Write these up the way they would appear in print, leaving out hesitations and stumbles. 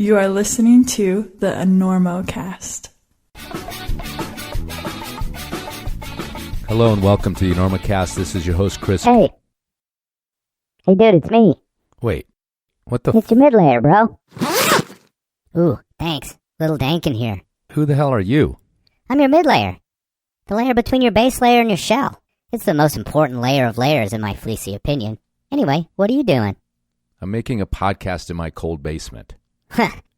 You are listening to the Enormocast. Hello and welcome to the Enormocast. This is your host, Chris. Hey. Hey, dude, it's me. Wait, what the It's your mid layer, bro. Ooh, thanks. Little dank in here. Who the hell are you? I'm your mid layer. The layer between your base layer and your shell. It's the most important layer of layers, in my fleecy opinion. Anyway, what are you doing? I'm making a podcast in my cold basement.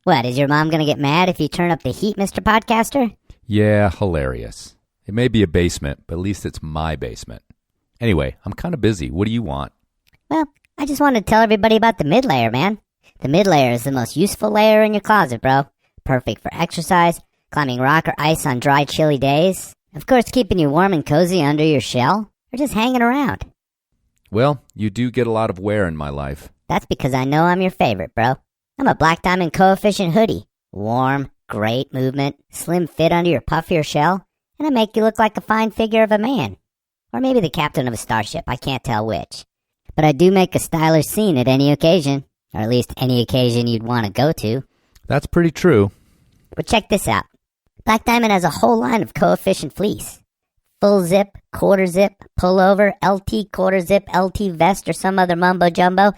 What, is your mom gonna get mad if you turn up the heat, Mr. Podcaster? Yeah, hilarious. It may be a basement, but at least it's my basement. Anyway, I'm kind of busy. What do you want? Well, I just wanted to tell everybody about the mid layer, man. The mid layer is the most useful layer in your closet, bro. Perfect for exercise, climbing rock or ice on dry, chilly days. Of course, keeping you warm and cozy under your shell, or just hanging around. Well, you do get a lot of wear in my life. That's because I know I'm your favorite, bro. I'm a black diamond coefficient hoodie. Warm, great movement, slim fit under your puffier shell, and I make you look like a fine figure of a man. Or maybe the captain of a starship, I can't tell which. But I do make a stylish scene at any occasion, or at least any occasion you'd want to go to. That's pretty true. But check this out. Black Diamond has a whole line of coefficient fleece. Full zip, quarter zip, pullover, LT quarter zip, LT vest, or some other mumbo jumbo.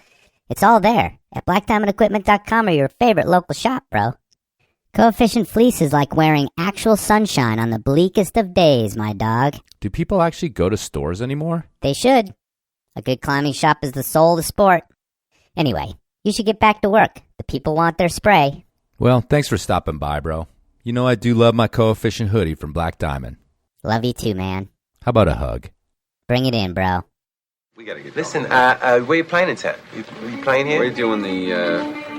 It's all there at blackdiamondequipment.com or your favorite local shop, bro. Coefficient fleece is like wearing actual sunshine on the bleakest of days, my dog. Do people actually go to stores anymore? They should. A good climbing shop is the soul of the sport. Anyway, you should get back to work. The people want their spray. Well, thanks for stopping by, bro. You know I do love my coefficient hoodie from Black Diamond. Love you too, man. How about a hug? Bring it in, bro. We gotta get Listen, where you playing in town? You playing here? We're doing the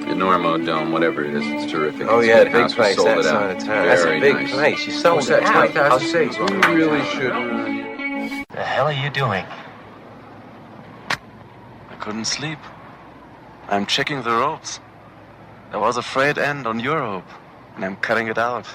Enormo Dome, whatever it is. It's terrific. Oh, It's yeah, a the big house. We place, sold that it side out. of town. That's a Very big nice. place. You sold What's it that, out. 20,000 seats? We really should. The hell are you doing? I couldn't sleep. I'm checking the ropes. There was a frayed end on your rope, and I'm cutting it out.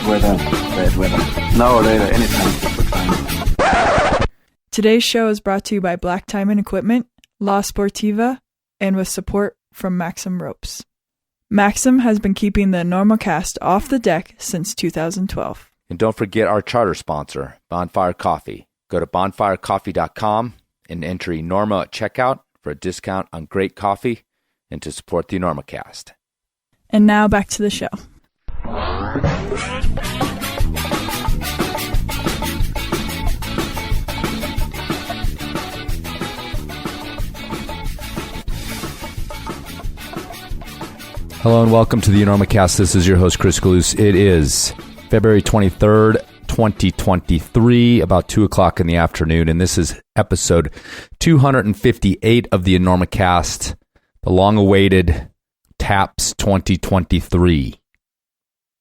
Good weather, bad weather. Now or later, anytime, good time. Today's show is brought to you by Black Diamond Equipment, La Sportiva, and with support from Maxim Ropes. Maxim has been keeping the Enormocast off the deck since 2012. And don't forget our charter sponsor, Bonfire Coffee. Go to bonfirecoffee.com and enter Enormo at checkout for a discount on great coffee and to support the Enormocast. And now back to the show. Hello and welcome to the Enormocast. This is your host, Chris Kalous. It is February 23rd, 2023, about 2 o'clock in the afternoon, and this is episode 258 of the Enormocast, the long-awaited TAPS 2023.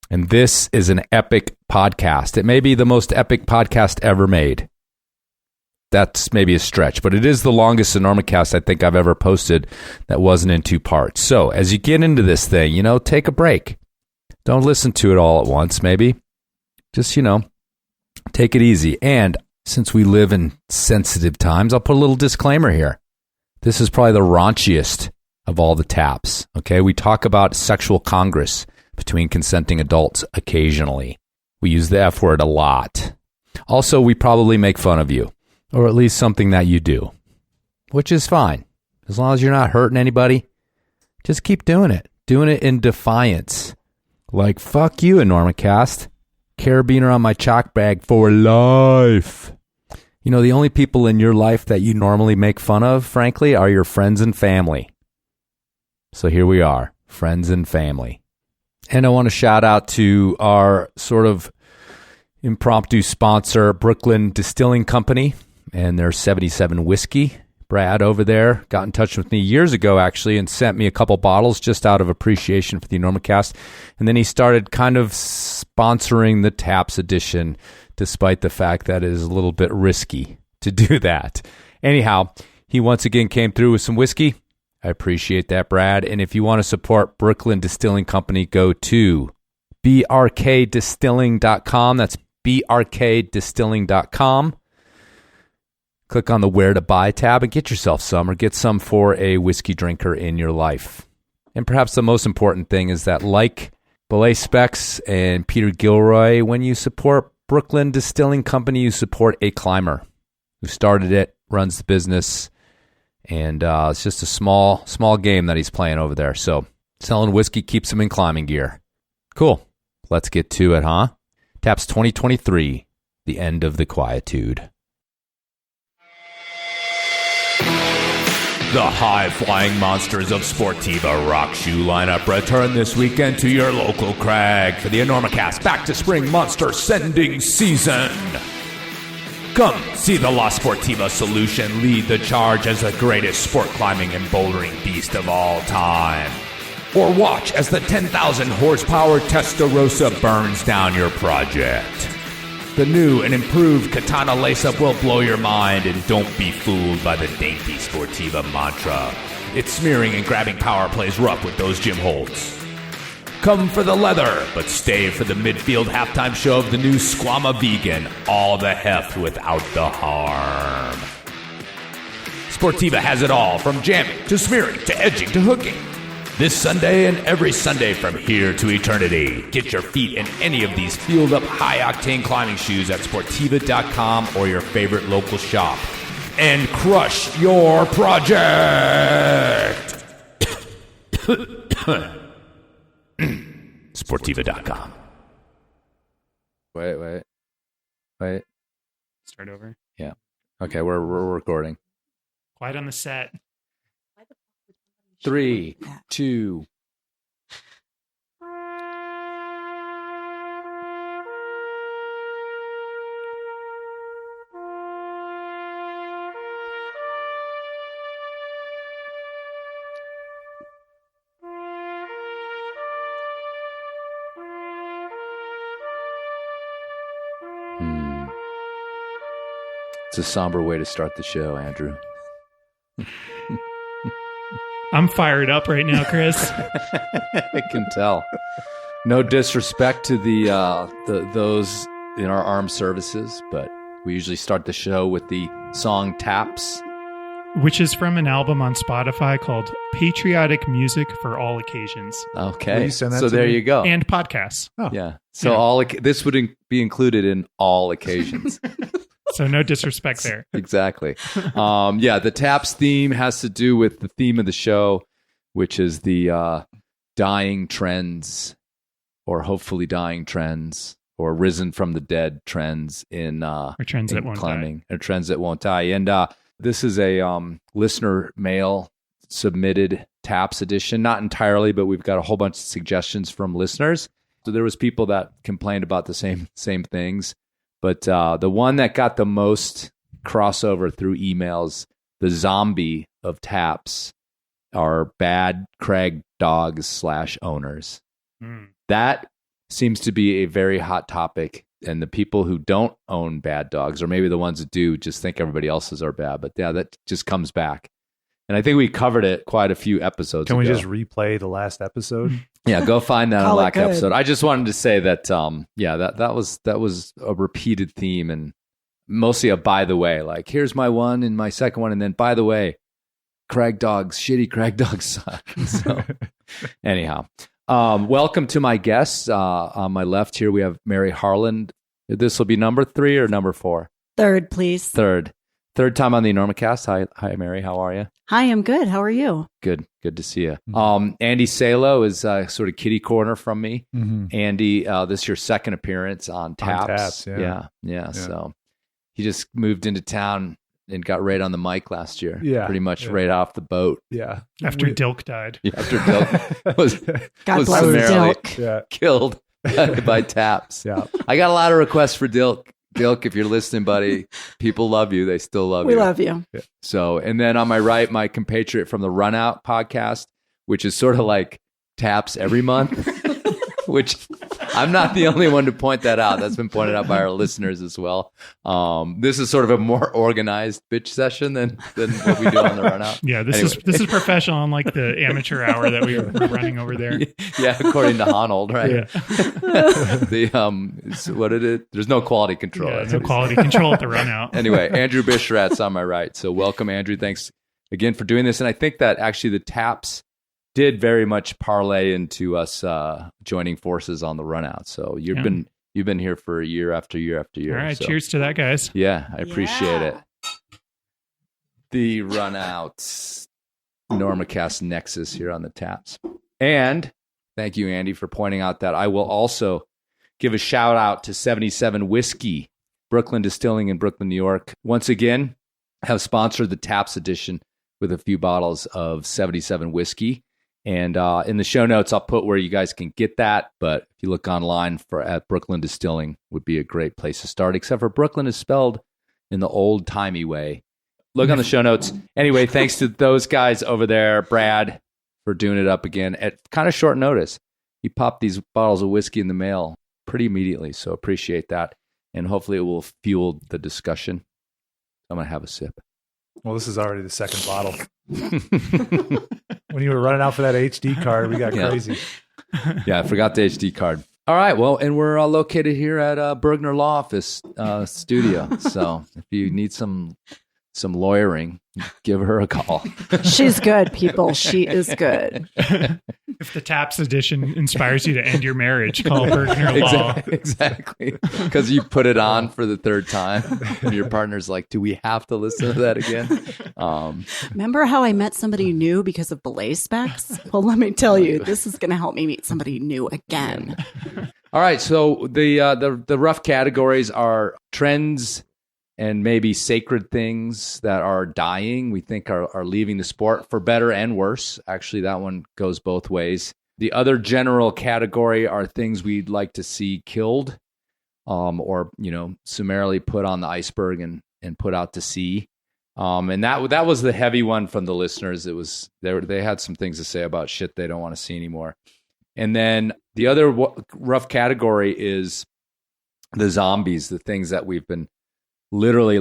And this is an epic podcast. It may be the most epic podcast ever made. That's maybe a stretch, but it is the longest Enormocast I think I've ever posted that wasn't in two parts. So as you get into this thing, take a break. Don't listen to it all at once, maybe. Just, take it easy. And since we live in sensitive times, I'll put a little disclaimer here. This is probably the raunchiest of all the taps, okay? We talk about sexual congress between consenting adults occasionally. We use the F word a lot. Also, we probably make fun of you. Or at least something that you do, which is fine. As long as you're not hurting anybody, just keep doing it. Doing it in defiance. Like, fuck you, Enormocast. Carabiner on my chalk bag for life. The only people in your life that you normally make fun of, frankly, are your friends and family. So here we are, friends and family. And I want to shout out to our sort of impromptu sponsor, Brooklyn Distilling Company. And their 77 whiskey. Brad over there got in touch with me years ago, actually, and sent me a couple bottles just out of appreciation for the Enormocast. And then he started kind of sponsoring the TAPS edition, despite the fact that it is a little bit risky to do that. Anyhow, he once again came through with some whiskey. I appreciate that, Brad. And if you want to support Brooklyn Distilling Company, go to brkdistilling.com. That's brkdistilling.com. Click on the Where to Buy tab and get yourself some, or get some for a whiskey drinker in your life. And perhaps the most important thing is that, like Belay Specs and Peter Gilroy, when you support Brooklyn Distilling Company, you support a climber who started it, runs the business, and it's just a small game that he's playing over there. So selling whiskey keeps him in climbing gear. Cool. Let's get to it, huh? Taps 2023, the end of the Quietude. The high-flying monsters of Sportiva Rock Shoe lineup return this weekend to your local crag for the Enormocast Back to Spring Monster Sending Season. Come see the La Sportiva solution lead the charge as the greatest sport climbing and bouldering beast of all time. Or watch as the 10,000 horsepower Testarossa burns down your project. The new and improved Katana lace-up will blow your mind, and don't be fooled by the dainty Sportiva mantra. Its smearing and grabbing power plays rough with those gym holds. Come for the leather, but stay for the midfield halftime show of the new Squama Vegan, all the heft without the harm. Sportiva has it all, from jamming to smearing to edging to hooking. This Sunday and every Sunday from here to eternity. Get your feet in any of these fueled-up, high-octane climbing shoes at Sportiva.com or your favorite local shop. And crush your project! Sportiva.com. Wait. Start over. Yeah. Okay, we're recording. Quiet on the set. 3, 2. It's a somber way to start the show, Andrew. I'm fired up right now, Chris. I can tell. No disrespect to those in our armed services, but we usually start the show with the song Taps. Which is from an album on Spotify called Patriotic Music for All Occasions. Okay, so there you go. And podcasts. Oh. Yeah. So this would be included in all occasions. So no disrespect there. Exactly. The Taps theme has to do with the theme of the show, which is the dying trends, or hopefully dying trends, or risen from the dead trends in trends that won't climbing, or trends that won't die. And this is a listener mail submitted Taps edition, not entirely, but we've got a whole bunch of suggestions from listeners. So there was people that complained about the same things. But the one that got the most crossover through emails, the zombie of Taps, are bad crag dogs / owners. That seems to be a very hot topic. And the people who don't own bad dogs, or maybe the ones that do, just think everybody else's are bad. But yeah, that just comes back. And I think we covered it quite a few episodes ago. Can we just replay the last episode? Yeah, go find that on last episode. I just wanted to say that, that was a repeated theme, and mostly a by the way. Like, here's my one and my second one, and then by the way, shitty crag dogs suck. So, anyhow, welcome to my guests. On my left here, we have Mary Harlan. This will be number 3 or number 4? Third, please. Third time on the Enormocast. Hi, Mary. How are you? Hi, I'm good. How are you? Good to see you. Andy Salo is sort of kitty corner from me. Mm-hmm. Andy, this is your second appearance on Taps. Yeah. So he just moved into town and got right on the mic last year. Yeah, pretty much right off the boat. Yeah, after Dilk died. Yeah, after Dilk was God bless summarily killed by Taps. Yeah, I got a lot of requests for Dilk. Dilk, if you're listening, buddy, people love you. They still love you. We love you. Yeah. So, and then on my right, my compatriot from the Runout podcast, which is sort of like Taps every month, which I'm not the only one to point that out. That's been pointed out by our listeners as well. This is sort of a more organized bitch session than what we do on the Runout. Yeah, this is professional, unlike the amateur hour that we're running over there. Yeah, according to Honnold, right? Yeah. There's no quality control. Yeah, no quality control at the Runout. Anyway, Andrew Bisharat's on my right. So welcome, Andrew. Thanks again for doing this. And I think that actually the taps did very much parlay into us joining forces on the Runout. So you've been here for year after year after year. All right, so. Cheers to that, guys. Yeah, I appreciate it. The Runout Enormocast Nexus here on the taps. And thank you, Andy, for pointing out that I will also give a shout out to 77 Whiskey, Brooklyn Distilling in Brooklyn, New York. Once again, have sponsored the Taps edition with a few bottles of 77 Whiskey. And in the show notes, I'll put where you guys can get that. But if you look online at Brooklyn Distilling, would be a great place to start, except for Brooklyn is spelled in the old-timey way. Look on the show notes. Anyway, thanks to those guys over there, Brad, for doing it up again at kind of short notice. He popped these bottles of whiskey in the mail pretty immediately, so appreciate that. And hopefully it will fuel the discussion. I'm going to have a sip. Well, this is already the second bottle. When you were running out for that HD card, we got crazy. Yeah, I forgot the HD card. All right, well, and we're located here at Bergner Law Office studio. So if you need some lawyering, give her a call. She's good, people. She is good. If the Taps edition inspires you to end your marriage, call Bergner Law. Exactly. Because you put it on for the third time. And your partner's like, do we have to listen to that again? Remember how I met somebody new because of belay specs? Well, let me tell you, this is going to help me meet somebody new again. All right. So the rough categories are trends and maybe sacred things that are dying, we think are leaving the sport for better and worse. Actually, that one goes both ways. The other general category are things we'd like to see killed or, summarily put on the iceberg and put out to sea. And that was the heavy one from the listeners. It was they had some things to say about shit they don't want to see anymore. And then the other rough category is the zombies, the things that we've been literally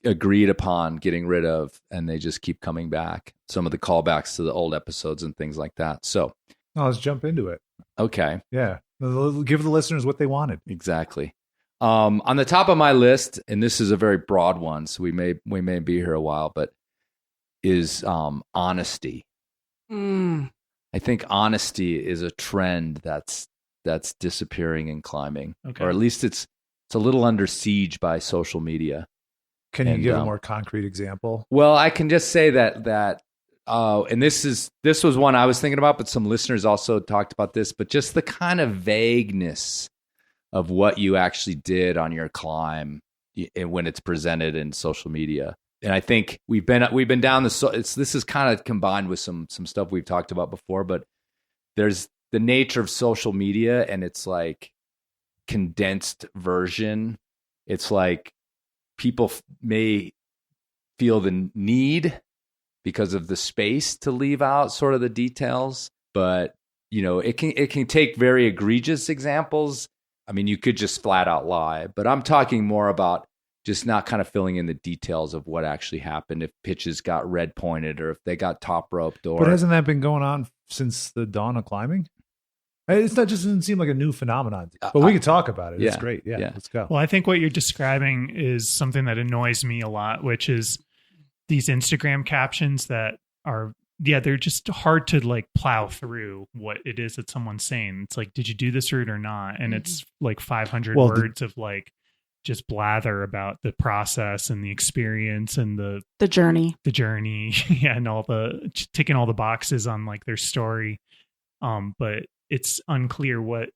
agreed upon getting rid of, and they just keep coming back. Some of the callbacks to the old episodes and things like that. So let's jump into it. Okay. Yeah. Give the listeners what they wanted. Exactly. On the top of my list, and this is a very broad one, so we may be here a while, but is honesty. I think honesty is a trend that's disappearing in climbing, or at least it's a little under siege by social media. Can you give a more concrete example? Well, I can just say that and this was one I was thinking about, but some listeners also talked about this, but just the kind of vagueness of what you actually did on your climb when it's presented in social media. And I think we've been down this is kind of combined with some stuff we've talked about before, but there's the nature of social media, and it's like condensed version. It's like people may feel the need because of the space to leave out sort of the details, but it can take very egregious examples. I mean, you could just flat out lie, but I'm talking more about just not kind of filling in the details of what actually happened, if pitches got red pointed or if they got top roped. But hasn't that been going on since the dawn of climbing? It doesn't seem like a new phenomenon, but we could talk about it. It's great. Yeah, let's go. Well, I think what you're describing is something that annoys me a lot, which is these Instagram captions that are, they're just hard to plow through what it is that someone's saying. It's like, did you do this route or not? And it's 500 words of just blather about the process and the experience and the journey, yeah, and all ticking all the boxes on their story. But it's unclear what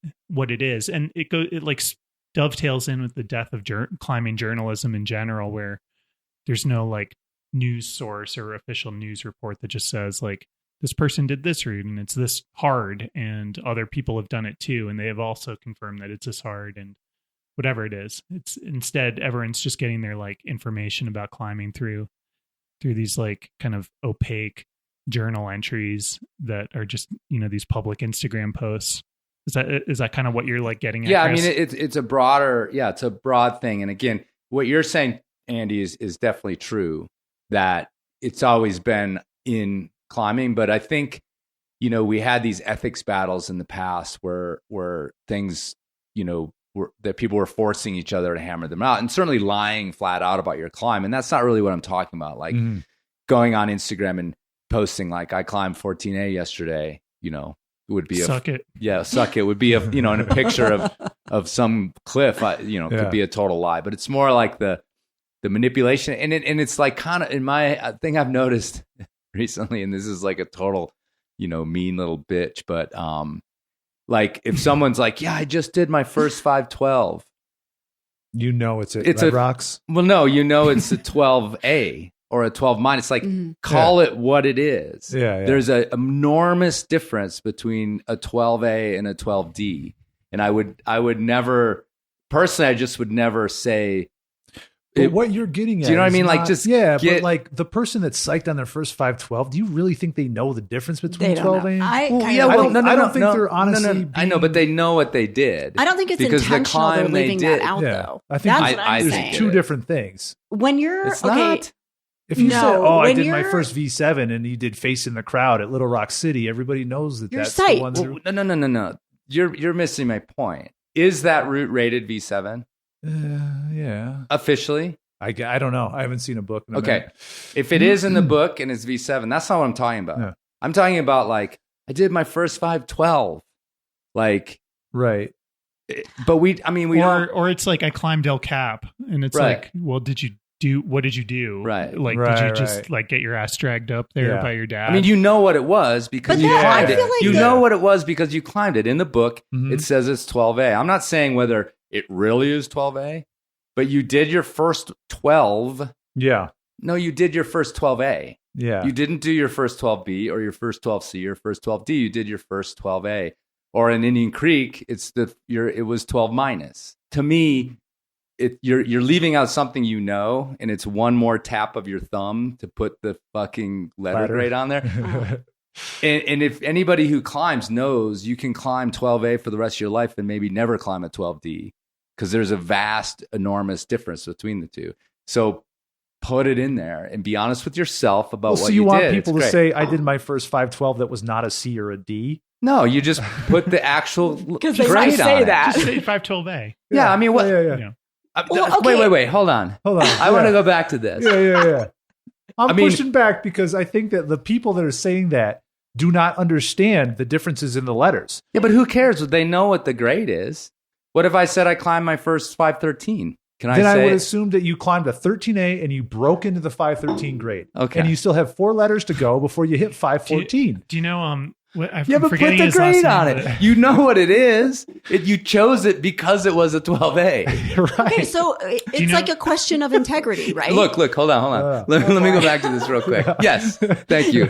it is, and it dovetails in with the death of climbing journalism in general, where there's no news source or official news report that just says this person did this route and it's this hard, and other people have done it too, and they have also confirmed that it's this hard, and whatever it is. It's instead everyone's just getting their information about climbing through these kind of opaque journal entries that are just these public Instagram posts Is that kind of what you're like getting at? Yeah, Chris? I mean, it's a broader, it's a broad thing. And again, what you're saying, Andy, is definitely true, that it's always been in climbing. But I think, we had these ethics battles in the past where things, that people were forcing each other to hammer them out, and certainly lying flat out about your climb. And that's not really what I'm talking about. Like going on Instagram and posting like, I climbed 14A yesterday, would be suck it. Yeah, suck it would be in a picture of some cliff, could be a total lie. But it's more like the manipulation, and it's like kind of in my thing I've noticed recently, and this is like a total, mean little bitch, but like if someone's like, yeah, I just did my first 512, it's at Red Rocks. Well, no, it's a 12A. Or a 12 minus, like call it what it is. Yeah. There's an enormous difference between a 12A and a 12D. And I would never, personally, I just would never say. But what you're getting at, do you know what I mean? Like but like the person that's psyched on their first 512, do you really think they know the difference between 12A? I don't think they're honestly. I know, but they know what they did. I don't think it's intentional. They're leaving that out, though. I think that's what I'm saying. There's two different things. When you're not. If you said, I did my first V7 and you did Face in the Crowd at Little Rock City, everybody knows that's the one. No. You're missing my point. Is that route rated V7? Yeah. Officially? I don't know. I haven't seen a book. Okay. If it is in the book and it's V7, that's not what I'm talking about. Yeah. I'm talking about like, I did my first 512. Like. Right. But we don't. Or it's like I climbed El Cap and it's like, well, what did you do? Right. Like, did you just like get your ass dragged up there by your dad? I mean, you know what it was because you climbed it. Like know what it was because you climbed it. In the book, it says it's 12A. I'm not saying whether it really is 12A, but you did your first 12. Yeah. No, you did your first 12A. Yeah. You didn't do your first 12B or your first 12C or your first 12D. You did your first 12A. Or in Indian Creek, it was 12 minus. To me, you're leaving out something and it's one more tap of your thumb to put the fucking letter grade on there. and if anybody who climbs knows, you can climb 12A for the rest of your life and maybe never climb a 12D because there's a vast, enormous difference between the two. So put it in there and be honest with yourself about what you did. So you want people to say, I did my first 512 that was not a C or a D? No, you just put the actual because they might say that. Just say 512A. Yeah, I mean, what? Yeah. Wait. Hold on. I want to go back to this. Yeah. I'm pushing back because I think that the people that are saying that do not understand the differences in the letters. Yeah, but who cares? They know what the grade is. What if I said I climbed my first 513? I would assume that you climbed a 13A and you broke into the 513 grade. Okay. And you still have 4 letters to go before you hit 514. Do you know but put the grade on it. You know what it is. You chose it because it was a 12A. Right. Okay, so it's like a question of integrity, right? Look, hold on. Let me go back to this real quick. Yes, thank you.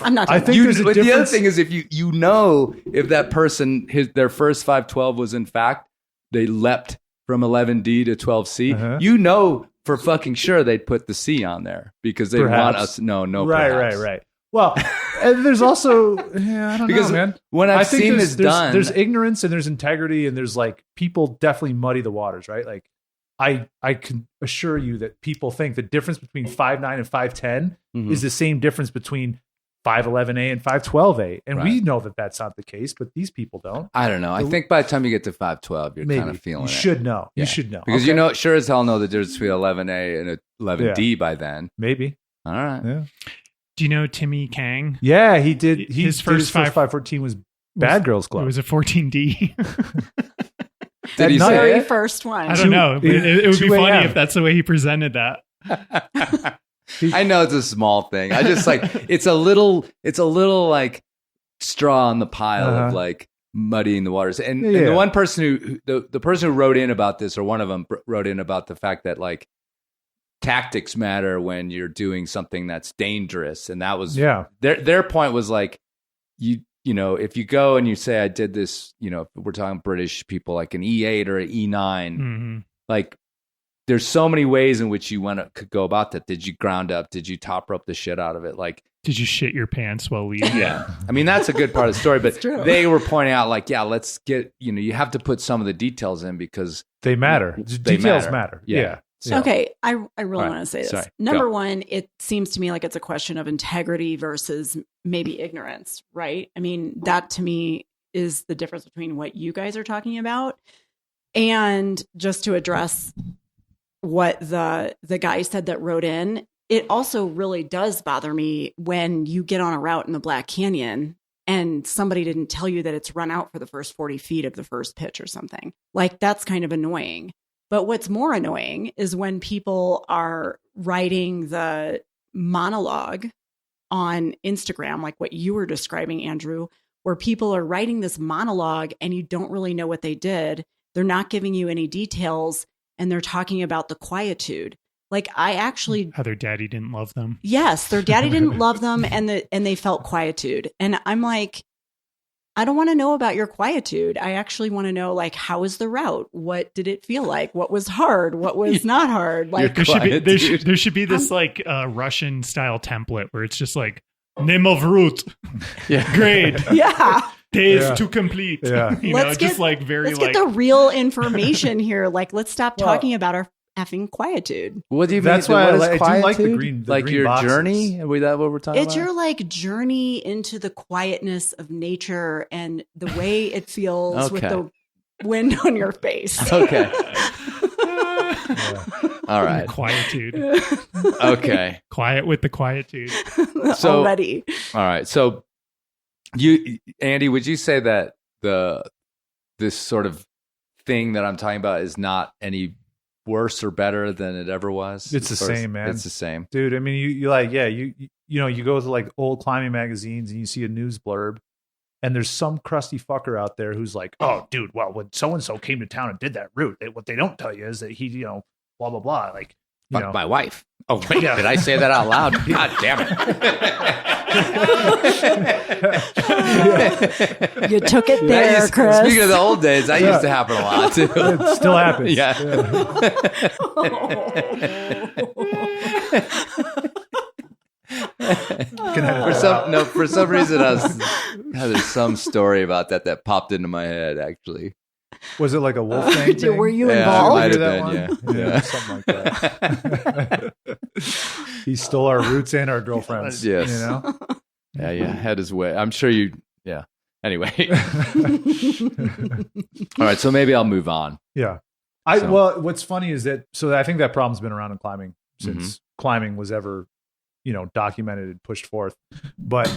I'm not. I think there's a difference. The other thing is if you know if that person their first 512 was in fact they leapt from 11D to 12C, you know for fucking sure they'd put the C on there because they want us. No. Right. Well, and there's also, I don't know, man. When I've seen this done, there's ignorance and there's integrity and there's like people definitely muddy the waters, right? Like I can assure you that people think the difference between 5.9 and 5.10 is the same difference between 5.11A and 5.12A. And we know that that's not the case, but these people don't. I don't know. I think by the time you get to 5.12, you're kind of feeling it. You should know. Yeah. You should know. Because you know, sure as hell know the difference between 11A and 11D by then. Maybe. All right. Yeah. Do you know Timmy Kang? Yeah, he did. His first 514 was Bad Girls Club. It was a 14D. Did he say very it? first one? I don't know. It would be funny if that's the way he presented that. I know it's a small thing. I just like it's a little like straw on the pile of like muddying the waters. And the one person the person who wrote in about this, or one of them wrote in about the fact that like tactics matter when you're doing something that's dangerous, and that was their point was like you know if you go and you say I did this, you know, if we're talking British people like an E8 or an E9, like there's so many ways in which you could go about that. Did you ground up? Did you top rope the shit out of it? Like Did you shit your pants while leaving? Yeah. I mean, that's a good part of the story, but true. they were pointing out like, yeah, let's get, you have to put some of the details in because They matter. They Details matter. Yeah. So- Okay, I really All right, want to say this. sorry, Number go. one, it seems to me like it's a question of integrity versus maybe ignorance, right? I mean, that to me is the difference between what you guys are talking about. And just to address what the guy said that wrote in, it also really does bother me when you get on a route in the Black Canyon and somebody didn't tell you that it's run out for the first 40 feet of the first pitch or something. Like, that's kind of annoying. But what's more annoying is when people are writing the monologue on Instagram, like what you were describing, Andrew, where people are writing this monologue and you don't really know what they did. They're not giving you any details and they're talking about the quietude. Like, I actually, How their daddy didn't love them. yes, their daddy didn't love them and they felt quietude. And I'm like, I don't want to know about your quietude. I actually want to know, like, how was the route? What did it feel like? What was hard? What was not hard? Like, There should be this like Russian style template where it's just like name of route, grade, yeah. days to complete. Yeah. Let's just get- like very Let's like get the real information here. Like, let's stop talking about our effing quietude. What do you That's mean? why What is I do like the quietude? green- the like green your boxes. journey? Are we that what we're talking It's about? your like journey into the quietness of nature and the way it feels with Okay. the wind on your face. Okay. All right. quietude. Okay. Quiet with the quietude. So- Already. All right. So you, Andy, would you say that this sort of thing that I'm talking about is not any worse or better than it ever was? It's the Or is- same, man. It's the same. Dude, I mean, you like, yeah, you go to like old climbing magazines and you see a news blurb and there's some crusty fucker out there who's like, oh, dude, well, when so-and-so came to town and did that route, what they don't tell you is that he, blah, blah, blah. Like, Fuck my wife. Oh, wait, did I say that out loud? God damn it. You took it there, Chris. Speaking of the old days, that used to happen a lot too. It still happens. Yeah. For some reason, there's some story about that popped into my head. Actually, Was it like a wolf thing? Were you Yeah, involved? might have That been, one? yeah. Something like that. He stole our roots and our girlfriends. Yes. Yeah, had his way. I'm sure you. Yeah. Anyway, all right. So maybe I'll move on. Yeah. So- Well, what's funny is that, so I think that problem's been around in climbing since climbing was ever, documented and pushed forth. But,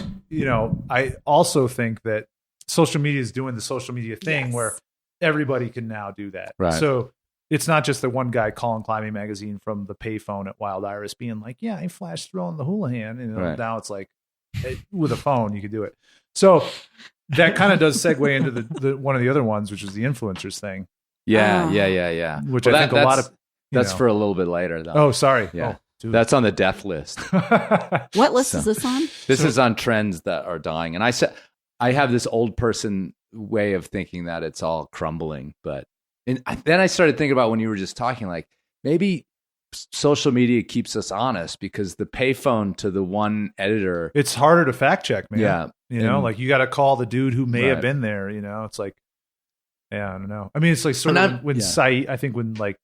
I also think that social media is doing the social media thing Yes. where everybody can now do that. Right. So it's not just the one guy calling Climbing Magazine from the payphone at Wild Iris being like, yeah, I flashed throwing the Houlihan. And Right. now it's like, with a phone, you could do it. So that kind of does segue into the one of the other ones, which is the influencers thing. Yeah. Which Well, I think a lot of that's for a little bit later, though. Oh, sorry. Yeah. Oh, dude. That's on the death list. What list is this on? This is on trends that are dying. And I have this old person way of thinking that it's all crumbling. But then I started thinking about when you were just talking, like maybe social media keeps us honest because the payphone to the one editor. It's harder to fact check, man. Yeah. Like you got to call the dude who may have Right. been there. It's like, yeah, I don't know. I mean, it's like sort of when Saeed, I think when like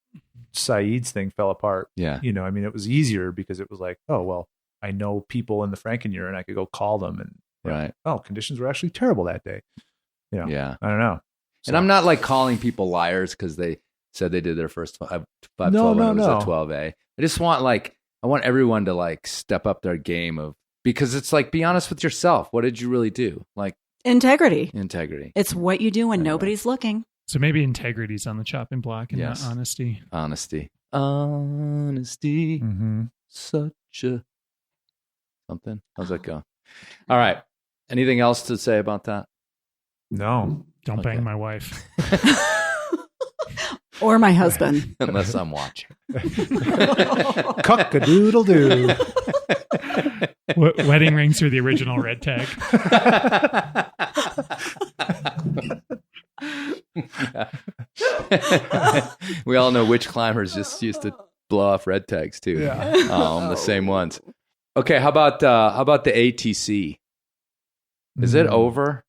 Saeed's thing fell apart. Yeah. I mean, it was easier because it was like, oh well, I know people in the Frankenmuir and I could go call them and Right. oh, conditions were actually terrible that day. Yeah. I don't know. And I'm not like calling people liars because they said they did their first 512 No, when it was no. a 12A. I just want I want everyone to like step up their game because it's like, be honest with yourself. What did you really do? Like Integrity. integrity. It's what you do when Anyway. nobody's looking. So maybe integrity's on the chopping block and Yes. not honesty. Honesty. Mm-hmm. Such a something. How's that go? All right. Anything else to say about that? No. Don't Okay. bang my wife. Or my husband. Unless I'm watching. Cock-a-doodle-doo. Wedding rings are the original red tag. We all know which climbers just used to blow off red tags too. Yeah. The same ones. Okay, how about the ATC? Is it over?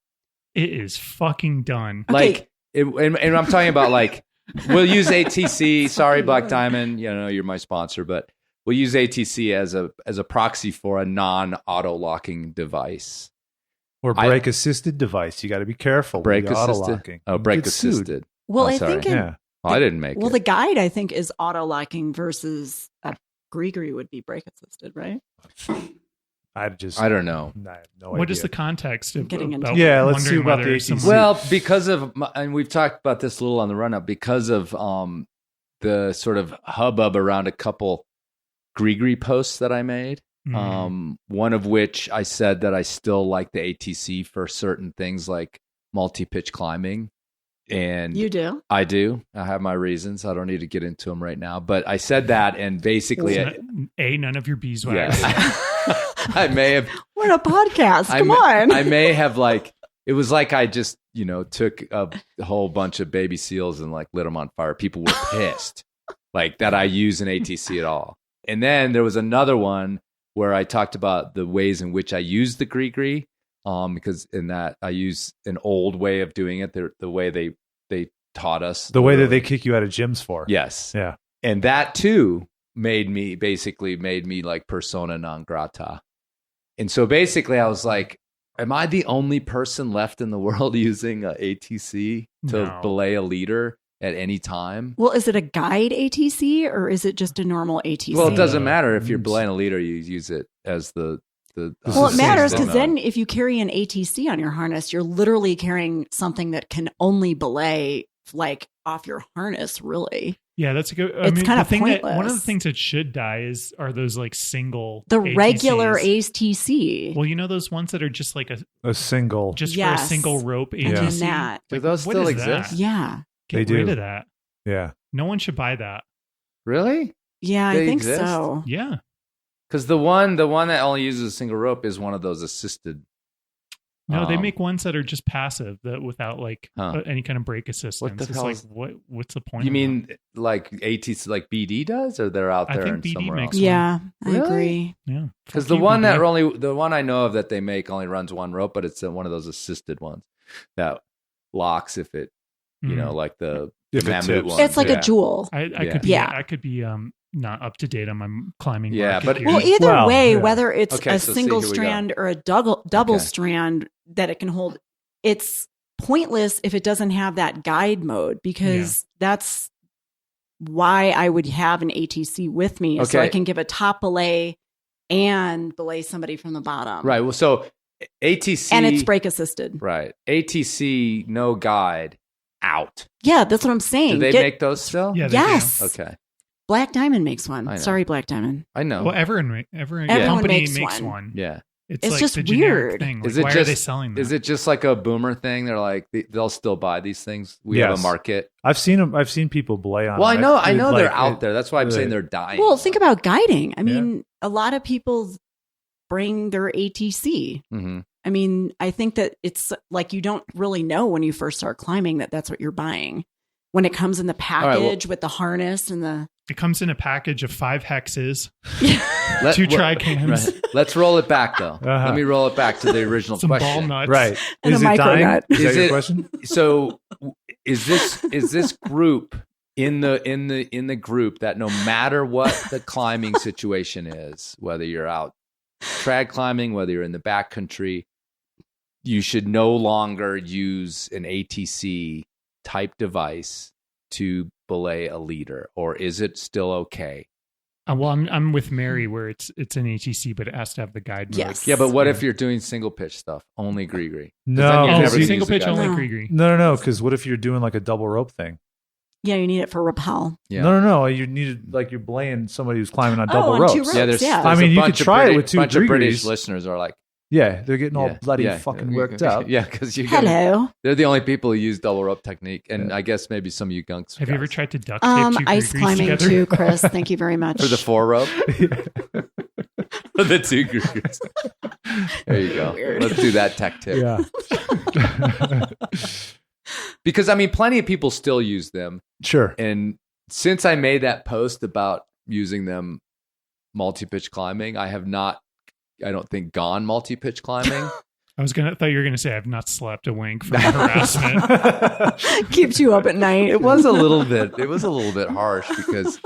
It is fucking done. Like, and I'm talking about like, we'll use ATC. Sorry, Black Diamond. You know, you're my sponsor, but we'll use ATC as a proxy for a non-auto locking device or brake assisted device. You got to be careful. Brake auto assisted. locking. Oh, brake assisted. Well, I sorry. think I didn't make it. Well, the guide I think is auto locking versus a Grigri would be brake assisted, right? I don't know. I have no What idea. is the context of Getting into about Yeah, let's see wondering about the whether ATC. someone- Well, because of, and we've talked about this a little on the run-up, because of the sort of hubbub around a couple Grigri posts that I made, one of which I said that I still like the ATC for certain things like multi-pitch climbing. And You do? I do. I have my reasons. I don't need to get into them right now. But I said that, and basically, none of your beeswax. I may have. We're a podcast. Come on. I may have it was like I just, took a whole bunch of baby seals and like lit them on fire. People were pissed like that I use an ATC at all. And then there was another one where I talked about the ways in which I use the Grigri, because in that I use an old way of doing it, the way they taught us. The way that they kick you out of gyms for. Yes. Yeah. And that too made me like persona non grata. And so basically I was like, am I the only person left in the world using a ATC to belay a leader at any time? Well, is it a guide ATC or is it just a normal ATC? Well, it doesn't matter. If you're belaying a leader, you use it as the well, it matters because then if you carry an ATC on your harness, you're literally carrying something that can only belay like off your harness, really. Yeah, that's a good. It's kind of pointless. One of the things that should die are those like single ATCs. Regular ATC. Well, those ones that are just like a single, just for a single rope ATC. Imagine that. Do those What still is exist? that? Yeah. Get rid of that. Yeah. No one should buy that. Really? Yeah, They I think exist? so. Yeah. Because the one that only uses a single rope is one of those assisted. No, they make ones that are just passive, that without like Huh. any kind of brake assistance. What the It's hell like is- what's the point? You of mean like ATC, like BD does, or they're out I there think and BD somewhere makes else? Yeah, I Really? agree. that? Yeah, Because Fuck the you, one BD. the one I know of that they make only runs one rope, but it's one of those assisted ones that locks if it, like the If it Mammoth tips. one. It's like a jewel. I Yeah. could be Yeah. I could be not up to date on my climbing. Yeah, market but- here. Well, either Well, way, yeah. whether it's Okay, a so see, single here we go. strand or a double Okay. strand that it can hold, it's pointless if it doesn't have that guide mode, because that's why I would have an ATC with me, so Okay. I can give a top belay and belay somebody from the bottom. Right. Well, so ATC And it's brake assisted. Right. ATC no guide out. Yeah, that's what I'm saying. Do they make those still? Yeah, they Yes. Okay. Black Diamond makes one. I know. Sorry, Black Diamond. I know. Well, every Everyone company makes makes one. one. Yeah. It's like just the generic weird. thing. Like, Is it why just are they selling that? Is it just like a boomer thing? They're like they'll still buy these things. We have Yes. a market. I've seen them. I've seen people belay on. Well, I them. know Like, they're out there. That's why I'm saying they're dying. Well, think about guiding. I mean, a lot of people bring their ATC. Mhm. I mean, I think that it's like you don't really know when you first start climbing that that's what you're buying. When it comes in the package with the harness and the... It comes in a package of 5 hexes, Let- 2 well, tri-cams, right. Let's roll it back though. Uh-huh. Let me roll it back to the original some ball question. nuts. Right. And Is a it dying? micronut. Is that Is your it- question? So is this group in the group that no matter what the climbing situation is, whether you're out trad climbing, whether you're in the backcountry, you should no longer use an ATC type device to belay a leader, or is it still okay? Well, I'm with Mary where it's an ATC, but it has to have the guide mode. Yes. Yeah, but what if you're doing single pitch stuff? Only Grigri. No. you Oh, never use single the pitch guide. only No. Grigri. No. Because what if you're doing like a double rope thing? Yeah, you need it for rappel. Yeah. No. You need like you're belaying somebody who's climbing on double on ropes. 2 ropes. Yeah, there's Yeah. there's I mean, a you bunch could of try it British- with 2 bunch of British Grigris. listeners are like, Yeah, they're getting all yeah, bloody yeah. fucking worked up. Yeah, because you Hello. they're the only people who use double rope technique, and I guess maybe some of you gunks. Have you ever tried to duct tape 2 Ice Grigris climbing together? too, Chris. Thank you very much. for the 4 rope? For the 2 Grigris. There you go. Weird. Let's do that tech tip. Yeah. Because I mean, plenty of people still use them, Sure. and since I made that post about using them multi-pitch climbing, I have not I don't think, gone multi-pitch climbing. thought you were gonna say I've not slept a wink from harassment. Keeps you up at night. It was a little bit harsh because,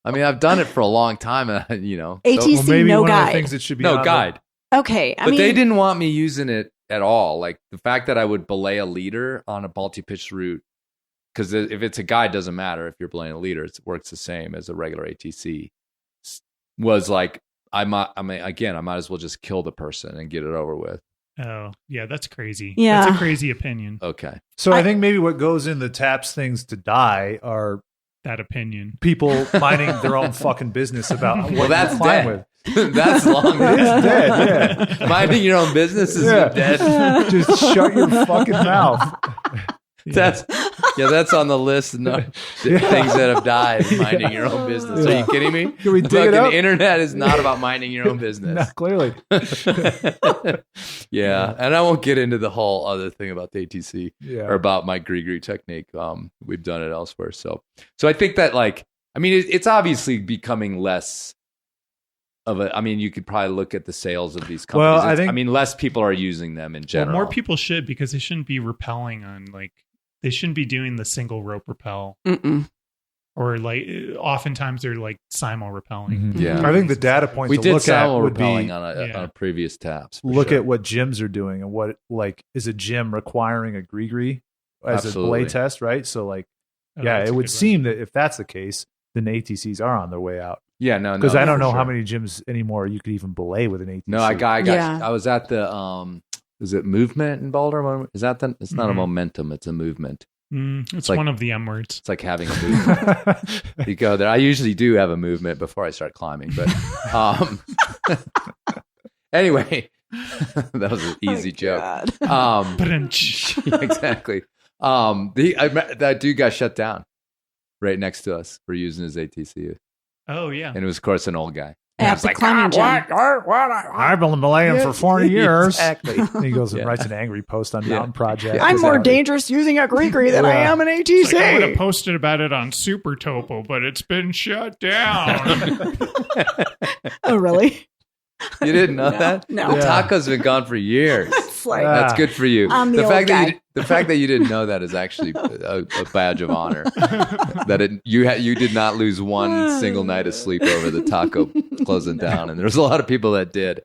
I mean, I've done it for a long time, and ATC, maybe no one of the guide. things that should be no on guide. Okay, But they didn't want me using it at all. Like the fact that I would belay a leader on a multi-pitch route, because if it's a guide, it doesn't matter if you're belaying a leader; it works the same as a regular ATC. Was like I might as well just kill the person and get it over with. Oh, yeah, that's crazy. Yeah. That's a crazy opinion. Okay, So I think maybe what goes in the TAPS things to die are That opinion. people minding their own fucking business about what that's you climb dead. with. That's long. It is dead, yeah. Minding your own business is Yeah. dead. Just shut your fucking mouth. That's on the list. No, things that have died. Minding your own business. Are you kidding me? Can we The dig it fucking up? internet is not about minding your own business. Not clearly. Yeah, and I won't get into the whole other thing about the ATC Yeah. or about my gree technique. We've done it elsewhere. So I think that it's obviously becoming less of a. I mean, you could probably look at the sales of these companies. Well, I think less people are using them in general. Well, more people should, because they shouldn't be rappelling on they shouldn't be doing the single rope rappel. Mm-mm. Or oftentimes they're simul rappelling. Mhm. Yeah. I think the data points we to did look at simul would be rappelling on a previous taps. for look sure. at what gyms are doing and what is a gym requiring a gree as Absolutely. a belay test, right? So Oh, it that's a would good seem that if that's the case, then ATCs are on their way out. Yeah, no, Because I don't for know how sure. many gyms anymore you could even belay with an ATC. No, I got. Yeah. I was at the. Is it movement in Boulder? Is that the? It's not a Mhm. momentum. It's a movement. It's like- one of the M words. It's like having a movement. You go there. I usually do have a movement before I start climbing, but anyway, that was an easy joke. But Exactly. That dude got shut down right next to us for using his ATC, oh yeah. and it was, of course, an old guy. At the climbing gym. I've been belaying for 40 years. Exactly. And he goes and Yeah. writes an angry post on Yeah. Mountain Project. I'm more Exactly. dangerous using a gree than I Yeah. am an I would have ATC. posted about it on Super Topo, but it's been shut down. Oh, really? You didn't know that? No. The taco's been gone for years. It's like, Yeah. That's good for you. I'm the old guy. The fact that you didn't know that is actually a badge of honor. That you did not lose one single night of sleep over the taco closing down, and there's a lot of people that did.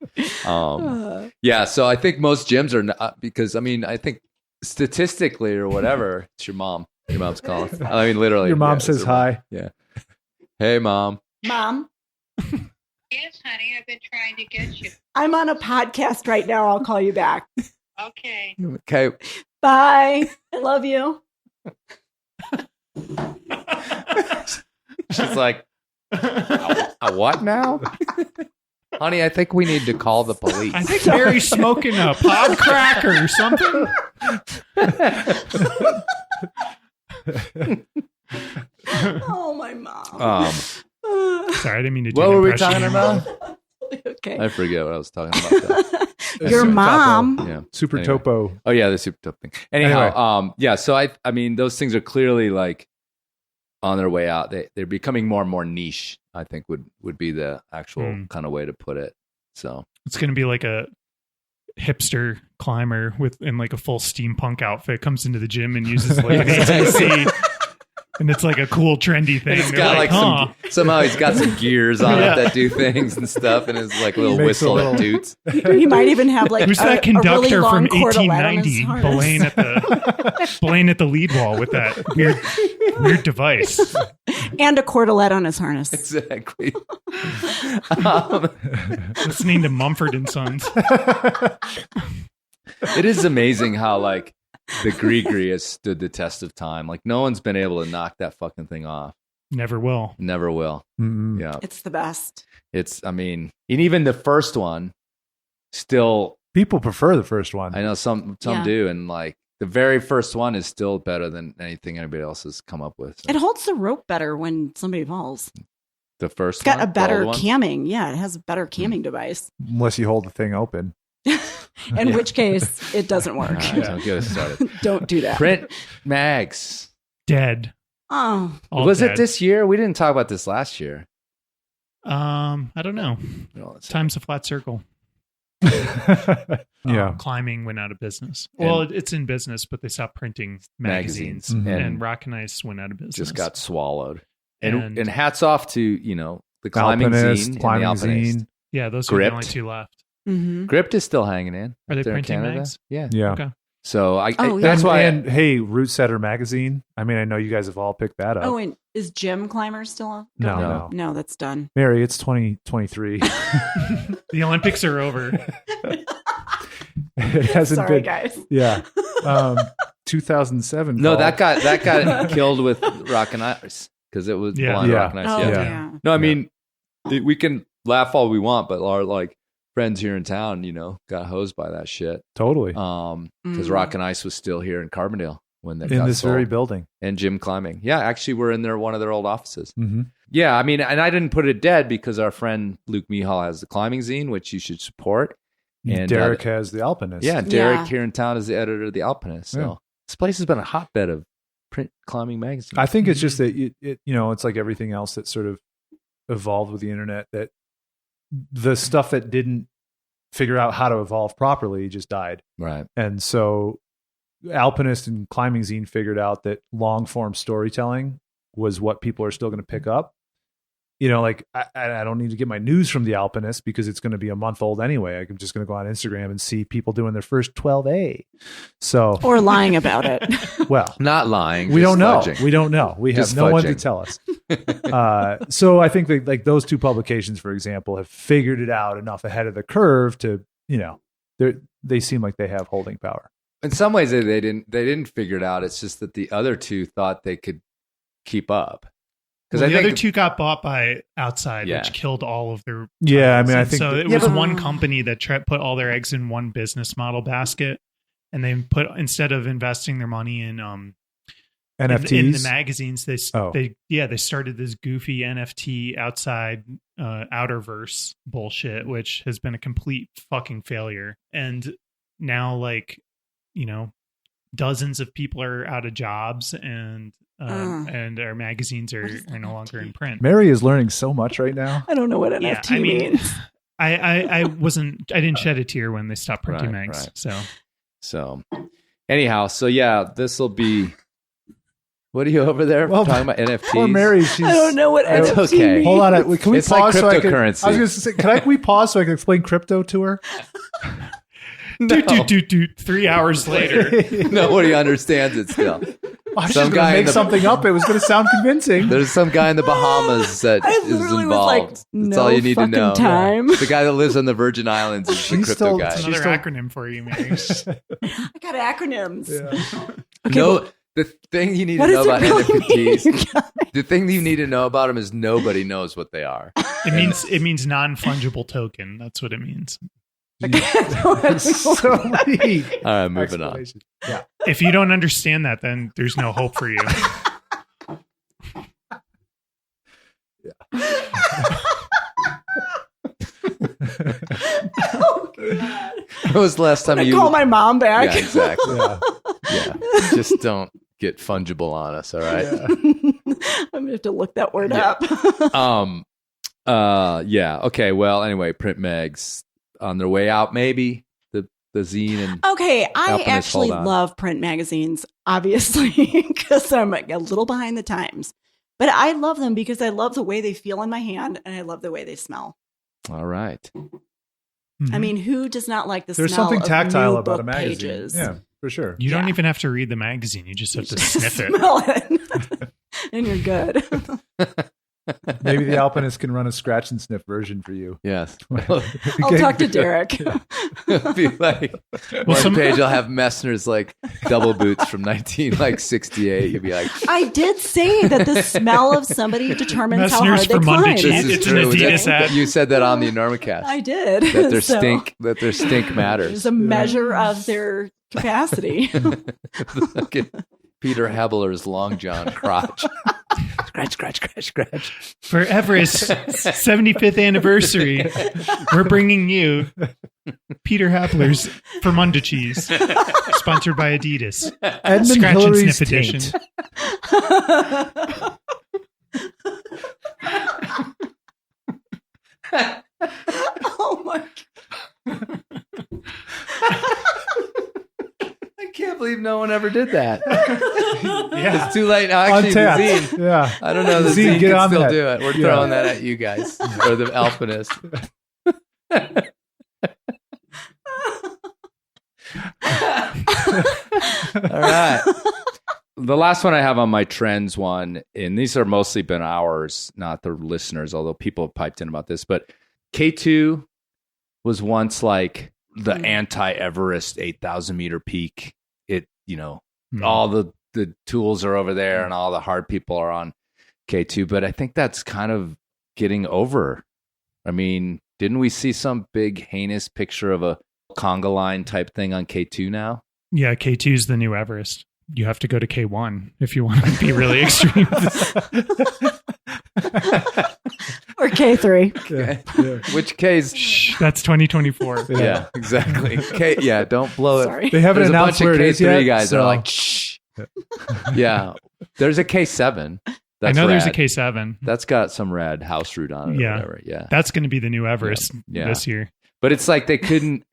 Yeah, so I think most gyms are not, because I think statistically or whatever, it's your mom. Your mom's calling. I mean, literally. Your mom it's says her mom. hi. Yeah. Hey, mom. Mom, Yes, honey, I've been trying to get you. I'm on a podcast right now. I'll call you back. Okay. Okay. Bye. I love you. She's like, a what now? Honey, I think we need to call the police. I think Mary's smoking a pod cracker or something. Oh, my mom. Sorry, I didn't mean to do What an were we impression talking anymore. about? Okay. I forget what I was talking about. Your mom. Yeah. Super Anyway. Topo. Oh yeah, the super tough thing. Anyhow, Anyway. yeah. So I mean, those things are clearly on their way out. They're becoming more and more niche. I think would be the actual kind of way to put it. So It's going to be like a hipster climber in a full steampunk outfit comes into the gym and uses an ATC. And it's like a cool, trendy thing. it's They're got somehow he's got some gears on Yeah. it that do things and stuff, and his little Makes a whistle little- that toots. He might even have Who's that a really conductor long from cordelette on his 1890 harness. belaying at the lead wall with that weird device? And a cordelette on his harness. Exactly. Listening to Mumford and Sons. It is amazing how the gree has stood the test of time. No one's been able to knock that fucking thing off. Never will. Never will. Mm-mm. Yeah. It's the best. And even the first one still, People prefer the first one. I know some Yeah. do. And the very first one is still better than anything anybody else has come up with. So It holds the rope better when somebody falls. the first It's got one, a better the old one? camming. Yeah, it has a better camming device. Unless you hold the thing open. In which case, it doesn't work. All right, don't get us started. Don't do that. Print mags. Dead. Oh, All Was dead. it this year? We didn't talk about this last year. I don't know. No, it's- Time's a flat circle. Yeah. Climbing went out of business. Well, it's in business, but they stopped printing magazines. Mm-hmm. And Rock and Ice went out of business. Just got swallowed. And hats off to, the climbing Alpinist, zine climbing and the Alpinist. zine. Yeah, those are the only two left. Mm-hmm. Gripped is still hanging in. Are they there in printing Canada. mags? Yeah. Yeah. Okay. So That's why. And hey, Route Setter magazine. I mean, I know you guys have all picked that up. Oh, and is Gym Climber still on? No, that's done. Mary, it's 2023. The Olympics are over. It hasn't Sorry, been. guys. Yeah. 2007. No, call. that got killed with Rock and Ice because it was blind Rock and Ice. Oh, yeah. yeah. No, I mean, we can laugh all we want, but our friends here in town, got hosed by that shit. Totally. Because Rock and Ice was still here in Carbondale when they got in this sold. very building. And Gym Climbing. Yeah, actually, we're in one of their old offices. Mm-hmm. Yeah, I mean, and I didn't put it dead because our friend Luke Mihal has the climbing zine, which you should support. And Derek has the Alpinist. Yeah, Derek here in town is the editor of the Alpinist. So this place has been a hotbed of print climbing magazines. I think it's just that it's like everything else that sort of evolved with the internet, that the stuff that didn't figure out how to evolve properly just died. Right. And so Alpinist and Climbing Zine figured out that long form storytelling was what people are still going to pick up. I don't need to get my news from the Alpinist because it's going to be a month old anyway. I'm just going to go on Instagram and see people doing their first 12A. So, or lying about it. Well, not lying. We don't know. Fudging. We don't know. We have no one to tell us. So I think that those two publications, for example, have figured it out enough ahead of the curve to, they seem like they have holding power. In some ways, they didn't figure it out. It's just that the other two thought they could keep up. Because the other two got bought by Outside, which killed all of their. Yeah, I mean, I think so. It was one company that put all their eggs in one business model basket, and they instead of investing their money in NFTs in the magazines, they started this goofy NFT Outside Outerverse bullshit, which has been a complete fucking failure. And now, dozens of people are out of jobs, and our magazines are no longer in print. Mary is learning so much right now. I don't know what NFT means. I didn't shed a tear when they stopped printing mags. Right. So anyhow, this will be. What are you over there talking about NFTs? Poor Mary, I don't know what NFT means. Okay. Hold on, can we it's pause? Like cryptocurrency. I was going to say, can we pause so I can explain crypto to her? No. 3 hours later. Nobody understands it still. I was just going to make something up. It was going to sound convincing. There's some guy in the Bahamas that is involved. That's all you need to know. Time. The guy that lives on the Virgin Islands is the crypto guy. It's another acronym for you, Mary. I got acronyms. Yeah. Okay, the thing you need to know about NFTs, the thing you need to know about them is nobody knows what they are. It means non-fungible token. That's what it means. So neat. All right, moving on. Yeah. If you don't understand that, then there's no hope for you. Oh, God. When was the last time you call my mom back? Yeah, exactly. Yeah. Just don't get fungible on us, all right? Yeah. I'm gonna have to look that word up. Okay. Well, anyway, print mags on their way out, maybe the zine and okay. I Alpinist, actually love print magazines, obviously, because I'm a little behind the times. But I love them because I love the way they feel in my hand, and I love the way they smell. All right. Mm-hmm. I mean, who does not like the There's smell something of tactile new about a book magazine. pages? Yeah, for sure. You don't even have to read the magazine. You just have to sniff it. Smell it. And you're good. Maybe the Alpinist can run a scratch and sniff version for you. Yes. I'll talk to Derek. It'll be like one page will have Messner's double boots from 1968. You'll be like, I did say that the smell of somebody determines how Messner's hard they climb. It's an Adidas ad. You said that on the Enormocast. I did. That their stink matters. There's a measure of their capacity. Peter Hebler's Long John crotch. Scratch. For Everest's 75th anniversary, we're bringing you Peter Hapler's Fermunda cheese, sponsored by Adidas. Edmund Scratch Hillary's and sniff edition. Oh my God. believe no one ever did that. Yeah. It's too late now. Actually, Untapped. the zine. Yeah. I don't know. The Zine, zine get can on still that. do it. We're Yeah. throwing that at you guys or the Alpinist. All right. The last one I have on my trends one, and these are mostly been ours, not the listeners, although people have piped in about this, but K2 was once like the anti-Everest 8,000 meter peak. It, all the tools are over there and all the hard people are on K2, but I think that's kind of getting over. I mean, didn't we see some big heinous picture of a conga line type thing on K2 now? Yeah, K2 is the new Everest. You have to go to K1 if you want to be really extreme. Or K3. Yeah. Which K's? Shh, that's 2024. Yeah, exactly. Don't blow it. Sorry. They haven't There's announced a bunch where of it is K3 yet. guys that so- are like, shh. Yeah. There's a K7. I know there's a rad. K7. That's got some rad house root on it or whatever. Yeah. That's going to be the new Everest this year. But it's like they couldn't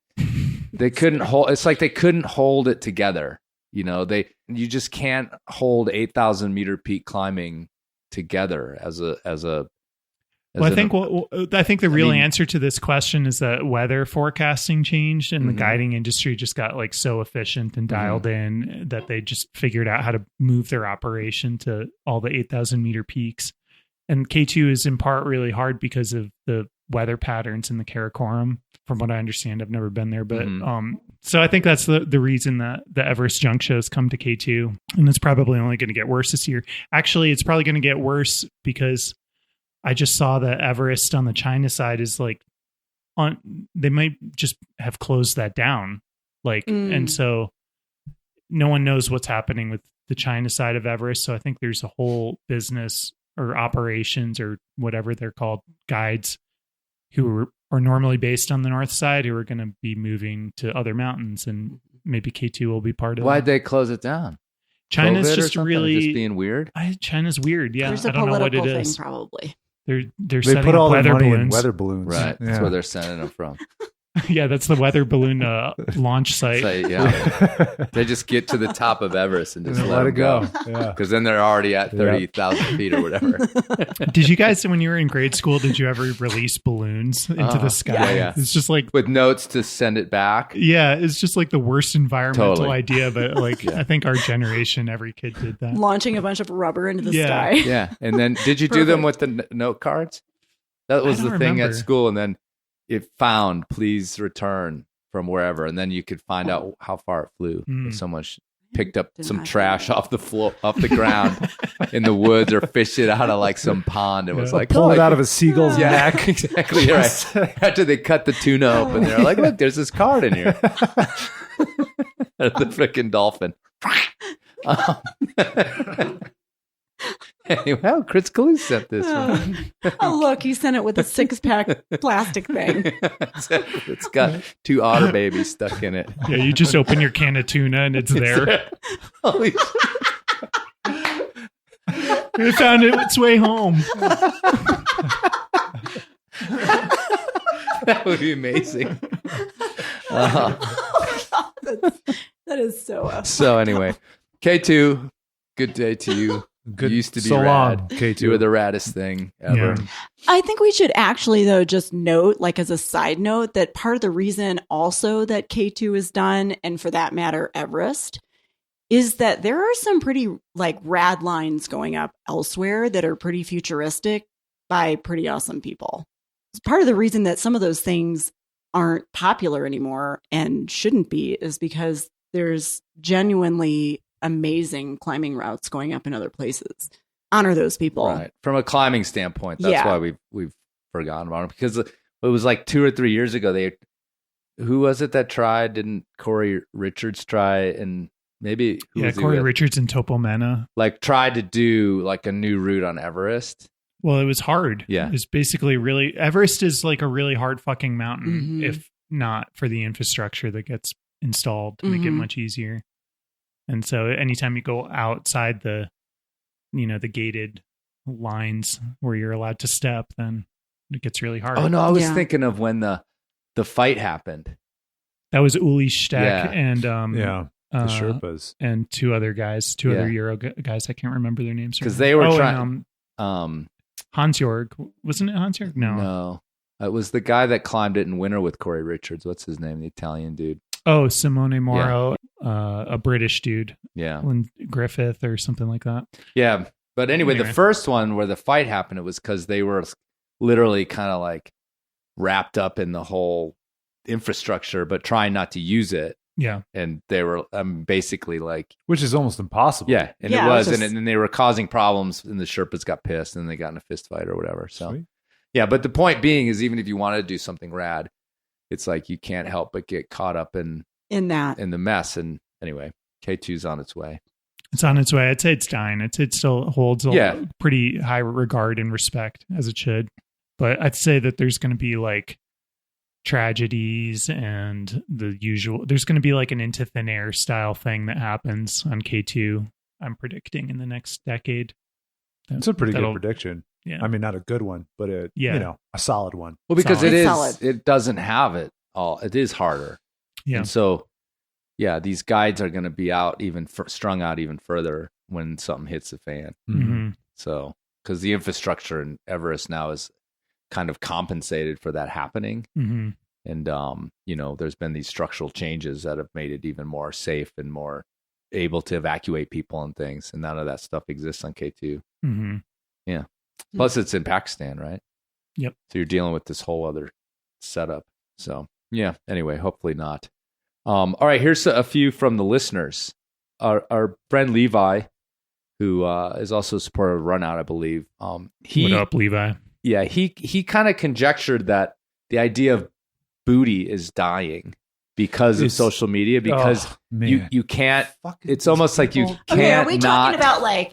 hold, it's like they couldn't hold it together. You just can't hold 8,000 meter peak climbing together as a. Well, I think the real answer to this question is that weather forecasting changed, and the guiding industry just got like so efficient and dialed in that they just figured out how to move their operation to all the 8,000 meter peaks. And K2 is in part really hard because of the weather patterns in the Karakoram. From what I understand, I've never been there, but so I think that's the reason that the Everest junk shows come to K2, and it's probably only going to get worse this year. Actually, it's probably going to get worse because I just saw that Everest on the China side is like they might just have closed that down, and so no one knows what's happening with the China side of Everest. So I think there's a whole business or operations or whatever they're called, guides who are normally based on the north side who are going to be moving to other mountains, and maybe K2 will be part of Why'd it. they close it down? China's COVID just or really just being weird. China's weird. Yeah, There's I a don't know what it political is. thing, probably. They're They setting put up all their weather money in balloons. weather balloons. Right. Yeah. That's where they're sending them from. Yeah, that's the weather balloon launch site. They just get to the top of Everest and just And let let it it go. go. Yeah. Because then they're already at 30,000 feet or whatever. Did you guys, when you were in grade school, did you ever release balloons into the sky? Yeah. It's just like with notes to send it back. Yeah, it's just like the worst environmental Totally. idea, but like I think our generation, every kid did that. Launching a bunch of rubber into the Yeah. sky. Yeah. And then did you do them with the note cards? That was I the don't thing remember. at school. And then it found, please return from wherever. And then you could find out how far it flew. If someone picked up Did some not trash off the floor, off the ground in the woods, or fished it out of like some pond. It was like, Pull it I out of can- a seagull's Yeah, neck. exactly right. After they cut the tuna open, they're like, look, there's this card in here. The freaking dolphin. Anyway, Chris Kalou sent this one. Oh, look, he sent it with a 6-pack plastic thing. It's got 2 otter babies stuck in it. Yeah, you just open your can of tuna and it's there. Holy It found its way home. That would be amazing. That is so So anyway, K2, good day to you. Good. You used to be so rad. long, K2. You were the raddest thing ever. Yeah. I think we should actually, though, just note, like as a side note, that part of the reason also that K2 is done, and for that matter, Everest, is that there are some pretty like rad lines going up elsewhere that are pretty futuristic by pretty awesome people. It's part of the reason that some of those things aren't popular anymore and shouldn't be is because there's genuinely amazing climbing routes going up in other places. Honor those people. Right. From a climbing standpoint, that's Yeah. why we've forgotten about it, because it was like 2 or 3 years ago. Who was it that tried? Didn't Corey Richards try? And maybe who was he Corey with? Richards and Topo Mena. Like tried to do like a new route on Everest. Well, it was hard. Yeah. It's basically really, Everest is like a really hard fucking mountain, Mhm. if not for the infrastructure that gets installed to make it Mhm. much easier. And so anytime you go outside the gated lines where you're allowed to step, then it gets really hard. Oh no, I was Yeah. thinking of when the fight happened. That was Uli Steck Yeah. and Yeah. The Sherpas. and two other Yeah. Euro guys. I can't remember their names Because they were trying. and, Hans-Jörg, wasn't it Hans-Jörg? No. It was the guy that climbed it in winter with Corey Richards. What's his name? The Italian dude. Oh, Simone Moro, a British dude. Yeah. Griffith or something like that. Yeah. But anyway, the first one where the fight happened, it was because they were literally kind of like wrapped up in the whole infrastructure, but trying not to use it. Yeah. And they were basically like... Which is almost impossible. Yeah. And it was. And then they were causing problems, and the Sherpas got pissed, and they got in a fist fight or whatever. So, Sweet. Yeah. But the point being is, even if you wanted to do something rad, it's like you can't help but get caught up in the mess. And anyway, K2's on its way. It's on its way. I'd say it's dying. It still holds a pretty high regard and respect, as it should. But I'd say that there's going to be like tragedies and the usual. There's going to be like an Into Thin Air style thing that happens on K2. I'm predicting in the next decade. It's a pretty good prediction. Yeah. I mean, not a good one, but a solid one. Well, because Solid. it doesn't have it all. It is harder. Yeah. And so, these guides are going to be out strung out even further when something hits the fan. Mm-hmm. So, because the infrastructure in Everest now is kind of compensated for that happening. Mm-hmm. And, there's been these structural changes that have made it even more safe and more able to evacuate people and things. And none of that stuff exists on K2. Mm-hmm. Yeah. Plus, it's in Pakistan, right? Yep. So you're dealing with this whole other setup. So, yeah. Anyway, hopefully not. All right. Here's a few from the listeners. Our friend Levi, who is also a supporter of Runout, I believe. What up, Levi? Yeah. He kind of conjectured that the idea of booty is dying because of social media, because you can't. It's almost like you can't. Okay, are we talking about like?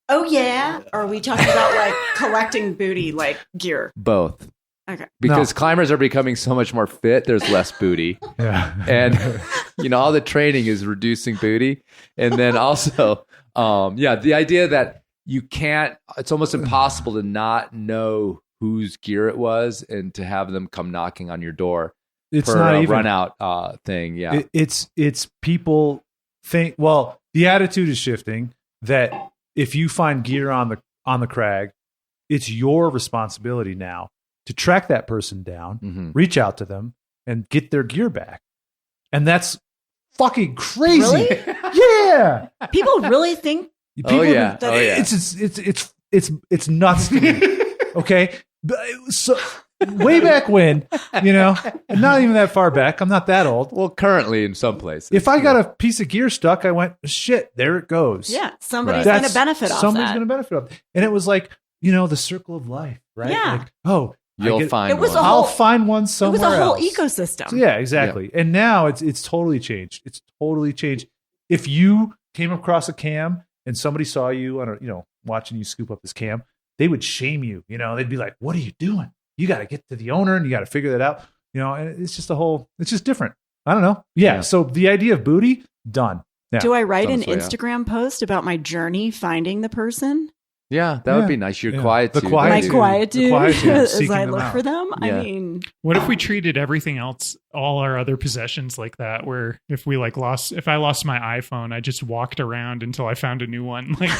Oh yeah, or are we talking about like collecting booty like gear? Both. Okay. Because climbers are becoming so much more fit, there's less booty. Yeah. And all the training is reducing booty. And then also, the idea that you can't, it's almost impossible to not know whose gear it was and to have them come knocking on your door. It's for not a even Runout thing. Yeah. It's people think, well, the attitude is shifting that if you find gear on the crag, it's your responsibility now to track that person down, reach out to them, and get their gear back. And that's fucking crazy. Really? Yeah. People really think. It's nuts to me. Okay. So way back when, and not even that far back. I'm not that old. Well, currently in some places. If I got a piece of gear stuck, I went, shit, there it goes. Yeah. Somebody's going to benefit off that. Somebody's going to benefit off. And it was like, the circle of life, right? Yeah. Like, you'll find one. I'll find one somewhere else. It was a whole ecosystem. So, yeah, exactly. Yeah. And now it's totally changed. It's totally changed. If you came across a cam and somebody saw you on watching you scoop up this cam, they would shame you. They'd be like, "What are you doing? You got to get to the owner and you got to figure that out." And it's just it's just different. I don't know. Yeah. So the idea of booty, done. Yeah. Do I write an Instagram post about my journey finding the person? Yeah, that would be nice. Your Quietude. My Quietude as I look for them. Yeah. I mean, what if we treated everything else, all our other possessions like that, where if we if I lost my iPhone, I just walked around until I found a new one, like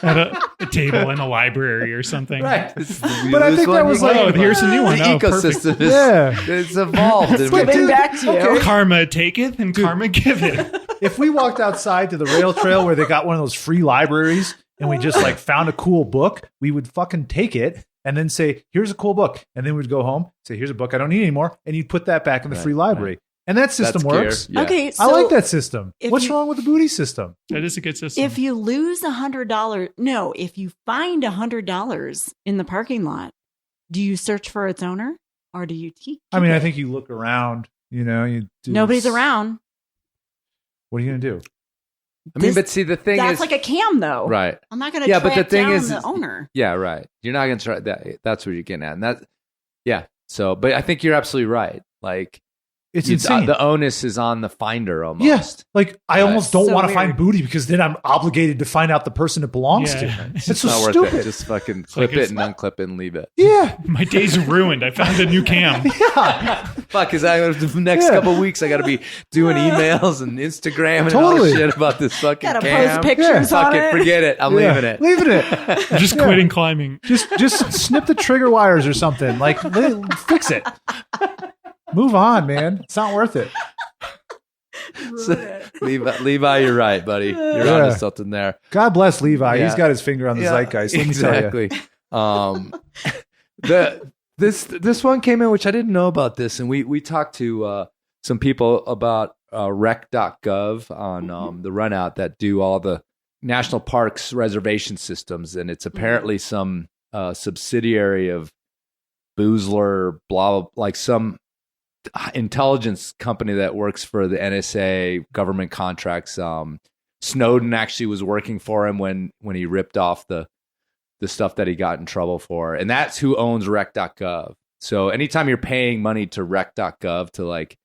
at a table in a library or something. Right. But I think that was like, here's a new one. The ecosystem is it's evolved. It's giving back to you. Okay. Karma taketh and karma giveth. If we walked outside to the rail trail where they got one of those free libraries and we just found a cool book, we would fucking take it and then say, here's a cool book. And then we'd go home, say, here's a book I don't need anymore. And you'd put that back in the free library. Right. And that system works. Yeah. Okay, so I like that system. What's wrong with the booty system? That is a good system. If you lose $100, if you find $100 in the parking lot, do you search for its owner or do you keep I mean, it? I think you look around, Nobody's around. What are you going to do? But see, the thing that's is, like a cam, though. Right? I'm not going to track but the thing down is, the owner. Yeah, right. You're not going to try that. That's what you're getting at, and that, yeah. So, but I think you're absolutely right. Like, It's insane. The onus is on the finder almost. Yeah. Like I almost don't So want to weird. find booty because then I'm obligated to find out the person it belongs to. It's so not stupid. worth it. Just fucking like clip it and unclip it and leave it. Yeah. My day's ruined. I found a new cam. Fuck, is that the next couple weeks I got to be doing emails and Instagram and all Totally. this shit about this fucking Gotta cam? post pictures Fuck on it, it. forget it. I'm leaving it. Leaving it. Just quitting climbing. Just snip the trigger wires or something. Like fix it. Move on, man. It's not worth it. So, Levi, you're right, buddy. You're Yeah. onto something there. God bless Levi. Yeah. He's got his finger on the zeitgeist. Let me tell you. Exactly. This one came in, which I didn't know about this, and we talked to some people about rec.gov on the Runout that do all the national parks reservation systems, and it's apparently some subsidiary of Boozler, blah, like some intelligence company that works for the NSA, government contracts. Snowden actually was working for him when he ripped off the stuff that he got in trouble for, and that's who owns rec.gov. So anytime you're paying money to rec.gov to like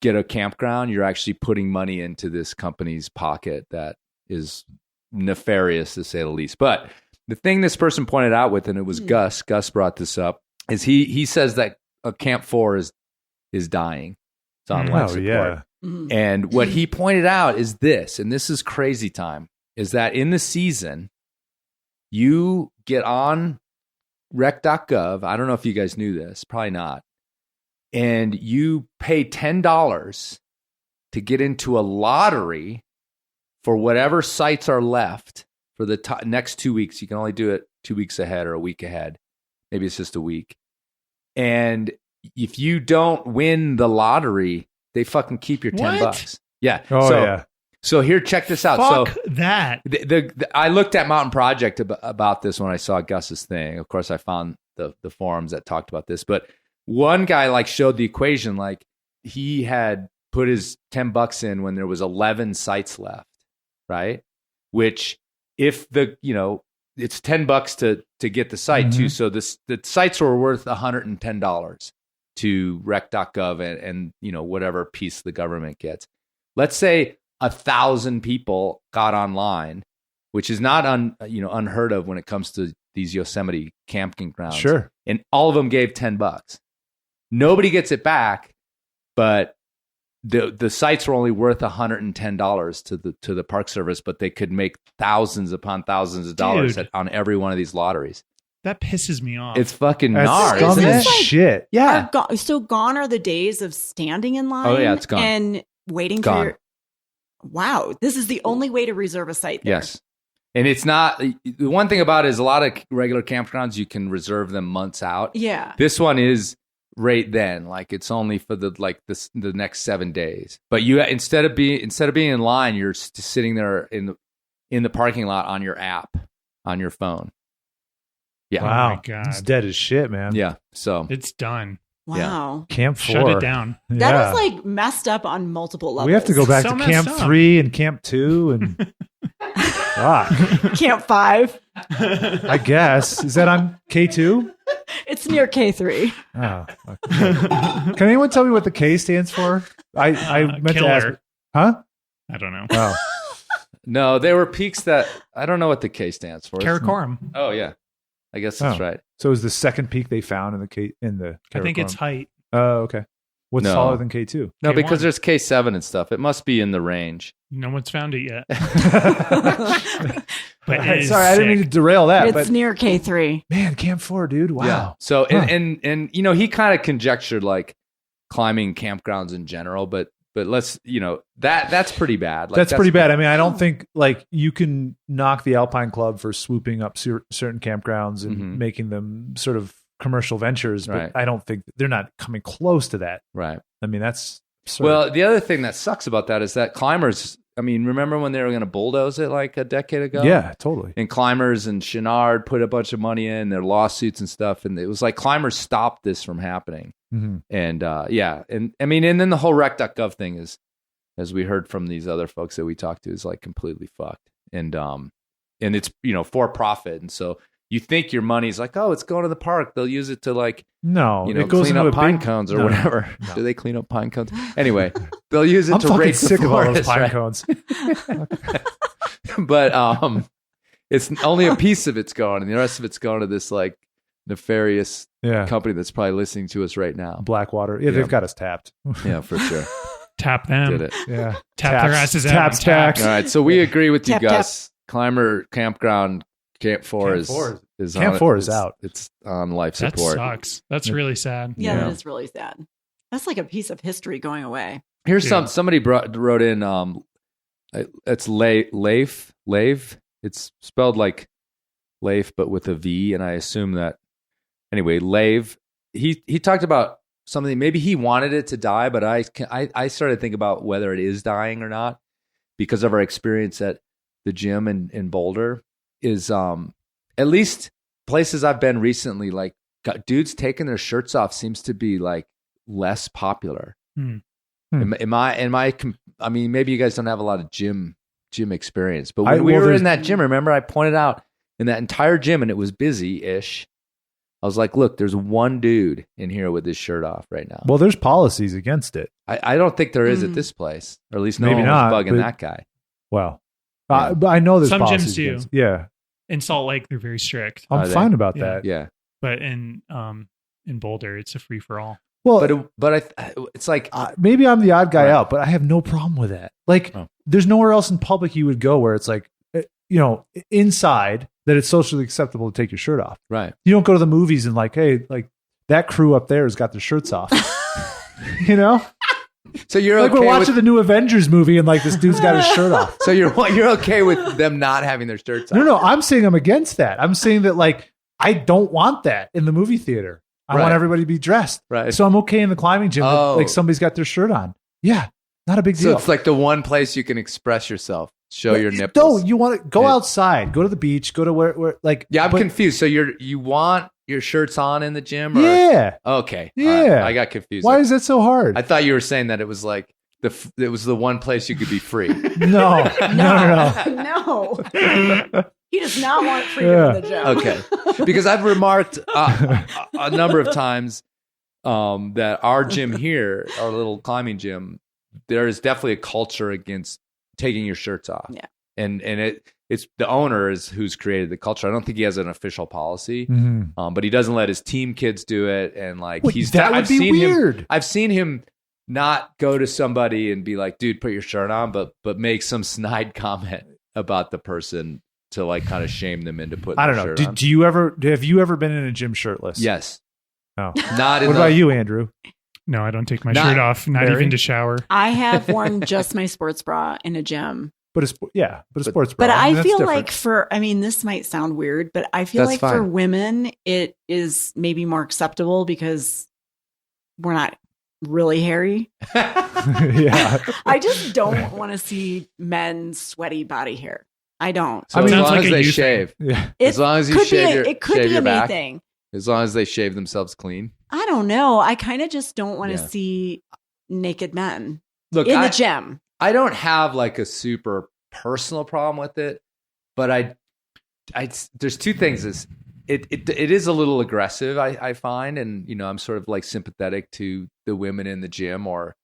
get a campground, you're actually putting money into this company's pocket that is nefarious to say the least. But the thing this person pointed out with, and it was Gus brought this up, is he says that Camp 4 is dying. It's on life support. Yeah. And what he pointed out is this, and this is crazy time, is that in the season, you get on rec.gov. I don't know if you guys knew this, probably not. And you pay $10 to get into a lottery for whatever sites are left for the next 2 weeks. You can only do it 2 weeks ahead or a week ahead. Maybe it's just a week. And if you don't win the lottery, they fucking keep your $10. Yeah. Oh, yeah. So here, check this out. Fuck so that. I looked at Mountain Project about this when I saw Gus's thing. Of course, I found the forums that talked about this. But one guy like showed the equation. Like he had put his $10 in when there was 11 sites left, right? Which if it's $10 to get the site too. So the sites were worth $110 to rec.gov and whatever piece the government gets. Let's say 1,000 people got online, which is not unheard of when it comes to these Yosemite camping grounds. Sure. And all of them gave $10. Nobody gets it back, but the sites were only worth $110 to the Park Service, but they could make thousands upon thousands of dollars on every one of these lotteries. That pisses me off. It's fucking That's gnar, scum isn't as it? shit. Yeah. So gone are the days of standing in line. Oh, yeah, it's gone. And waiting Gone. for your. Wow, this is the only way to reserve a site there. Yes. And it's not, the one thing about it is a lot of regular campgrounds, you can reserve them months out. Yeah. This one is right then, like it's only for the next 7 days. But you instead of being in line, you're sitting there in the parking lot on your app on your phone. Yeah. Wow. Oh my God. It's dead as shit, man. Yeah. So It's done. Wow. Camp 4. Shut it down. That is like messed up on multiple levels. We have to go back So to messed Camp up. 3 and Camp 2 and fuck. Camp 5. I guess. Is that on K2? It's near K3. Oh. Okay. Can anyone tell me what the K stands for? I meant to ask. Killer. Huh? I don't know. Oh. no, they were peaks that I don't know what the K stands for. Karakoram. Oh yeah. I guess that's Oh. right. So it was the second peak they found in the I think it's Karakoram? height. Oh, okay. What's No. taller than K2? No, K1. because there's K7 and stuff. It must be in the range. No one's found it yet. But it is sorry, I didn't mean to sick. derail that. It's But near K3. man, Camp 4, dude. Wow. Yeah. So Huh. and he kind of conjectured like climbing campgrounds in general, but let's that's pretty bad. Like, that's pretty bad. I mean, I don't think like you can knock the Alpine Club for swooping up certain campgrounds and Mhm. making them sort of commercial ventures, but Right. I don't think they're not coming close to that. Right. I mean, that's absurd. Well, the other thing that sucks about that is that climbers. I mean, remember when they were going to bulldoze it like a decade ago? yeah, totally. And climbers and Chenard put a bunch of money in their lawsuits and stuff, and it was like climbers stopped this from happening. Mhm. And and I mean, and then the whole rec.gov thing is, as we heard from these other folks that we talked to, is like completely fucked. And it's for profit, and so you think your money's like, oh, it's going to the park. They'll use it to like, no, it goes clean up pine cones or whatever. No. Do they clean up pine cones? Anyway, they'll use it to rake the sick forest, of all those pine cones. But it's only a piece of it's gone, and the rest of it's gone to this like nefarious company that's probably listening to us right now. Blackwater. Yeah, they've got us tapped. Yeah, for sure. Tap them. Did it. Yeah. Tap their asses out. Taps back. All right, so we agree with you, Tap, Gus. Climber Campground Camp 4 is Camp 4 is out. It's on life support. That sucks. That's really sad. Yeah, that is really sad. That's like a piece of history going away. Here's somebody wrote in. It's Leif. It's spelled like Leif, but with a V, and I assume that. Anyway, Leif. He talked about something. Maybe he wanted it to die, but I started to think about whether it is dying or not because of our experience at the gym in Boulder. Is at least places I've been recently, like dudes taking their shirts off seems to be like less popular. I mean, maybe you guys don't have a lot of gym experience, but when we were in that gym, remember I pointed out in that entire gym, and it was busy-ish. I was like, look, there's one dude in here with his shirt off right now. Well, there's policies against it. I don't think there is at this place, or at least no Maybe one not, was bugging but- that guy. Well, but I know there's Some policies gyms do. against it. Yeah. In Salt Lake, they're very strict. I'm fine about that. Yeah. But in Boulder, it's a free for all. Well, but it's like maybe I'm the odd guy out, but I have no problem with that. Like, there's nowhere else in public you would go where it's like, inside that it's socially acceptable to take your shirt off. Right. You don't go to the movies and like, hey, like that crew up there has got their shirts off. You know? So you're like okay we're watching the new Avengers movie and like this dude's got his shirt off. So you're okay with them not having their shirts off? No, I'm saying I'm against that. I'm saying that like I don't want that in the movie theater. I want everybody to be dressed. Right. So I'm okay in the climbing gym that, like somebody's got their shirt on. Yeah. Not a big deal. So it's like the one place you can express yourself, show your nipples. No, you want to go outside, go to the beach, go to where like. Yeah, I'm confused. So you want your shirts on in the gym? Or? Yeah. Okay. Yeah. Right. I got confused. Why is that so hard? I thought you were saying that it was like it was the one place you could be free. No. He does not want freedom in the gym. Okay. Because I've remarked a number of times that our gym here, our little climbing gym, there is definitely a culture against taking your shirts off. Yeah. And it's the owner who's created the culture. I don't think he has an official policy, but he doesn't let his team kids do it. And like I've seen him not go to somebody and be like, dude, put your shirt on, but make some snide comment about the person to like kind of shame them into putting I don't their know. shirt on. Have you ever been in a gym shirtless? Yes. No. Not in What about you, Andrew? No, I don't take my shirt off, not even to shower. I have worn just my sports bra in a gym. But a sports bra. But I that's feel different. like this might sound weird, but I feel That's like for fine. women, it is maybe more acceptable because we're not really hairy. Yeah. I just don't want to see men's sweaty body hair. I don't. So as long as they shave. Yeah. As long as you shave it could shave be your a me back. thing. As long as they shave themselves clean. I don't know. I kind of just don't want to Yeah. see naked men Look, in the gym. I don't have like a super personal problem with it, but I there's two things. It is a little aggressive, I find, and I'm sort of like sympathetic to the women in the gym or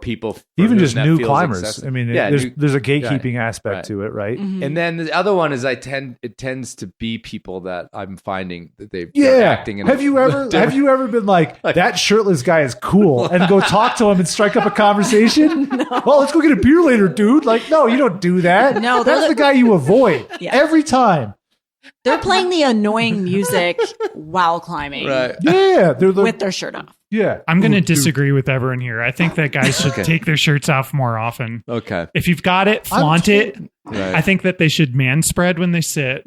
people for Even whom just that new feels climbers. excessive. I mean, Yeah, there's a gatekeeping aspect to it, right? Mhm. And then the other one is it tends to be people that I'm finding that they're Yeah. acting in Have you ever been like that shirtless guy is cool and go talk to him and strike up a conversation? Well, let's go get a beer later, dude. Like, no, you don't do that. No, that's the guy you avoid every time. They're playing the annoying music while climbing. Right. Yeah, with their shirt off. Yeah. I'm going to disagree with everyone here. I think that guys should take their shirts off more often. Okay. If you've got it, flaunt it. Right. I think that they should man spread when they sit.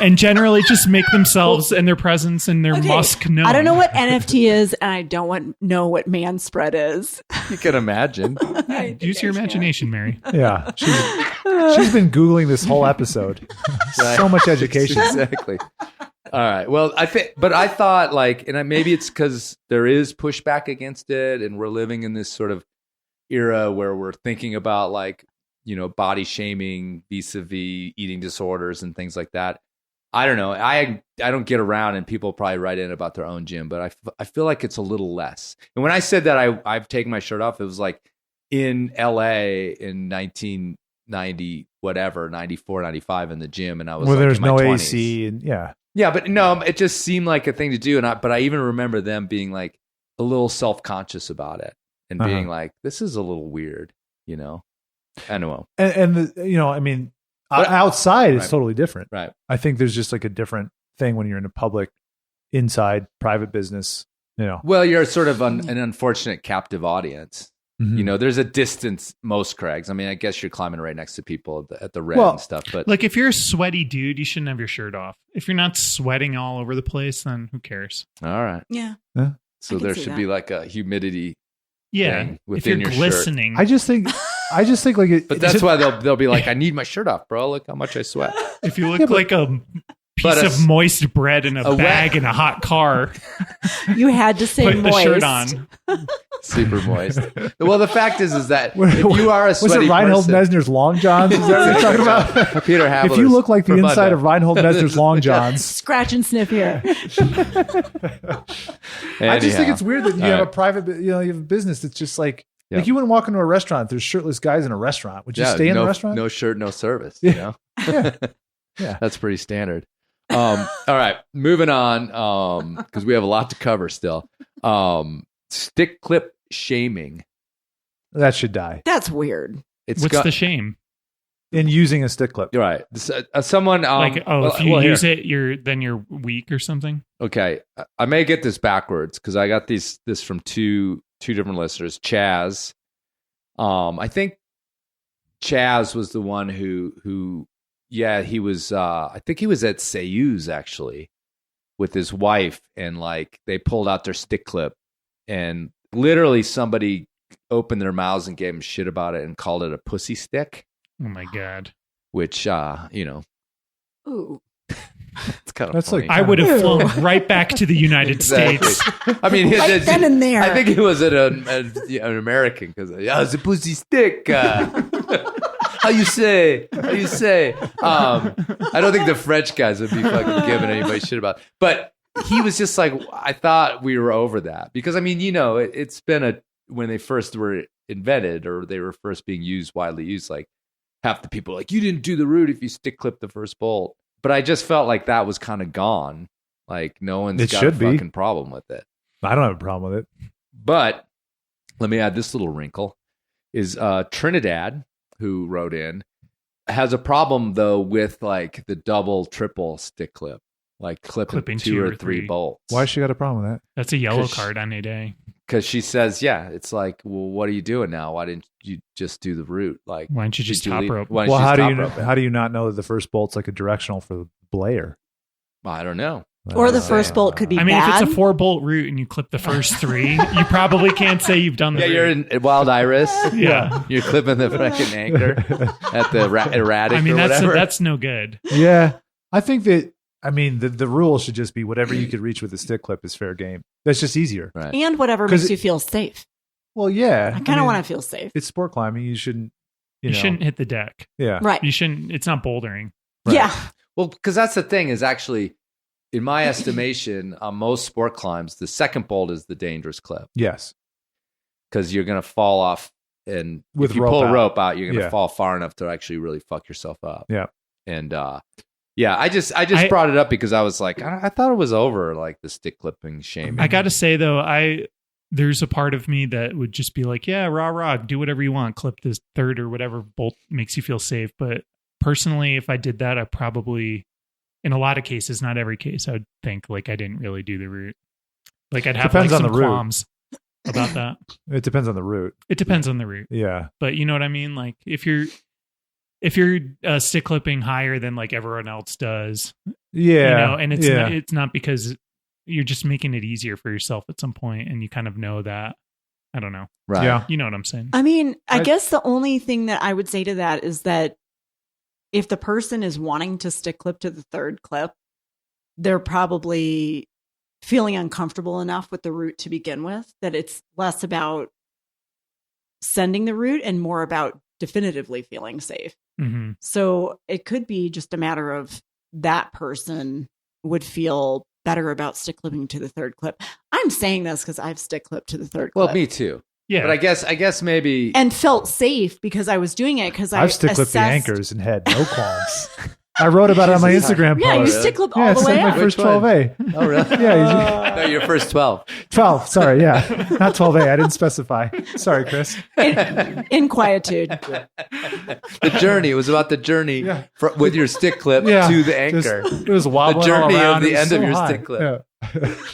And generally just make themselves and their presence and their musk known. I don't know what NFT is, and I don't know what man spread is. You can imagine. Use your imagination, Mary. Yeah. She's been Googling this whole episode. So much education. Exactly. All right. Well, I thought like, and maybe it's because there is pushback against it, and we're living in this sort of era where we're thinking about like, body shaming vis-a-vis eating disorders and things like that. I don't know. I don't get around, and people probably write in about their own gym, but I feel like it's a little less. And when I said that I've taken my shirt off, it was like in LA in 1990, whatever, 94, 95 in the gym, and I was there's in my no 20s. AC and Yeah, but no, it just seemed like a thing to do, but I even remember them being like a little self-conscious about it and being like, "This is a little weird," you know. I don't know. And you know, I mean, outside it's totally different. Right. I think there's just like a different thing when you're in a public, inside, private business. You know. Well, you're sort of an unfortunate captive audience. Mm-hmm. You know, there's a distance most Craigs. I mean, I guess you're climbing right next to people at the red and stuff. But like, if you're a sweaty dude, you shouldn't have your shirt off. If you're not sweating all over the place, then who cares? All right. Yeah. So there should be like a humidity. Yeah. Thing within if you're your glistening. Shirt. I just think like it. But that's why they'll be like, I need my shirt off, bro. Look how much I sweat. If you look like a piece of moist bread in a bag in a hot car, you had to say put moist. the shirt on. Super moist. Well, the fact is that if you are a sweaty was it Reinhold person, Messner's Long Johns? Is that what you're talking about? Peter Havler's If you look like the Bermuda. inside of Reinhold Messner's Long Johns, Scratch and sniff here. I just think it's weird that you have a private, you have a business that's just like you wouldn't walk into a restaurant. There's shirtless guys in a restaurant. Would you stay in the restaurant? No shirt, no service. You know, yeah, that's pretty standard. All right, moving on because we have a lot to cover still. Stick clip shaming. That should die. That's weird. What's the shame? In using a stick clip. You're right. Someone if you use it, you're weak or something. Okay, I may get this backwards because I got this from two different listeners. Chaz, I think Chaz was the one who he was. I think he was at Seiyu's actually with his wife, and like they pulled out their stick clip, and literally somebody opened their mouths and gave him shit about it and called it a pussy stick. Oh my god! Which ooh. It's kind of funny. I would have flown right back to the United States. I mean, right then and there. I think it was an American because it's a pussy stick. How you say? I don't think the French guys would be fucking giving anybody shit about it. But he was just like, I thought we were over that because I mean, it's been when they first were invented or they were first being widely used, like half the people are like, you didn't do the root if you stick clip the first bolt. But I just felt like that was kind of gone. Like no one's got a fucking problem with it. I don't have a problem with it. But let me add this little wrinkle is Trinidad, who wrote in, has a problem though with like the double, triple stick clip, like clipping two or three bolts. Why has she got a problem with that? That's a yellow card on a day. Because she says, it's like, well, what are you doing now? Why didn't you just do the root? Like, why don't you just top rope? Well, how do you not know that the first bolt's like a directional for the blayer? I don't know. Or the first bolt could be bad. If it's a 4-bolt root and you clip the first 3, you probably can't say you've done the root. You're in Wild Iris. Yeah. You're clipping the fucking anchor at the erratic or whatever. That's no good. Yeah. I think that, the rule should just be whatever you could reach with a stick clip is fair game. That's just easier. Right. And whatever makes you feel safe. Well, yeah. I kind of want to feel safe. It's sport climbing. You shouldn't, you shouldn't hit the deck. Yeah. Right. You shouldn't, it's not bouldering. Right. Yeah. Well, because that's the thing is actually, in my estimation, on most sport climbs, the second bolt is the dangerous clip. Yes. Because you're going to fall off, and if you pull a rope out, you're going to fall far enough to actually really fuck yourself up. Yeah. And I just brought it up because I was like, I thought it was over, like the stick clipping shaming. I got to say though, there's a part of me that would just be like, yeah, rah, do whatever you want, clip this third or whatever bolt makes you feel safe. But personally, if I did that, I probably, in a lot of cases, not every case, I would think like I didn't really do the root. Like I'd have some qualms about that. It depends on the route. It depends on the route. Yeah. But you know what I mean? Like if you're stick clipping higher than like everyone else does, yeah, and it's not because you're just making it easier for yourself at some point, and you kind of know that. I don't know. Right. Yeah. You know what I'm saying? I mean, I guess the only thing that I would say to that is that if the person is wanting to stick clip to the third clip, they're probably feeling uncomfortable enough with the route to begin with that it's less about sending the route and more about definitively feeling safe. Mm-hmm. So it could be just a matter of that person would feel better about stick clipping to the third clip. I'm saying this because I've stick clipped to the third clip. Well, me too. Yeah. But I guess maybe. And felt safe because I was doing it because I've stick clipped the anchors and had no qualms. I wrote about it on my Instagram post. Yeah, you stick clip all the way my up. first 12A. Oh, really? Yeah. No, your first 12. 12. Sorry. Yeah. Not 12A. I didn't specify. Sorry, Chris. In quietude. The journey. It was about the journey with your stick clip to the anchor. It was wobbling the journey all around. of the end so of your high. stick clip. Yeah.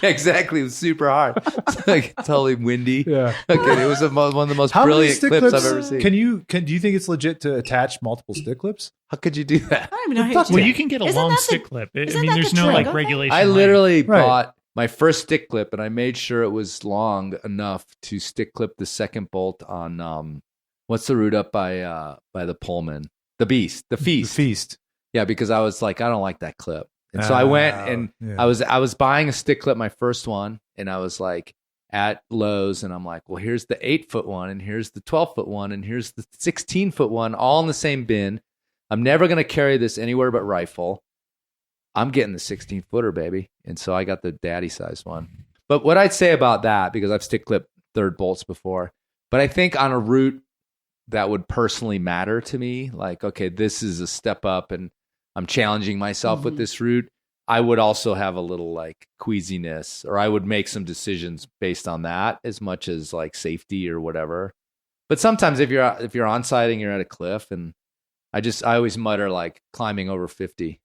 Exactly. It was super hard. Like totally windy. Yeah. Okay. It was one of the most How many brilliant stick clips clips I've ever seen. do you think it's legit to attach multiple stick clips? How could you do that? I don't even know how Well, you can get a Isn't long that the- stick clip. I isn't mean, that there's the no like trick? regulation. I length. literally Right. bought my first stick clip and I made sure it was long enough to stick clip the second bolt on what's the route up by the Pullman? The Feast. The Feast. Yeah, because I was like, I don't like that clip. And so I went and I was buying a stick clip, my first one, and I was like at Lowe's and I'm like, well, here's the 8-foot one and here's the 12-foot one and here's the 16-foot one, all in the same bin. I'm never going to carry this anywhere but rifle. I'm getting the 16-footer, baby. And so I got the daddy sized one. But what I'd say about that, because I've stick clipped third bolts before, but I think on a route that would personally matter to me, like, okay, this is a step up and I'm challenging myself with this route, I would also have a little like queasiness, or I would make some decisions based on that as much as like safety or whatever. But sometimes if you're on sighting, you're at a cliff, and I always mutter like climbing over 50.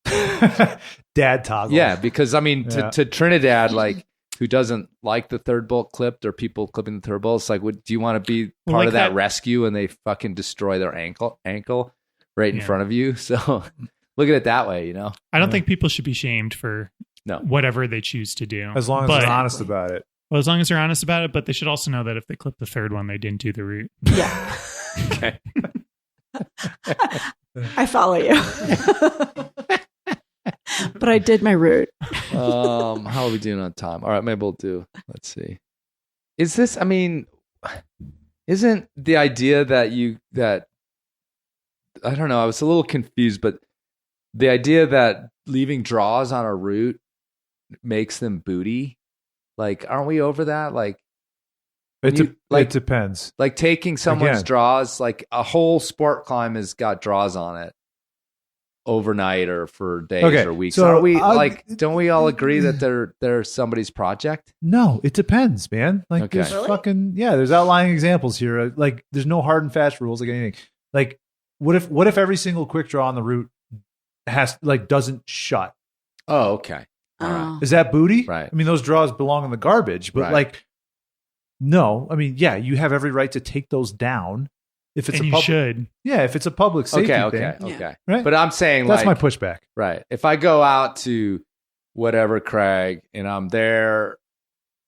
Dad toggle. Yeah, because I mean to Trinidad, like who doesn't like the third bolt clipped or people clipping the third bolt, it's like, do you want to be part of that rescue and they fucking destroy their ankle right in front of you? So look at it that way, you know? I don't think people should be shamed for whatever they choose to do. As long as they're honest about it. Well, as long as they're honest about it, but they should also know that if they clip the third one, they didn't do the route. Yeah. Okay. I follow you. But I did my route. How are we doing on time? All right, maybe we'll do. Let's see. Is this? I mean, isn't the idea that I don't know? I was a little confused, but the idea that leaving draws on a route makes them booty. Like, aren't we over that? Like, it depends. Like taking someone's draws, like a whole sport climb has got draws on it overnight or for days or weeks. So are we don't we all agree that they're somebody's project? No, it depends, man. Like there's there's outlying examples here. Like there's no hard and fast rules like anything. Like what if every single quick draw on the route doesn't shut? Oh, okay. All right. Is that booty? Right. I mean, those draws belong in the garbage, but no. I mean, yeah, you have every right to take those down. If it's you should. Yeah, if it's a public safety thing. Okay. Right? But I'm saying that's my pushback. Right. If I go out to whatever crag and I'm there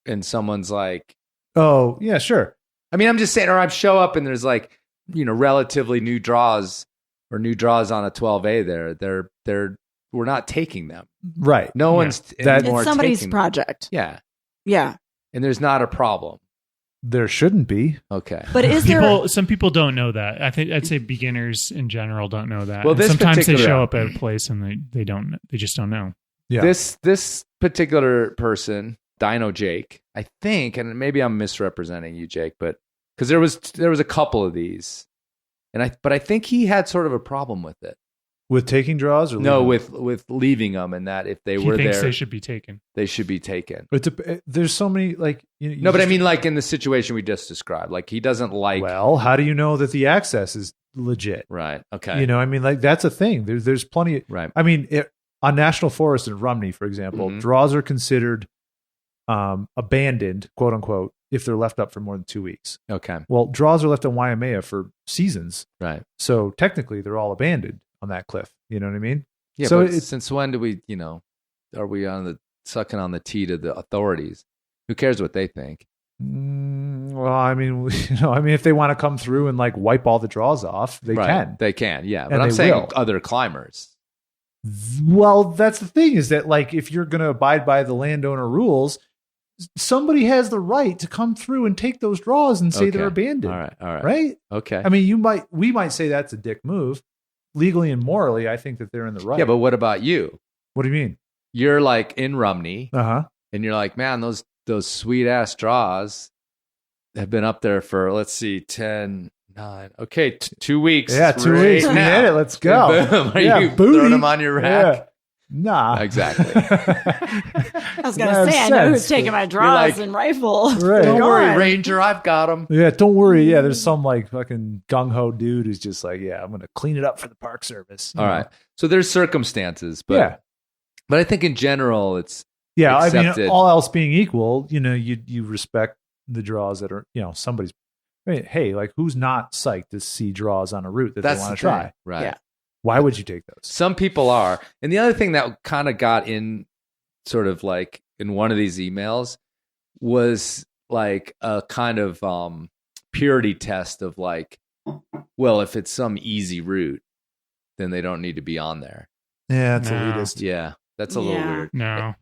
and someone's like, oh, yeah, sure. I mean, I'm just saying, or I show up and there's like, relatively new draws on a 12A there. We're not taking them. Right. No one's it's somebody's project. Yeah. Yeah. And there's not a problem. There shouldn't be. Okay. But is some people don't know that. I'd say beginners in general don't know that. Well, sometimes they show up at a place and they just don't know. Yeah. This particular person, Dino Jake, I think, and maybe I'm misrepresenting you, Jake, but because there was a couple of these, but I think he had sort of a problem with it. With taking draws, or no, with leaving them, and that if they were there, they should be taken. They should be taken. But there's so many like but I mean, like in the situation we just described, like he doesn't like. Well, how do you know that the access is legit? Right. Okay. I mean, like that's a thing. There's plenty. Right. I mean, on National Forest in Rumney, for example, draws are considered abandoned, quote unquote, if they're left up for more than 2 weeks. Okay. Well, draws are left in Waimea for seasons. Right. So technically, they're all abandoned on that cliff. You know what I mean? Yeah. So but since when do we, are we sucking on the tea to the authorities? Who cares what they think? Well, I mean, if they want to come through and like wipe all the draws off, they can. They can. Yeah. But And I'm they saying will. other climbers. Well, that's the thing is that like if you're going to abide by the landowner rules, somebody has the right to come through and take those draws and say they're abandoned. All right. Right? Okay. I mean, we might say that's a dick move, legally and morally, I think that they're in the right. Yeah, but what about you? What do you mean? You're like in Rumney, Uh-huh. and you're like, man, those sweet ass straws have been up there for, let's see, 10, 9. Okay, 2 weeks. Yeah, 2 right weeks. We now. did it. Let's go. Boom. Are Yeah, you booty. throwing them on your rack? Yeah. Nah. Exactly. I was going That to say, I know sense. who's taking my draws like, and rifle. Right. Don't Go worry, on. Ranger, I've got them. Yeah, don't worry. Yeah, there's some like fucking gung-ho dude who's just like, yeah, I'm going to clean it up for the Park Service. All right. So there's circumstances, but Yeah. but I think in general it's Yeah, I accepted. mean, all else being equal, you respect the draws that are, somebody's. I mean, hey, like who's not psyched to see draws on a route that That's they want to the thing, try? right? Yeah. Why would you take those? Some people are. And the other thing that kind of got in sort of like in one of these emails was like a kind of purity test of like, well, if it's some easy route, then they don't need to be on there. Yeah, it's No. elitist. Yeah, that's a little Yeah. weird. No.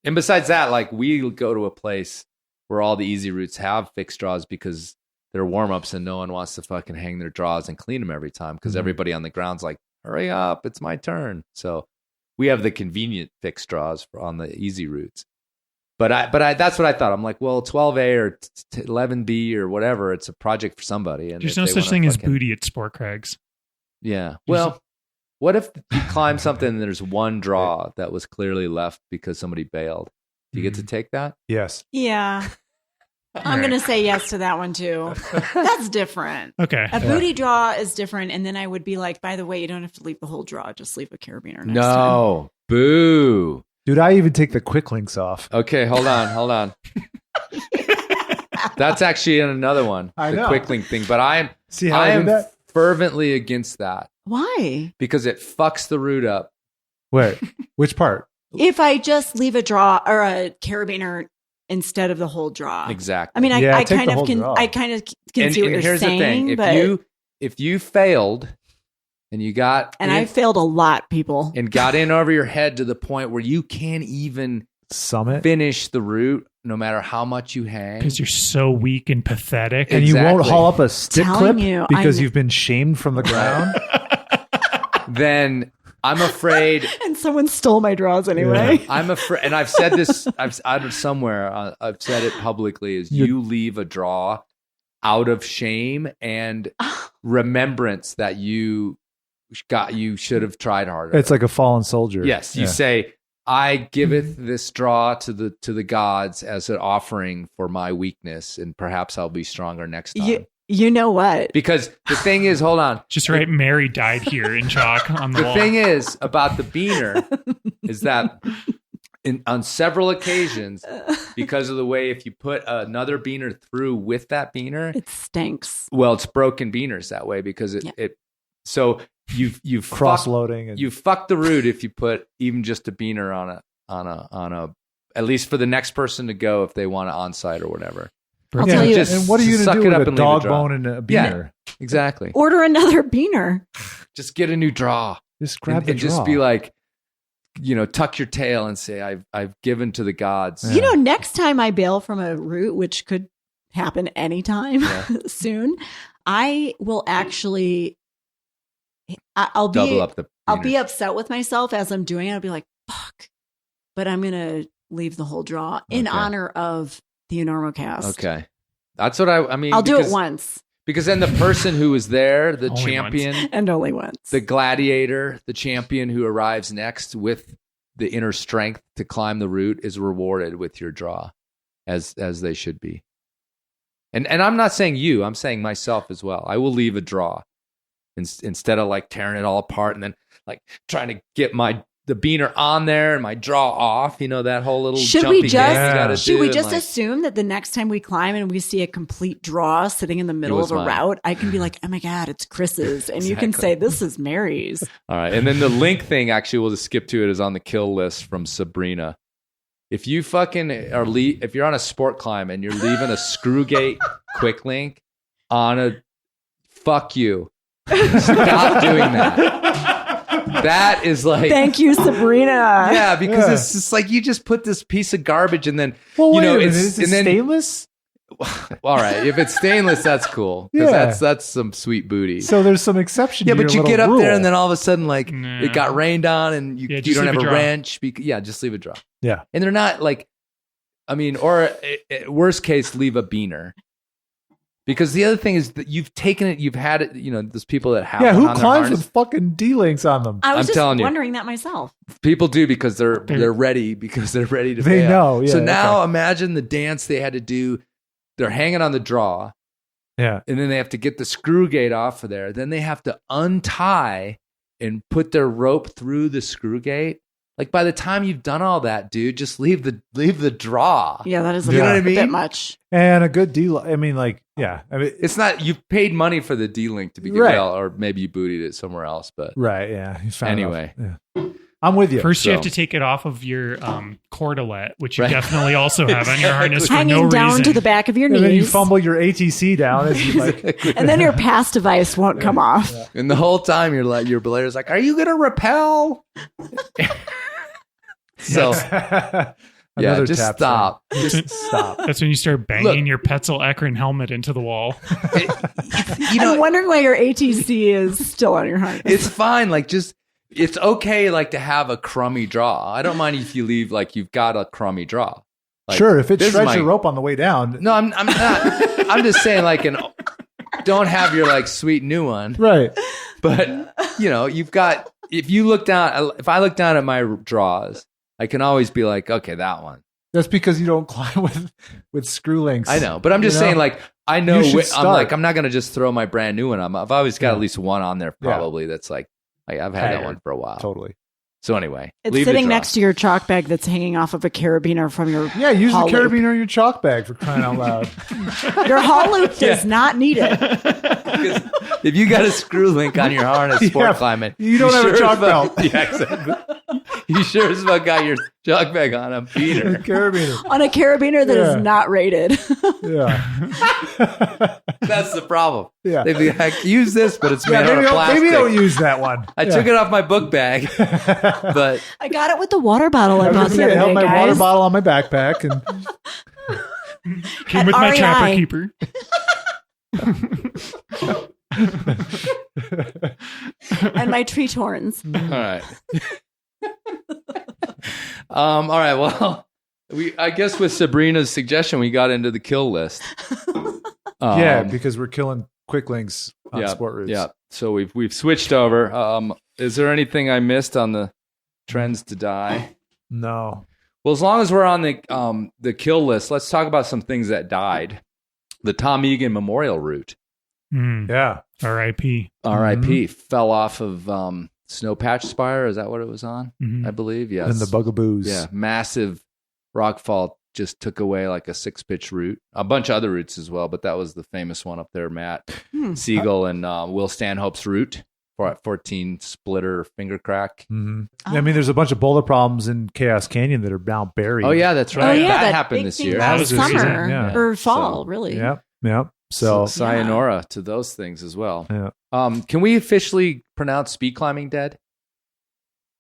And besides that, like we go to a place where all the easy routes have fixed draws because they're warm-ups and no one wants to fucking hang their draws and clean them every time because Mhm. everybody on the ground's like, hurry up, it's my turn. So we have the convenient fixed draws on the easy routes. But I that's what I thought. I'm like, well, 12A or 11B or whatever, it's a project for somebody. And There's if no they such wanna thing as fucking- booty at Sport Crags. Yeah. Well, what if you climb something and there's one draw that was clearly left because somebody bailed? Do you get to take that? Yes. Yeah. I'm Right. going to say yes to that one too. That's different. Okay. A booty draw is different. And then I would be like, by the way, you don't have to leave the whole draw. Just leave a carabiner next time. No. Boo. Dude, I even take the quick links off. Okay, hold on. That's actually another one, I the know. quick link thing. But I See how I am did that? fervently against that Why? because it fucks the route up. Wait, which part? If I just leave a draw or a carabiner instead of the whole draw. Exactly. I mean, Yeah, I take kind the of whole can. draw. I kind of can see what you're here's saying. the thing: but, if you failed and you got and in, I failed a lot, people. and got in over your head to the point where you can't even Summit. finish the route, no matter how much you hang. Because you're so weak and pathetic. And you won't Exactly. haul up a stick Telling clip you, because I'm- you've been shamed from the ground. Then I'm afraid. And someone stole my draws anyway. I'm afraid, and I've said this. I've somewhere. I've said it publicly. Is you leave a draw out of shame and remembrance that you should have tried harder. It's like a fallen soldier. Yes, you Yeah. say, I giveth this draw to the gods as an offering for my weakness, and perhaps I'll be stronger next time. You know what? Because the thing is, hold on. Just right, Mary died here in chalk on the The wall. thing is about the beaner is that on several occasions, because of the way if you put another beaner through with that beaner, It stinks. well, it's broken beaners that way because so you've Cross-loading and- you fuck the route if you put even just a beaner on a at least for the next person to go if they want it on site or whatever. I'll tell you. Just and what are you suck going to it do up with a and leave dog draw. bone and a Yeah, beaner? exactly. Order another beaner. Just get a new draw. Just grab and the draw. just be like, tuck your tail and say, I've given to the gods. You know, next time I bail from a route, which could happen anytime soon, I will actually. I'll be Double up the I'll be beaners. upset with myself as I'm doing it. I'll be like, fuck. But I'm gonna leave the whole draw in Okay. honor of the Enormocast. Okay. That's what I mean. I'll do it because- once Because then the person who was there, the Only champion, and only once. the gladiator, the champion who arrives next with the inner strength to climb the route is rewarded with your draw, as they should be. And I'm not saying you, I'm saying myself as well. I will leave a draw instead of like tearing it all apart and then like trying to get the beaner on there and my draw off. You know, that whole little Should jumpy we game you gotta just should do we and, just like, assume that the next time we climb and we see a complete draw sitting in the middle was of a mine. route, I can be like, "Oh my god, it's Chris's," and you can Exactly. say, "This is Mary's." All right. And then the link thing, actually, we'll just skip to it, is on the kill list from Sabrina. If you fucking if you're on a sport climb and you're leaving a Screwgate quick link on a, fuck you. Stop doing that. That is like, Thank you, Sabrina. yeah, because it's just like you just put this piece of garbage and then, Well, you wait know, a minute, it's is it and then stainless? All right, if it's stainless, that's cool. Because that's some sweet booty. So there's some exception. Yeah, to but your you get up little there rule. and then all of a sudden, like No. it got rained on, and you just don't have leave a it dry. wrench. Just leave it dry. Yeah. And they're not like, I mean, or worst case, leave a beaner. Because the other thing is that you've taken it, you've had it. There's people that have. Yeah, one who on their climbs harness. with fucking D-links on them? I was I'm just telling you. wondering that myself. People do because they're ready because they're ready to. They fail. know, yeah, So now okay. imagine the dance they had to do. They're hanging on the draw. Yeah. And then they have to get the screw gate off of there. Then they have to untie and put their rope through the screw gate. Like by the time you've done all that, dude, just leave the draw. Yeah, that is You know what I mean? a bit much. And a good D. I mean, It's not, you paid money for the D-link to begin, Right. or maybe you booted it somewhere else, but right. Yeah. You found anyway. out. Yeah. I'm with you. First, you have So- to take it off of your cordelette, which you Right. definitely also have on your harness for Hanging no down reason. to the back of your And then you knees. fumble your ATC down as you like. And then your pass device won't come off. And the whole time you're like, your belayer's like, are you going to rappel? So yeah, Another just tap stop. That's when- Just stop. That's when you start banging Look. your Petzl Ekron helmet into the wall. I'm wondering why your ATC is still on your harness. It's fine. Like, it's okay, like, to have a crummy draw. I don't mind if you leave, like, you've got a crummy draw. Like, Sure, if it this is shreds my- your rope on the way down. No, I'm not. I'm just saying, like, don't have your, like, sweet new one. Right. But, you've got, if I look down at my draws, I can always be like, okay, that one. That's because you don't climb with screw links. I know, but I'm just saying, like, I know, You should I'm start. like, I'm not going to just throw my brand new one on. I've always got Yeah. at least one on there, probably, that's like I've had that Haggard. one for a while. Totally. So anyway, It's leave the sitting draw. next to your chalk bag that's hanging off of a carabiner from your Yeah, use the haul loop. carabiner in your chalk bag for crying out loud. Your haul loop does not need it. Because if you got a screw link on your harness, sport Yeah, climbing, you don't have a sure chalk as fuck- belt. Yeah, exactly. You sure as fuck got your chalk bag on a beater. Carabiner. On a carabiner that is Yeah. not rated. Yeah. That's the problem. Yeah. They'd be like, use this, but it's made out maybe, of plastic. maybe don't use that one. I took it off my book bag, but I got it with the water bottle I I was bought gonna the say, I other held day, my guys. water bottle on my backpack and Came At with my REI. trapper keeper. And my tree torns. all right. All right. Well, I guess with Sabrina's suggestion, we got into the kill list. yeah, because we're killing quick links on yeah, sport routes. Yeah. So we've switched over. Is there anything I missed on the trends to die? No. Well, as long as we're on the kill list, let's talk about some things that died. The Tom Egan Memorial Route, Yeah. R.I.P. R.I.P. Fell off of Snow Patch Spire. Is that what it was on? Mhm. I believe. Yes. And the bugaboos. Yeah, massive rockfall just took away like a 6-pitch route. A bunch of other routes as well, but that was the famous one up there. Matt Siegel and Will Stanhope's route for 14 splitter finger crack. Mm-hmm. I mean, there's a bunch of boulder problems in Chaos Canyon that are now buried. Oh yeah, that's right. Oh, yeah, that that happened big this thing year. last That was this summer season, yeah. or fall, So, really. Yep. Yep. So, sayonara to those things as well. yeah. Can we officially pronounce speed climbing dead?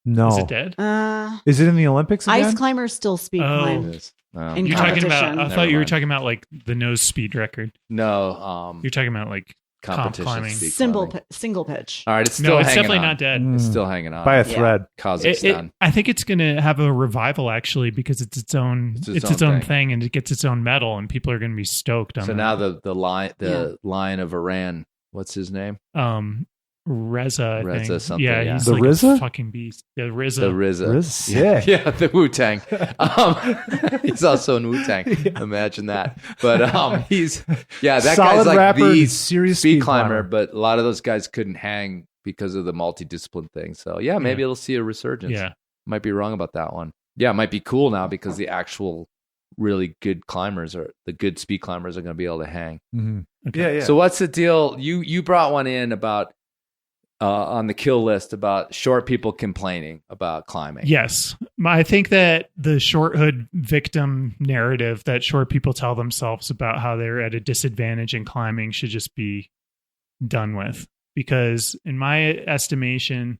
No. Is it dead? Is it in the Olympics again? Ice climbers still speed Oh. climb. It is. No. In You're talking about. competition. I Never thought you were mind. talking about like the nose speed record. No. You're talking about like comp Competition climbing. speed Single climbing. single pitch. All right, it's still No, it's hanging definitely on. not dead. It's still hanging on. By a thread. Kazakhstan. I think it's going to have a revival actually because it's its own It's its own thing and it gets its own medal and people are going to be stoked on So that. now the Lion of Iran, what's his name? Reza, I Reza think. something, Yeah, yeah. he's The like RZA? a fucking beast. The RZA. The RZA. RZA, sick. Yeah, the Wu-Tang. He's also in Wu-Tang. Imagine that. But he's that Solid guy's like rapper, the serious speed speed climber, climber. but a lot of those guys couldn't hang because of the multidiscipline thing. So yeah, maybe it'll see a resurgence. Yeah. Might be wrong about that one. Yeah, it might be cool now because the actual really good climbers or the good speed climbers are going to be able to hang. Mm-hmm. Okay. Yeah, yeah. So what's the deal? You brought one in about on the kill list about short people complaining about climbing. Yes. I think that the short hood victim narrative that short people tell themselves about how they're at a disadvantage in climbing should just be done with. Because in my estimation,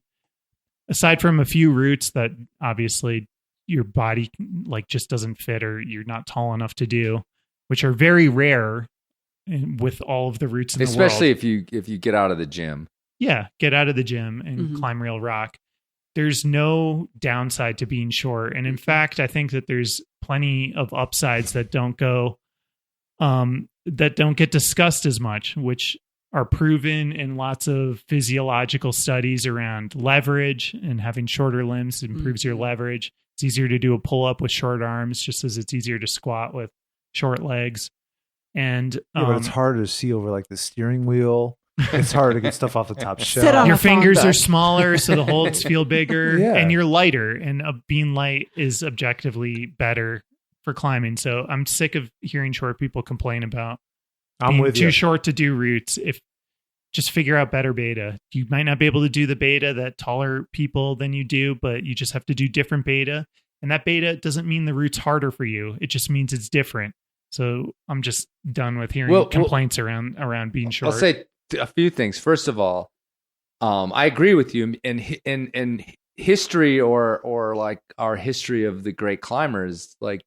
aside from a few routes that obviously your body like just doesn't fit or you're not tall enough to do, which are very rare with all of the routes in the world. Especially if you get out of the gym. Yeah, get out of the gym and climb real rock. There's no downside to being short. And in fact, I think that there's plenty of upsides that don't get discussed as much, which are proven in lots of physiological studies around leverage, and having shorter limbs improves your leverage. It's easier to do a pull-up with short arms, just as it's easier to squat with short legs. And but it's harder to see over like the steering wheel. It's harder to get stuff off the top shelf. Your fingers are smaller, so the holds feel bigger, Yeah. and you're lighter. And being light is objectively better for climbing. So I'm sick of hearing short people complain about being too short to do routes. If just figure out better beta. You might not be able to do the beta that taller people than you do, but you just have to do different beta. And that beta doesn't mean the route's harder for you. It just means it's different. So I'm just done with hearing complaints around being short. I'll say a few things. First of all, I agree with you in history or like our history of the great climbers, like,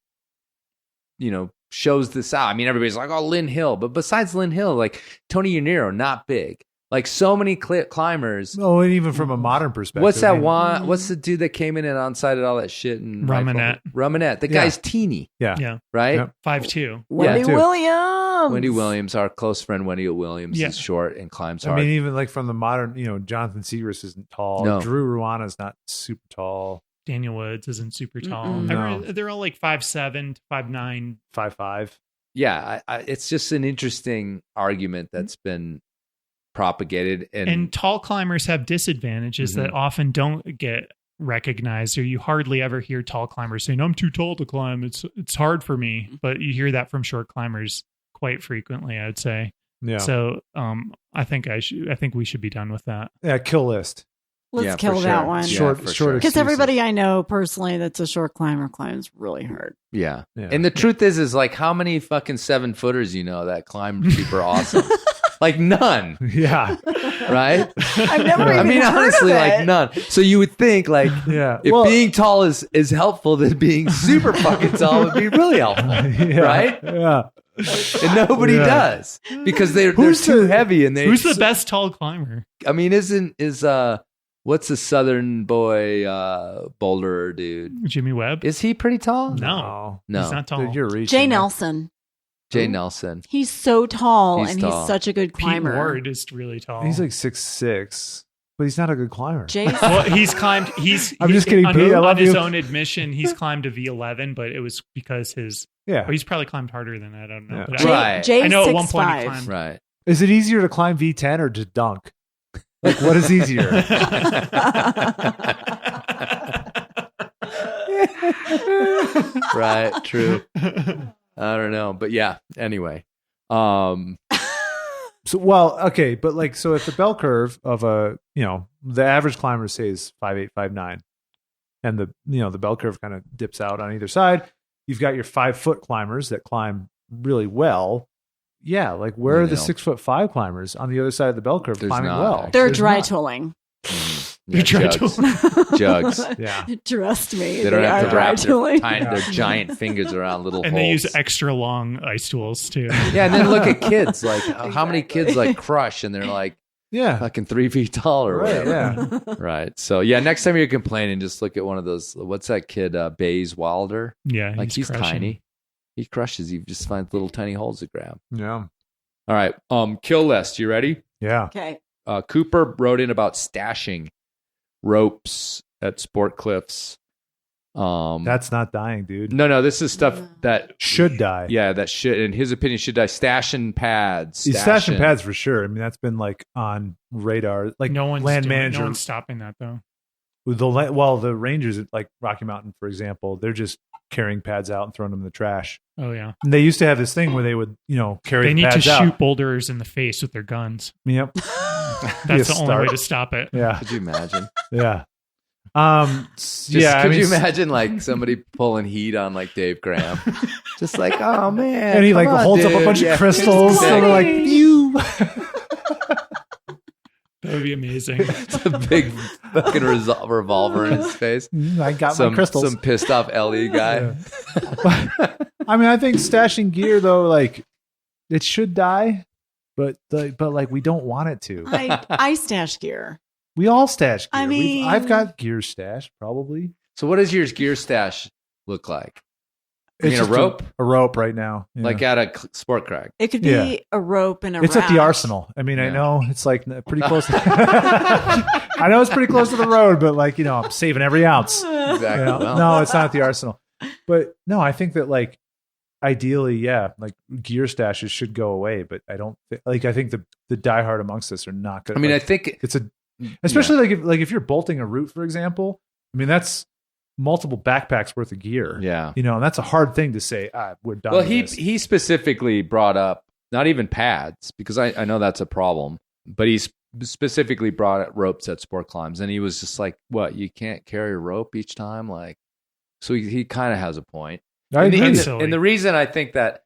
shows this out. I mean, everybody's like, oh, Lynn Hill. But besides Lynn Hill, like Tony Yaniro, not big. Like so many climbers. Oh, and even from a modern perspective. What's that one? What's the dude that came in and onside all that shit? And Ruminette. The guy's teeny. Yeah. Right? Yep. 5'2". Wendy Williams. Wendy Williams, our close friend Wendy Williams, is short and climbs hard. I mean, even like from the modern, Jonathan Segrist isn't tall. No. Drew Ruana's not super tall. Daniel Woods isn't super tall. No. They're all like 5'7", 5'9". 5'5". Yeah, it's just an interesting argument that's been propagated. And tall climbers have disadvantages that often don't get recognized, or you hardly ever hear tall climbers saying, I'm too tall to climb. It's hard for me. But you hear that from short climbers quite frequently, I would say. Yeah. So I think we should be done with that. Yeah, kill list. Let's kill that one. Short because everybody I know personally that's a short climber climbs really hard. Yeah. And the truth is like how many fucking 7-footers that climb super awesome? Like none. Yeah. Right? I've never even heard honestly, of it. like none. So you would think like if being tall is helpful, then being super fucking tall would be really helpful. Right? Yeah. And nobody does because they're too heavy and who's the best tall climber? I mean, what's the Southern boy boulderer dude? Jimmy Webb? Is he pretty tall? No. He's not tall. Dude, you're reaching. Jay Nelson. Jay Nelson. He's so tall He's he's such a good climber. Pete Ward is really tall. He's like 6'6", but he's not a good climber. Well, he's climbed. I'm just kidding, Pete. I love on his you. own admission, he's climbed a V11, but it was because he's probably climbed harder than that. I don't know. Yeah. But Right. Jay's I know at one point he 6'5". climbed. Right. Is it easier to climb V10 or to dunk? Like, what is easier? Right. True. I don't know, but yeah. Anyway. So, but like, so if the bell curve of the average climber say is 5'8", 5'9", and the bell curve kind of dips out on either side, you've got your 5-foot climbers that climb really well. Yeah. Like where are the 6'5" climbers on the other side of the bell curve climbing well? They're dry tooling. Yeah, jugs. Yeah. Trust me. They don't have to dry wrap tooling. their giant fingers around little And holes. they use extra long ice tools too. Yeah, and then look at kids. Like how many kids like crush and they're like fucking 3 feet tall or whatever. Yeah. Right. So yeah, next time you're complaining, just look at one of those. What's that kid? Bays Wilder. Yeah, like he's crushing. tiny. He crushes. You just find little tiny holes to grab. Yeah. All right. Kill list. You ready? Yeah. Okay. Cooper wrote in about stashing ropes at sport cliffs. That's not dying, dude. No. This is stuff that should die. Yeah, that should, in his opinion, should die. Stashing pads. Stashing pads for sure. I mean, that's been like on radar. Like No one's stopping that though. The Rangers at like Rocky Mountain, for example, they're just carrying pads out and throwing them in the trash. Oh yeah. And they used to have this thing where they would, carry. They need to pads out. shoot boulders in the face with their guns. Yep. That's the only way to stop it. Yeah. Could you imagine? Yeah. Could you imagine like somebody pulling heat on like Dave Graham? Just like, oh man. And he like holds up a bunch of crystals. So they're like, you. That would be amazing. It's a big fucking revolver in his face. I got my crystals. Some pissed off LE guy. Yeah. I mean, I think stashing gear though, like it should die, but like we don't want it to. I stash gear. We all stash gear. I mean, I've got gear stashed probably. So what does your gear stash look like? I mean, It's a just rope? A rope right now. Yeah. Like at a sport crag? It could be a rope and a It's rack. at the Arsenal. I mean, I know it's like pretty close. I know it's pretty close to the road, but like, I'm saving every ounce. Exactly. You know? Well. No, it's not at the Arsenal. But no, I think that like ideally, like gear stashes should go away. But I don't think I think the diehard amongst us are not good. I mean, like, I think it's especially if you're bolting a route, for example. I mean, that's multiple backpacks worth of gear. Yeah. And that's a hard thing to say. We're done. Well, with this. he specifically brought up not even pads, because I know that's a problem, but he specifically brought up ropes at sport climbs, and he was just like, "What? You can't carry a rope each time?" Like, so he kind of has a point. And the reason I think that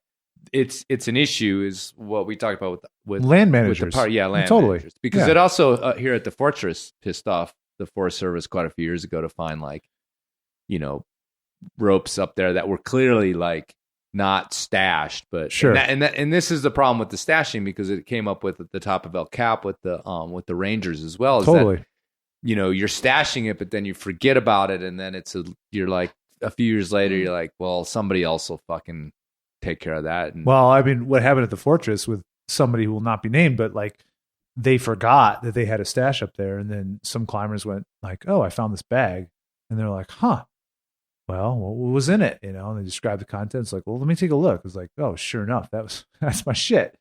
it's an issue is what we talked about with land managers. With land totally. managers, because it also here at the Fortress pissed off the Forest Service quite a few years ago to find ropes up there that were clearly like not stashed, but sure. And this is the problem with the stashing, because it came up with at the top of El Cap with the Rangers as well. Is totally. That, you're stashing it, but then you forget about it, and then you're like a few years later, you're like, well, somebody else will fucking take care of that. And, well, I mean, what happened at the Fortress with somebody who will not be named, but like they forgot that they had a stash up there, and then some climbers went like, "Oh, I found this bag," and they're like, "Huh. Well, what was in it?" And they describe the contents. Like, well, let me take a look. It's like, oh, sure enough, that's my shit.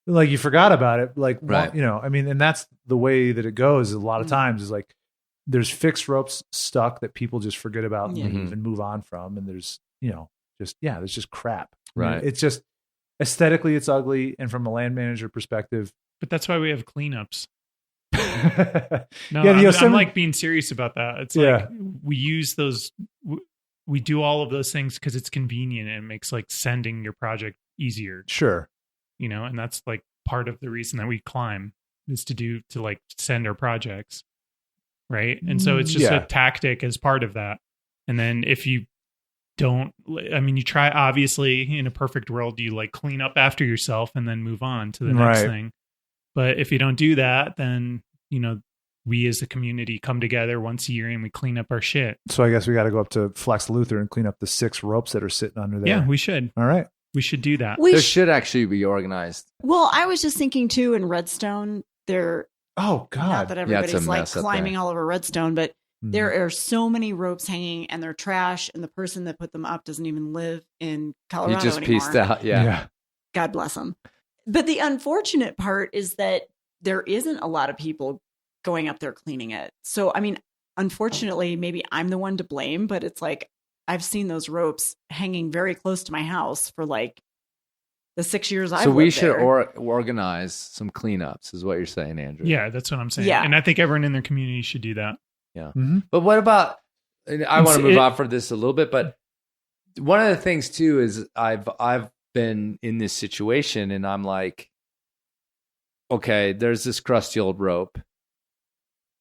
Like you forgot about it. Like, right. I mean, and that's the way that it goes. A lot of times is like there's fixed ropes stuck that people just forget about and move on from, and there's there's just crap. Right. I mean, it's just aesthetically it's ugly, and from a land manager perspective. But that's why we have cleanups. No, yeah, I'm like being serious about that. It's like we use those, we do all of those things because it's convenient and it makes like sending your project easier. Sure. And that's like part of the reason that we climb is to like send our projects. Right. And so it's just a tactic as part of that. And then if you don't, I mean, you try, obviously in a perfect world, you like clean up after yourself and then move on to the next thing. But if you don't do that, then, we as a community come together once a year and we clean up our shit. So I guess we got to go up to Flex Luther and clean up the 6 ropes that are sitting under there. Yeah, we should. All right. We should do that. There should actually be organized. Well, I was just thinking too, in Redstone, oh God, not that everybody's like mess up climbing there. all over Redstone, but there are so many ropes hanging and they're trash, and the person that put them up doesn't even live in Colorado He just anymore. pieced out. Yeah. God bless them. But the unfortunate part is that there isn't a lot of people going up there cleaning it. So, I mean, unfortunately, maybe I'm the one to blame, but it's like I've seen those ropes hanging very close to my house for like the 6 years I've lived there. So we should organize some cleanups, is what you're saying, Andrew. Yeah, that's what I'm saying. Yeah. And I think everyone in their community should do that. Yeah. Mm-hmm. But what about, and I want to move on for this a little bit, but one of the things too is I've been in this situation and I'm like, okay, there's this crusty old rope,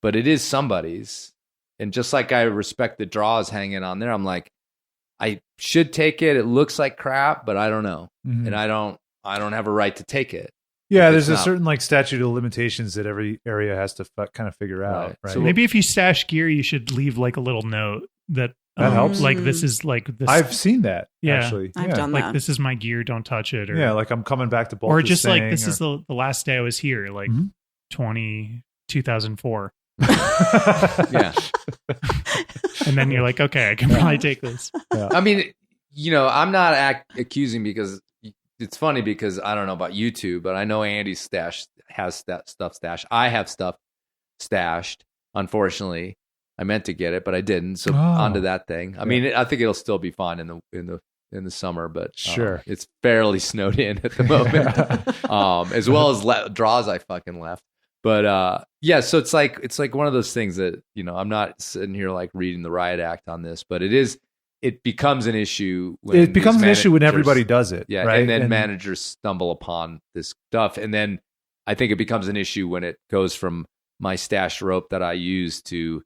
but it is somebody's. And just like I respect the draws hanging on there, I'm like, I should take it. It looks like crap, but I don't know. Mm-hmm. And I don't have a right to take it. Yeah, there's a certain like statute of limitations that every area has to kind of figure out. Right. So maybe if you stash gear, you should leave like a little note that helps. Like this is like this. I've seen that. Yeah, actually. I've done that. Like this is my gear. Don't touch it. Or, yeah, like I'm coming back to bolt. Or just like this is the last day I was here, like 2004. Yeah. And then you're like, okay, I can probably take this. Yeah. I mean, I'm not accusing, because it's funny, because I don't know about you two, but I know Andy's has that stuff stashed. I have stuff stashed. Unfortunately, I meant to get it, but I didn't. So onto that thing. I mean, I think it'll still be fine in the summer, but sure, it's fairly snowed in at the moment, as well as draws I fucking left. But yeah, so it's like one of those things that I'm not sitting here like reading the riot act on this, but it becomes an issue. It becomes an issue when everybody does it. Yeah, right? and then managers stumble upon this stuff, and then I think it becomes an issue when it goes from my stashed rope that I use to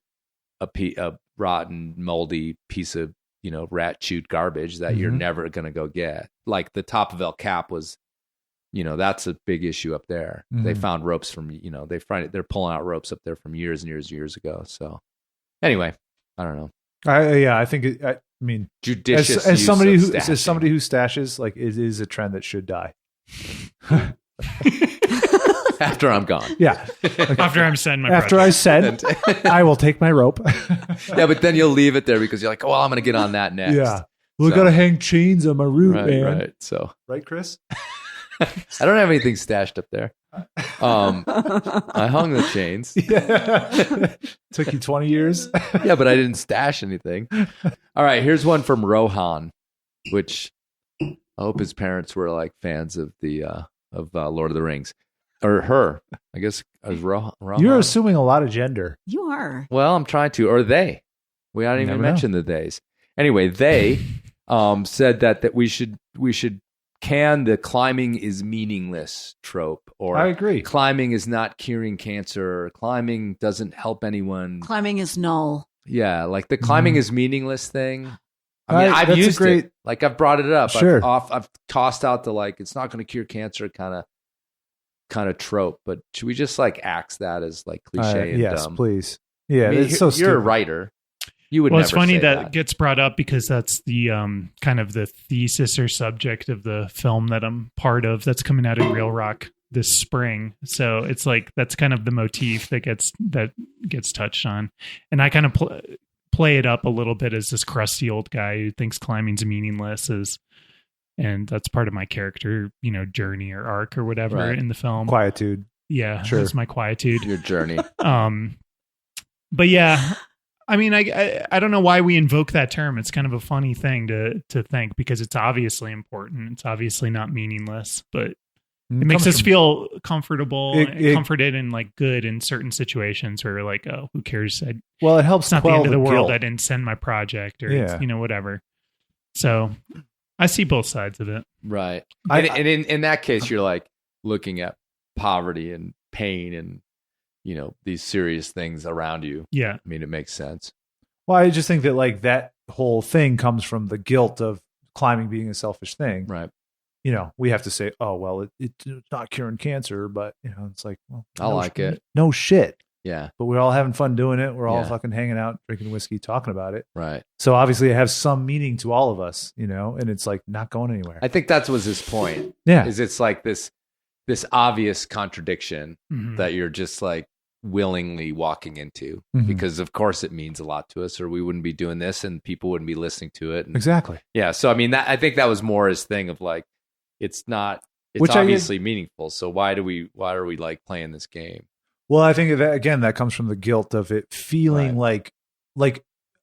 a rotten, moldy piece of rat chewed garbage that you're never going to go get. Like the top of El Cap was, that's a big issue up there. They found ropes from, they're pulling out ropes up there from years and years ago. So anyway, I don't know. I think judicious as use somebody of who stashing. as somebody who stashes, like it is a trend that should die. After I'm gone. Yeah. After I'm sending my After I send, I will take my rope. Yeah, but then you'll leave it there because you're like, oh, well, I'm going to get on that next. Yeah. Well, I got to hang chains on my route, man. Right. So, right, Chris? I don't have anything stashed up there. I hung the chains. Yeah. Took you 20 years. Yeah, but I didn't stash anything. All right, here's one from Rohan, which I hope his parents were like fans of the Lord of the Rings. Or her, I guess. Rohan. You're assuming a lot of gender. You are. Well, I'm trying to. Or they. We haven't even mentioned the theys. Anyway, they said that we should can the climbing is meaningless trope. Or I agree. Climbing is not curing cancer. Or climbing doesn't help anyone. Climbing is null. Yeah, like the climbing is meaningless thing. I mean, I've used it. Like I've brought it up. Sure. I've tossed out the like it's not going to cure cancer kind of trope, but should we just like axe that as like cliche and yes, dumb? Please. Yeah, I mean, it's so stupid. You're a writer. You would. Well, never it's funny say that gets brought up because that's the kind of the thesis or subject of the film that I'm part of. That's coming out in Real Rock this spring. So it's like that's kind of the motif that gets touched on, and I kind of play it up a little bit as this crusty old guy who thinks climbing's meaningless and that's part of my character, journey or arc or whatever in the film. Quietude. Yeah, sure. That's my quietude. Your journey. But yeah, I mean, I don't know why we invoke that term. It's kind of a funny thing to think because it's obviously important. It's obviously not meaningless, but it makes us feel comfortable, comforted, and like good in certain situations where we're like, oh, who cares? It helps. It's not the end of the world. Guilt. I didn't send my project or whatever. So I see both sides of it. Right. And in that case, you're like looking at poverty and pain and, these serious things around you. Yeah. I mean, it makes sense. Well, I just think that like that whole thing comes from the guilt of climbing being a selfish thing. Right. We have to say, oh, well, it's not curing cancer, but, it's like, well, I like it. No shit. Yeah. But we're all having fun doing it. We're all fucking hanging out, drinking whiskey, talking about it. Right. So obviously it has some meaning to all of us, and it's like not going anywhere. I think that was his point. Yeah. Is it's like this obvious contradiction that you're just like willingly walking into because of course it means a lot to us or we wouldn't be doing this and people wouldn't be listening to it. And, exactly. Yeah. So, I mean, I think that was more his thing of like, it's obviously meaningful. So why are we like playing this game? Well, I think that again, that comes from the guilt of it feeling like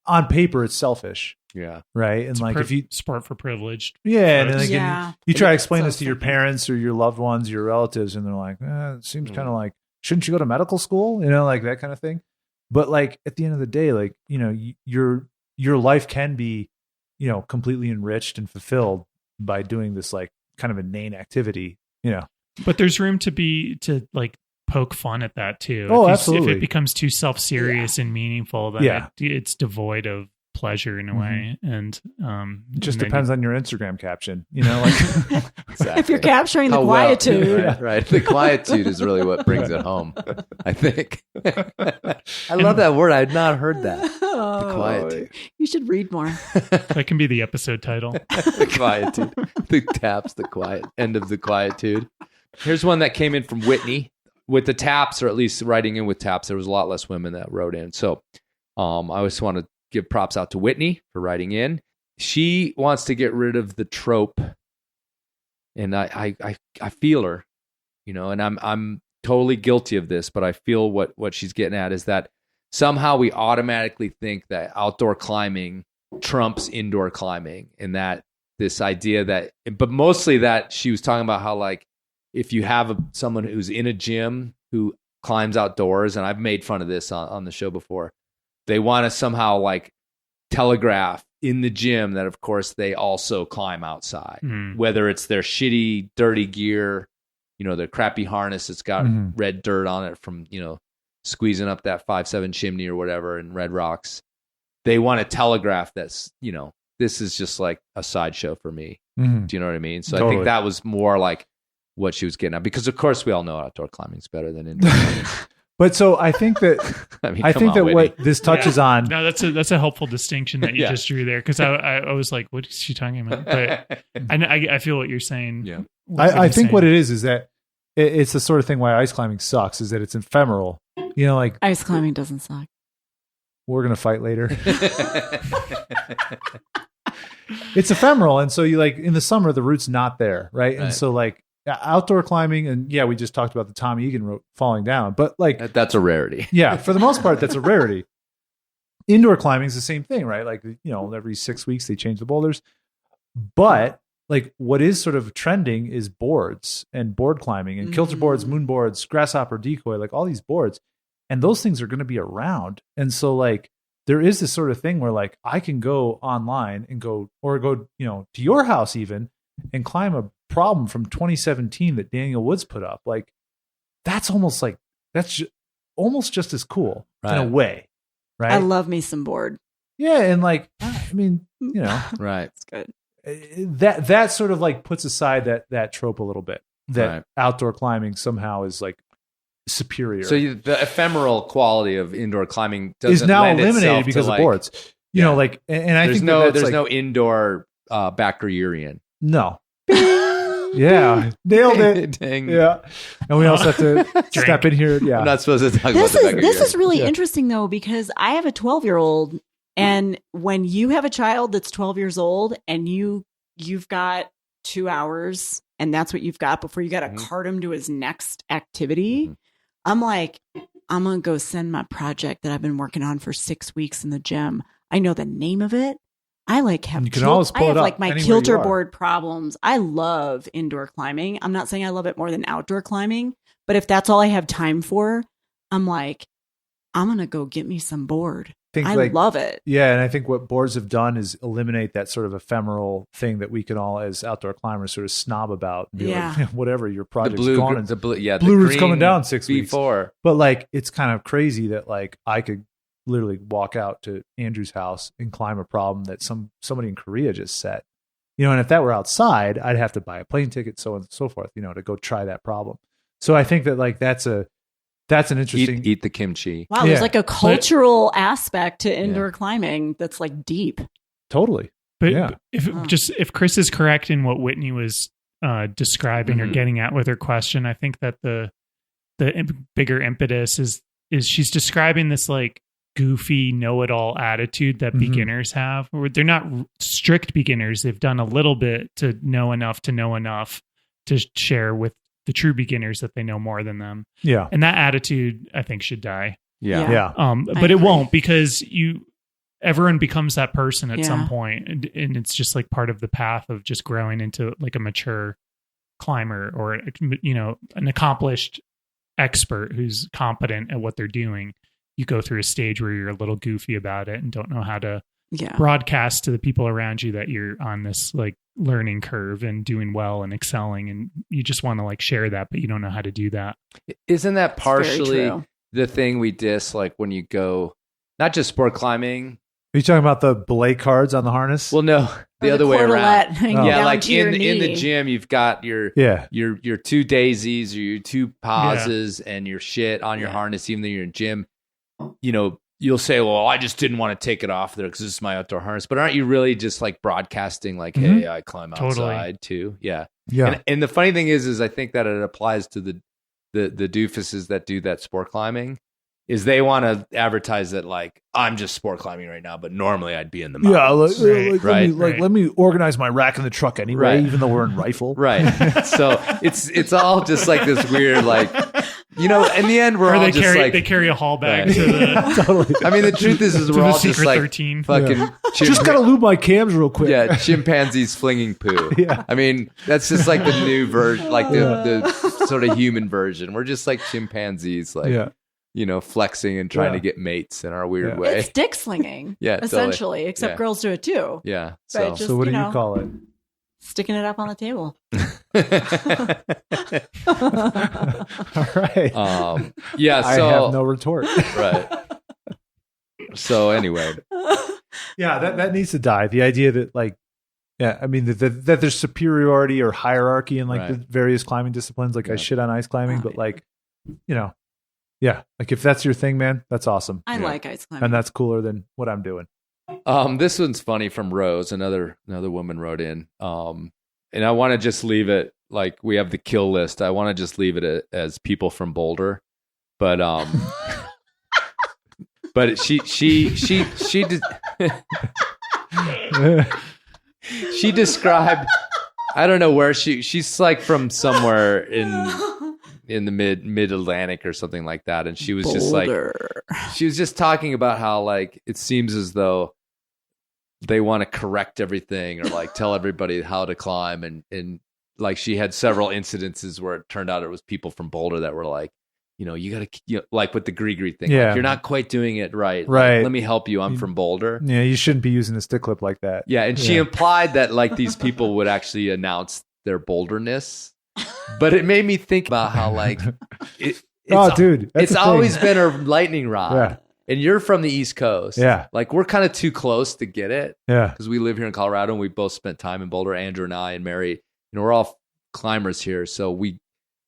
on paper it's selfish. Yeah. Right. And it's like if you sport for privileged. Yeah. And then again, you try to explain so this to your parents or your loved ones, your relatives, and they're like, it seems kind of like, shouldn't you go to medical school? Like that kind of thing. But like at the end of the day, like, your life can be, completely enriched and fulfilled by doing this like kind of inane activity, But there's room to like poke fun at that too. Oh, If absolutely. it becomes too self-serious and meaningful, then it's devoid of pleasure in a way. And it just depends on your Instagram caption, like exactly. If you're capturing the quietude. Right. The quietude is really what brings it home, I think. I love that word. I had not heard that. The quietude. You should read more. That can be the episode title. The quietude. The taps, the quiet end of the quietude. Here's one that came in from Whitney. With the taps, or at least writing in with taps, there was a lot less women that wrote in. So I just want to give props out to Whitney for writing in. She wants to get rid of the trope, and I feel her, and I'm totally guilty of this, but I feel what she's getting at is that somehow we automatically think that outdoor climbing trumps indoor climbing, and that this idea that, but mostly that she was talking about how like, if you have someone who's in a gym who climbs outdoors, and I've made fun of this on the show before, they want to somehow like telegraph in the gym that, of course, they also climb outside, whether it's their shitty, dirty gear, their crappy harness that's got red dirt on it from, squeezing up that 5'7" chimney or whatever in Red Rocks. They want to telegraph that's, this is just like a sideshow for me. Mhm. Do you know what I mean? So I Totally. think that was more like what she was getting at, because of course we all know outdoor climbing is better than indoor climbing. But so I think that I mean, I come think on, that Whitney. what this touches on. No, that's a helpful distinction that you Yeah. just drew there, because I was like, what is she talking about? But I feel what you're saying. Yeah. I think what it is that it's the sort of thing why ice climbing sucks is that it's ephemeral. You know, like Ice climbing doesn't suck. we're gonna fight later. It's ephemeral, and so you like in the summer the route's not there, right? And Right. so like outdoor climbing, and yeah, we just talked about the Tom Egan route falling down, but like That's a rarity. yeah, for the most part, that's a rarity. Indoor climbing is the same thing, right? Like, every 6 weeks they change the boulders. But like what is sort of trending is boards and board climbing and kilter boards, moon boards, grasshopper decoy, like all these boards. And those things are going to be around. And so like there is this sort of thing where like I can go online and go to your house even and climb a problem from 2017 that Daniel Woods put up. Like that's almost almost just as cool in a way. Right. I love me some board. Yeah. And like, I mean, Right. It's good. that sort of like puts aside that trope a little bit that Right. outdoor climbing somehow is like superior. So the ephemeral quality of indoor climbing is doesn't now lend eliminated itself to, because like, of boards. You know, like, and I there's think no that's like, no indoor Bacteriurian. no. Yeah, nailed it. Dang. Yeah, and we also have to step in here. Yeah, I'm not supposed to talk This about the is Bacteriurian. really Yeah. interesting though, because I have a 12-year-old, and when you have a child that's 12 years old and you've got 2 hours and that's what you've got before you got to cart him to his next activity, I'm like, I'm gonna go send my project that I've been working on for 6 weeks in the gym. I know the name of it. I like have You can always pull I it have up like my anywhere kilter you are. board problems. I love indoor climbing. I'm not saying I love it more than outdoor climbing, but if that's all I have time for, I'm like, I'm gonna go get me some board. I love it. Yeah, and I think what boards have done is eliminate that sort of ephemeral thing that we can all, as outdoor climbers, sort of snob about. And be Yeah. like, whatever, your The project's blue, gone. and the blue, yeah, blue the route's coming green down 6 weeks. V4. But like, it's kind of crazy that like I could literally walk out to Andrew's house and climb a problem that somebody in Korea just set. And if that were outside, I'd have to buy a plane ticket, so on and so forth, to go try that problem. So I think that like that's an interesting. Eat the kimchi. Wow, there's like a cultural aspect to indoor climbing that's like deep. Totally. But Yeah. if Chris is correct in what Whitney was describing or getting at with her question, I think that the bigger impetus is she's describing this like goofy know-it-all attitude that beginners have, where they're not strict beginners. They've done a little bit to know enough to share with the true beginners that they know more than them. Yeah. And that attitude, I think, should die. Yeah. But it won't, because everyone becomes that person at some Yeah. point, and it's just like part of the path of just growing into like a mature climber, or an accomplished expert who's competent at what they're doing. You go through a stage where you're a little goofy about it and don't know how to broadcast to the people around you that you're on this like learning curve and doing well and excelling, and you just want to like share that, but you don't know how to do that. Isn't that It's very partially true. the thing we diss, like when you go, not just sport climbing? Are you talking about the belay cards on the harness? Well, no, the Or other way cordelette around. hanging Yeah, down like to your in the knee. gym, you've got your two daisies or your two pauses and your shit on your harness, even though you're in gym. You'll say, well, I just didn't want to take it off there because this is my outdoor harness. But aren't you really just like broadcasting like, hey, I climb outside too? Yeah. Yeah. And the funny thing is I think that it applies to the doofuses that do that sport climbing, is they want to advertise that like, I'm just sport climbing right now, but normally I'd be in the mountains. Let me organize my rack in the truck anyway, Right. even though we're in rifle. Right. So it's all just like this weird, like, in the end, we're Or all they just carry like, they carry a haul bag Right. to the Totally. I mean, the truth is to we're the all just Secret like 13. fucking Just gotta lube my cams real quick. yeah, chimpanzees flinging poo. Yeah. I mean, that's just like the new version, like the sort of human version. We're just like chimpanzees, like, flexing and trying to get mates in our weird way. It's dick slinging. Yeah, totally. essentially, except Yeah. girls do it too. Yeah. But just, So what do you know, call it? Sticking it up on the table. All right. Yeah. I So have no retort. right. So anyway, Yeah, that needs to die. The idea that like, yeah, I mean that there's superiority or hierarchy in like the various climbing disciplines. Like I shit on ice climbing, but like, you know, yeah, like if that's your thing, man, that's awesome. I like ice climbing, and that's cooler than what I'm doing. This one's funny from Rose. Another woman wrote in, and I want to just leave it like we have the kill list. I want to just leave it as people from Boulder, but but she described, I don't know where she's like from somewhere in the mid Atlantic or something like that, and she was Boulder. She was just talking about how like it seems as though they want to correct everything or like tell everybody how to climb, and like she had several incidences where it turned out it was people from Boulder that were like, you know, you got to, like with the gree thing, like, you're not quite doing it right. Like, let me help you. I'm from Boulder. Yeah, you shouldn't be using a stick clip like that. Yeah, and she implied that like these people would actually announce their Boulder-ness, but it made me think about how like it's always been a lightning rod. Yeah. And you're from the East Coast. Yeah. Like we're kind of too close to get it. Yeah. Because we live here in Colorado and we both spent time in Boulder. Andrew and I and Mary, you know, we're all climbers here. So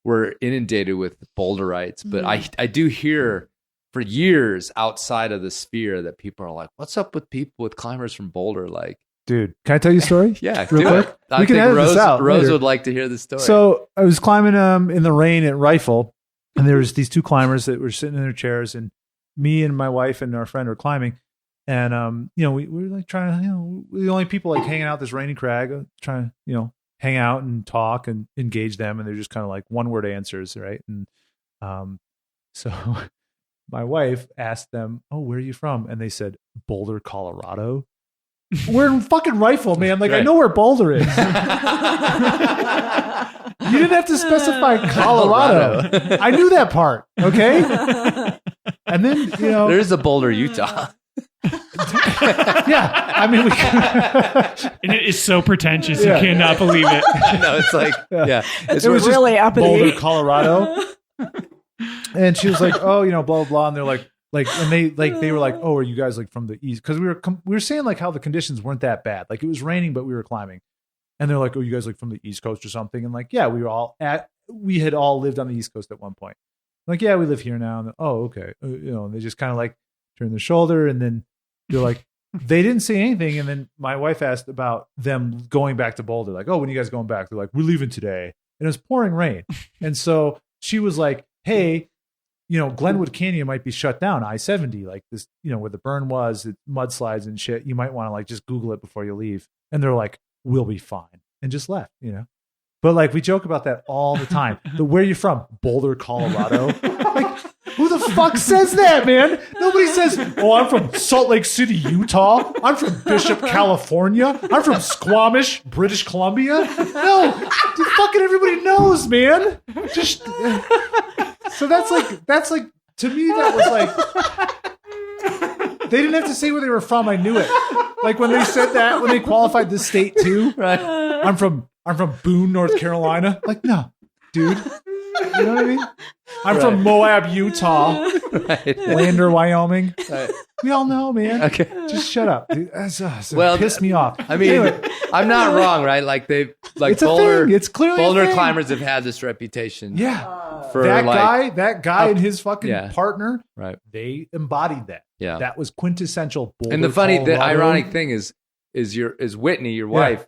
we're inundated with Boulderites. But I do hear for years outside of the sphere that people are like, what's up with people with climbers from Boulder? Like, dude, can I tell you a story? Yeah, real quick. I think Rose would like to hear the story. So I was climbing in the rain at Rifle, and there was these two climbers that were sitting in their chairs, and me and my wife and our friend were climbing, and you know, we were like trying to, you know, we're the only people like hanging out this rainy crag, trying to, you know, hang out and talk and engage them, and they're just kind of like one word answers, right? And so my wife asked them, "Oh, where are you from?" And they said, "Boulder, Colorado." We're in fucking Rifle, man. Like, right. I know where Boulder is. You didn't have to specify Colorado. I knew that part. Okay. And then, you know, there's a Boulder, Utah. Yeah. I mean, and it is so pretentious. You cannot believe it. No, it's like, it was really up in Boulder, Colorado. And she was like, "Oh, you know, blah, blah, blah." And they're like, and they were like, "Oh, are you guys like from the East?" Because we were saying like how the conditions weren't that bad. Like it was raining, but we were climbing. And they're like, "Oh, you guys like from the East Coast or something?" And like, yeah, we had all lived on the East Coast at one point. Like, yeah, we live here now. And oh, okay. You know, and they just kind of like turn their shoulder, and then they're like, they didn't say anything. And then my wife asked about them going back to Boulder. Like, "Oh, when are you guys going back?" They're like, "We're leaving today." And it was pouring rain. And so she was like, "Hey, you know, Glenwood Canyon might be shut down, I-70, like this, you know, where the burn was, it mudslides and shit. You might want to like just Google it before you leave." And they're like, "We'll be fine," and just left, you know. But like we joke about that all the time. But where are you from? Boulder, Colorado. Like, who the fuck says that, man? Nobody says, "Oh, I'm from Salt Lake City, Utah. I'm from Bishop, California. I'm from Squamish, British Columbia." No, fucking everybody knows, man. Just so that's like to me that was like they didn't have to say where they were from. I knew it. Like when they said that, when they qualified the state too. Right. I'm from Boone, North Carolina. Like, no, dude. You know what I mean? I'm from Moab, Utah. Right. Lander, Wyoming. Right. We all know, man. Okay. Just shut up. Dude. Well, piss me off. I mean, anyway. I'm not wrong, right? Like it's Boulder. It's clearly Boulder climbers have had this reputation. Yeah. For that guy and his fucking partner. Right. They embodied that. Yeah. That was quintessential Boulder. And the ironic thing is Whitney, your wife,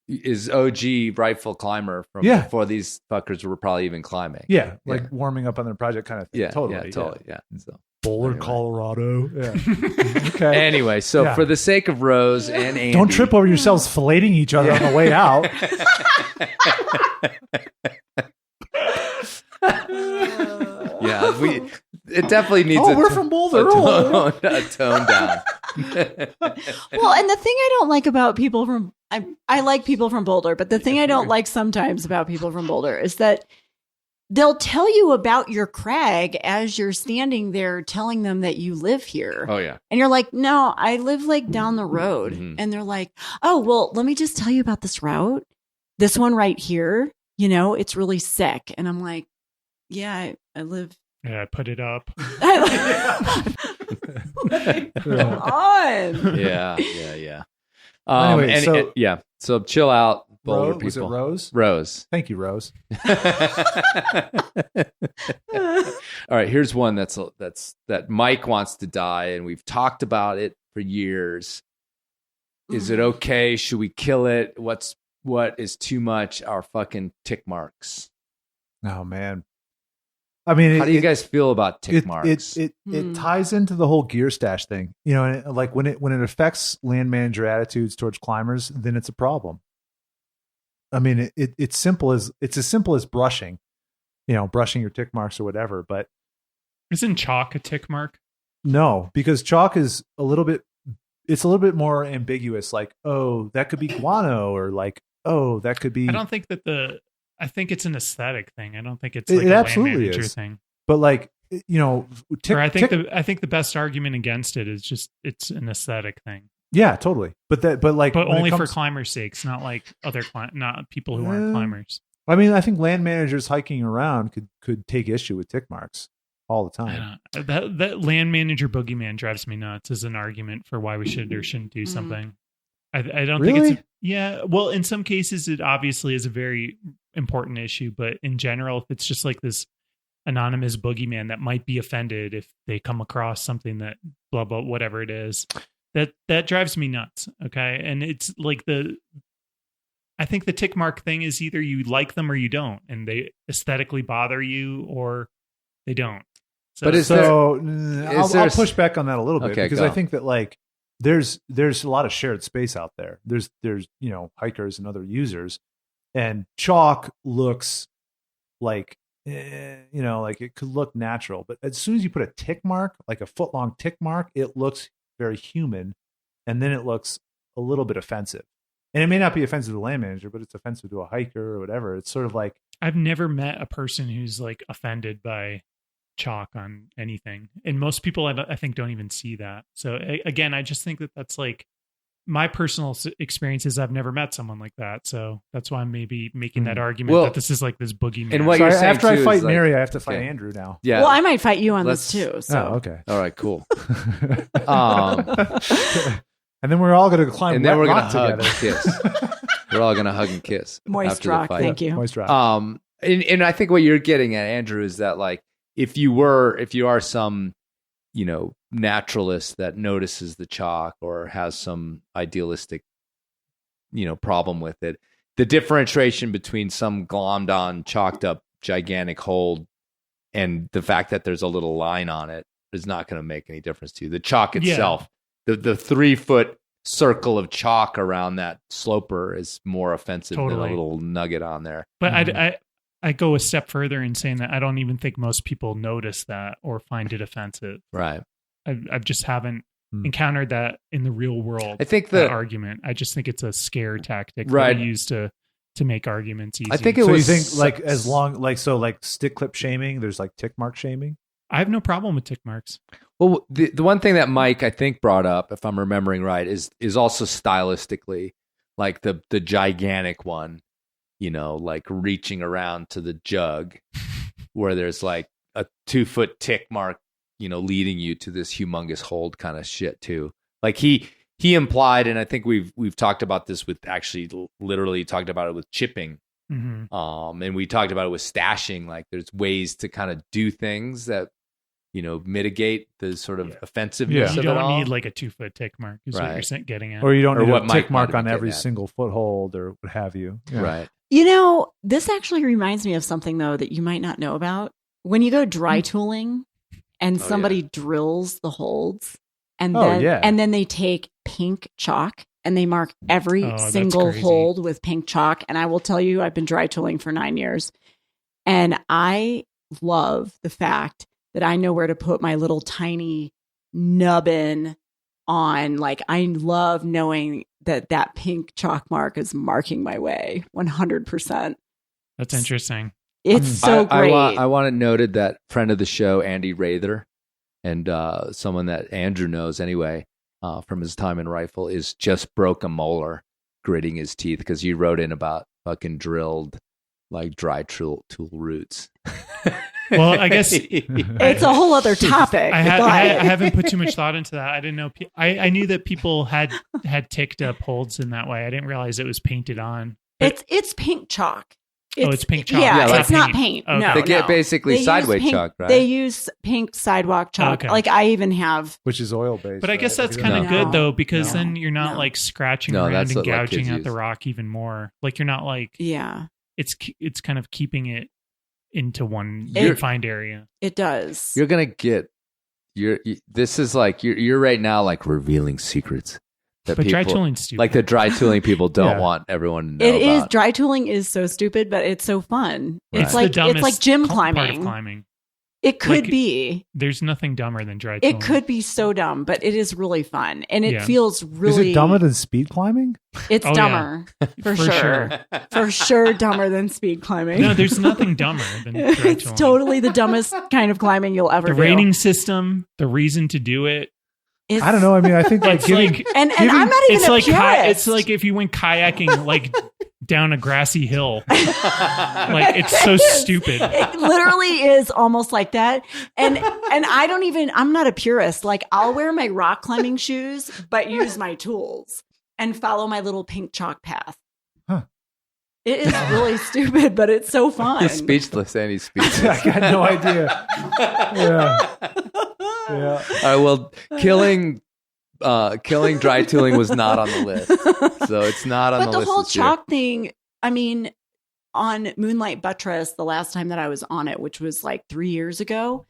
is OG rifle climber from before these fuckers were probably even climbing. Yeah, like warming up on their project kind of thing. Yeah, totally. Yeah. So Boulder, Colorado. Yeah. Okay. Anyway, so for the sake of Rose and Andy, don't trip over yourselves filleting each other on the way out. Yeah, it definitely needs we're from Boulder. A tone down. Well, and the thing I don't like about people from I like people from Boulder, but the thing I don't like sometimes about people from Boulder is that they'll tell you about your crag as you're standing there telling them that you live here. Oh, yeah. And you're like, "No, I live like down the road." Mm-hmm. And they're like, "Oh, well, let me just tell you about this route. This one right here, you know, it's really sick." And I'm like, "Yeah, I live." Yeah, put it up. Come on. Yeah. Anyway, So chill out, Boulder people. Was it Rose? Rose. Thank you, Rose. All right, here's one that Mike wants to die, and we've talked about it for years. Is it okay? Should we kill it? What is too much? Our fucking tick marks. Oh man. I mean, how do you guys feel about tick marks? It ties into the whole gear stash thing, you know. And like when it affects land manager attitudes towards climbers, then it's a problem. I mean, it's as simple as brushing, you know, brushing your tick marks or whatever. But isn't chalk a tick mark? No, because chalk is a little bit more ambiguous. Like, oh, that could be guano, or like, oh, that could be. I think it's an aesthetic thing. I don't think it's like it a absolutely land manager is. Thing. But like, you know, I think the best argument against it is just it's an aesthetic thing. Yeah, totally. But only for climbers' sakes, not like not people who aren't climbers. I mean, I think land managers hiking around could take issue with tick marks all the time. That land manager boogeyman drives me nuts as an argument for why we should or shouldn't do something. I don't think it's well, in some cases it obviously is a very important issue, but in general, if it's just like this anonymous boogeyman that might be offended if they come across something that blah blah whatever it is, that drives me nuts. Okay, and it's like I think the tick mark thing is either you like them or you don't, and they aesthetically bother you or they don't. But I'll push back on that a little bit, because I think that like there's a lot of shared space out there. There's you know, hikers and other users, and chalk looks like you know, like it could look natural, but as soon as you put a tick mark, like a foot long tick mark, it looks very human, and then it looks a little bit offensive. And it may not be offensive to the land manager, but it's offensive to a hiker or whatever. It's sort of like, I've never met a person who's like offended by chalk on anything, and most people I think don't even see that. So again, I just think that's like my personal experience is I've never met someone like that. So that's why I'm maybe making that argument that this is like this boogeyman. And what you're saying after I fight like, Mary, I have to fight Andrew now. Yeah. Well, I might fight you on this too. So. Oh, okay. All right, cool. And then we're all going to climb. And then we're going to hug and kiss. We're all going to hug and kiss. Moist rock. Thank you. Moist rock. And I think what you're getting at, Andrew, is that like, if you are some, you know, naturalist that notices the chalk or has some idealistic, you know, problem with it, the differentiation between some glommed on, chalked up, gigantic hold and the fact that there's a little line on it is not going to make any difference to you. The chalk itself, the 3-foot circle of chalk around that sloper is more offensive than a little nugget on there. But I go a step further in saying that I don't even think most people notice that or find it offensive. Right. I just haven't encountered that in the real world. I think that argument. I just think it's a scare tactic that we use to make arguments easy. I think you think like as long like so like stick clip shaming, there's like tick mark shaming. I have no problem with tick marks. Well, the one thing that Mike I think brought up, if I'm remembering right, is also stylistically like the gigantic one. You know, like reaching around to the jug where there's like a 2-foot tick mark, you know, leading you to this humongous hold kind of shit too. Like he implied, and I think we've talked about this with actually literally talked about it with chipping. Mm-hmm. And we talked about it with stashing. Like there's ways to kind of do things that, you know, mitigate the sort of offensiveness of you it don't all. need like a 2-foot tick mark is what you're getting at. Or you don't need what a tick Mike mark on every at. single foothold or what have you. Yeah. Right. You know, this actually reminds me of something, though, that you might not know about. When you go dry tooling and somebody drills the holds and then they take pink chalk and they mark every single hold with pink chalk. And I will tell you, I've been dry tooling for 9 years. And I love the fact that I know where to put my little tiny nubbin on. Like, I love knowing that pink chalk mark is marking my way 100%. That's interesting. It's so great. I want it noted that friend of the show, Andy Rather, and someone that Andrew knows anyway from his time in rifle, is just broke a molar gritting his teeth because you wrote in about fucking drilled like dry tool roots. Well, I guess it's a whole other topic. I haven't put too much thought into that. I didn't know. I knew that people had ticked up holds in that way. I didn't realize it was painted on. It's pink chalk. It's pink chalk. Yeah, it's not paint. paint. Okay. No, They get basically sideway chalk, right? They use pink sidewalk chalk. Okay. Like I even have, which is oil based. But I guess that's kind of good though, because then you're not like scratching around and gouging at the rock even more. Like you're not like it's kind of keeping it into one defined area. It does. You're gonna get this is like you're right now like revealing secrets. But dry tooling's stupid. Like the dry tooling people don't want everyone to know It is about. dry tooling is so stupid, but it's so fun. Right. It's like gym climbing. Part of climbing. It could be. There's nothing dumber than dry tooling. It could be so dumb, but it is really fun, and it feels really. Is it dumber than speed climbing? It's dumber for sure. For sure, dumber than speed climbing. No, there's nothing dumber than dry tooling. It's totally the dumbest kind of climbing you'll ever do. The rating system, the reason to do it. I don't know. I mean, I think like giving, and I'm not even a purist. It's like if you went kayaking like down a grassy hill. Like it's so stupid. It literally is almost like that. And I'm not a purist. Like I'll wear my rock climbing shoes, but use my tools and follow my little pink chalk path. Huh. It is really stupid, but it's so fun. He's speechless, and he's speechless. I got no idea. Yeah. All right. Well, killing dry tooling was not on the list, so it's not on the list. But the whole this year. chalk thing. I mean, on Moonlight Buttress, the last time that I was on it, which was like 3 years ago,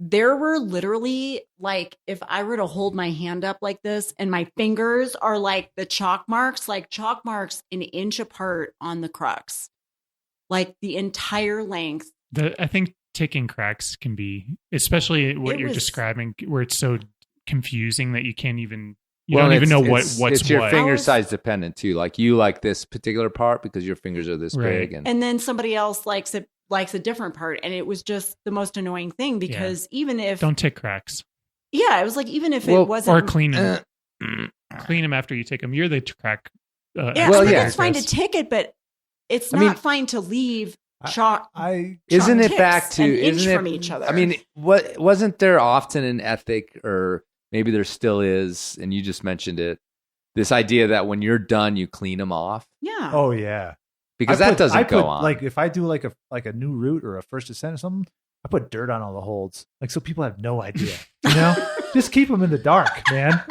there were literally like, if I were to hold my hand up like this, and my fingers are like the chalk marks an inch apart on the crux, like the entire length. I think ticking cracks can be, especially what you're describing, where it's so confusing that you can't even don't even know what's it's your what. finger size dependent too. Like you like this particular part because your fingers are this big, and then somebody else likes a different part, and it was just the most annoying thing because even if don't tick cracks, it was like even if it wasn't or clean them, clean them after you tick them. You're the crack. It's fine to tick it, but it's not fine to leave. Chalk. Isn't it back to from each other? I mean, what wasn't there often an ethic, or maybe there still is, and you just mentioned it, this idea that when you're done, you clean them off. Yeah. Oh yeah. Because that doesn't go on. Like if I do like a new route or a first ascent or something, I put dirt on all the holds, like so people have no idea. You know, just keep them in the dark, man.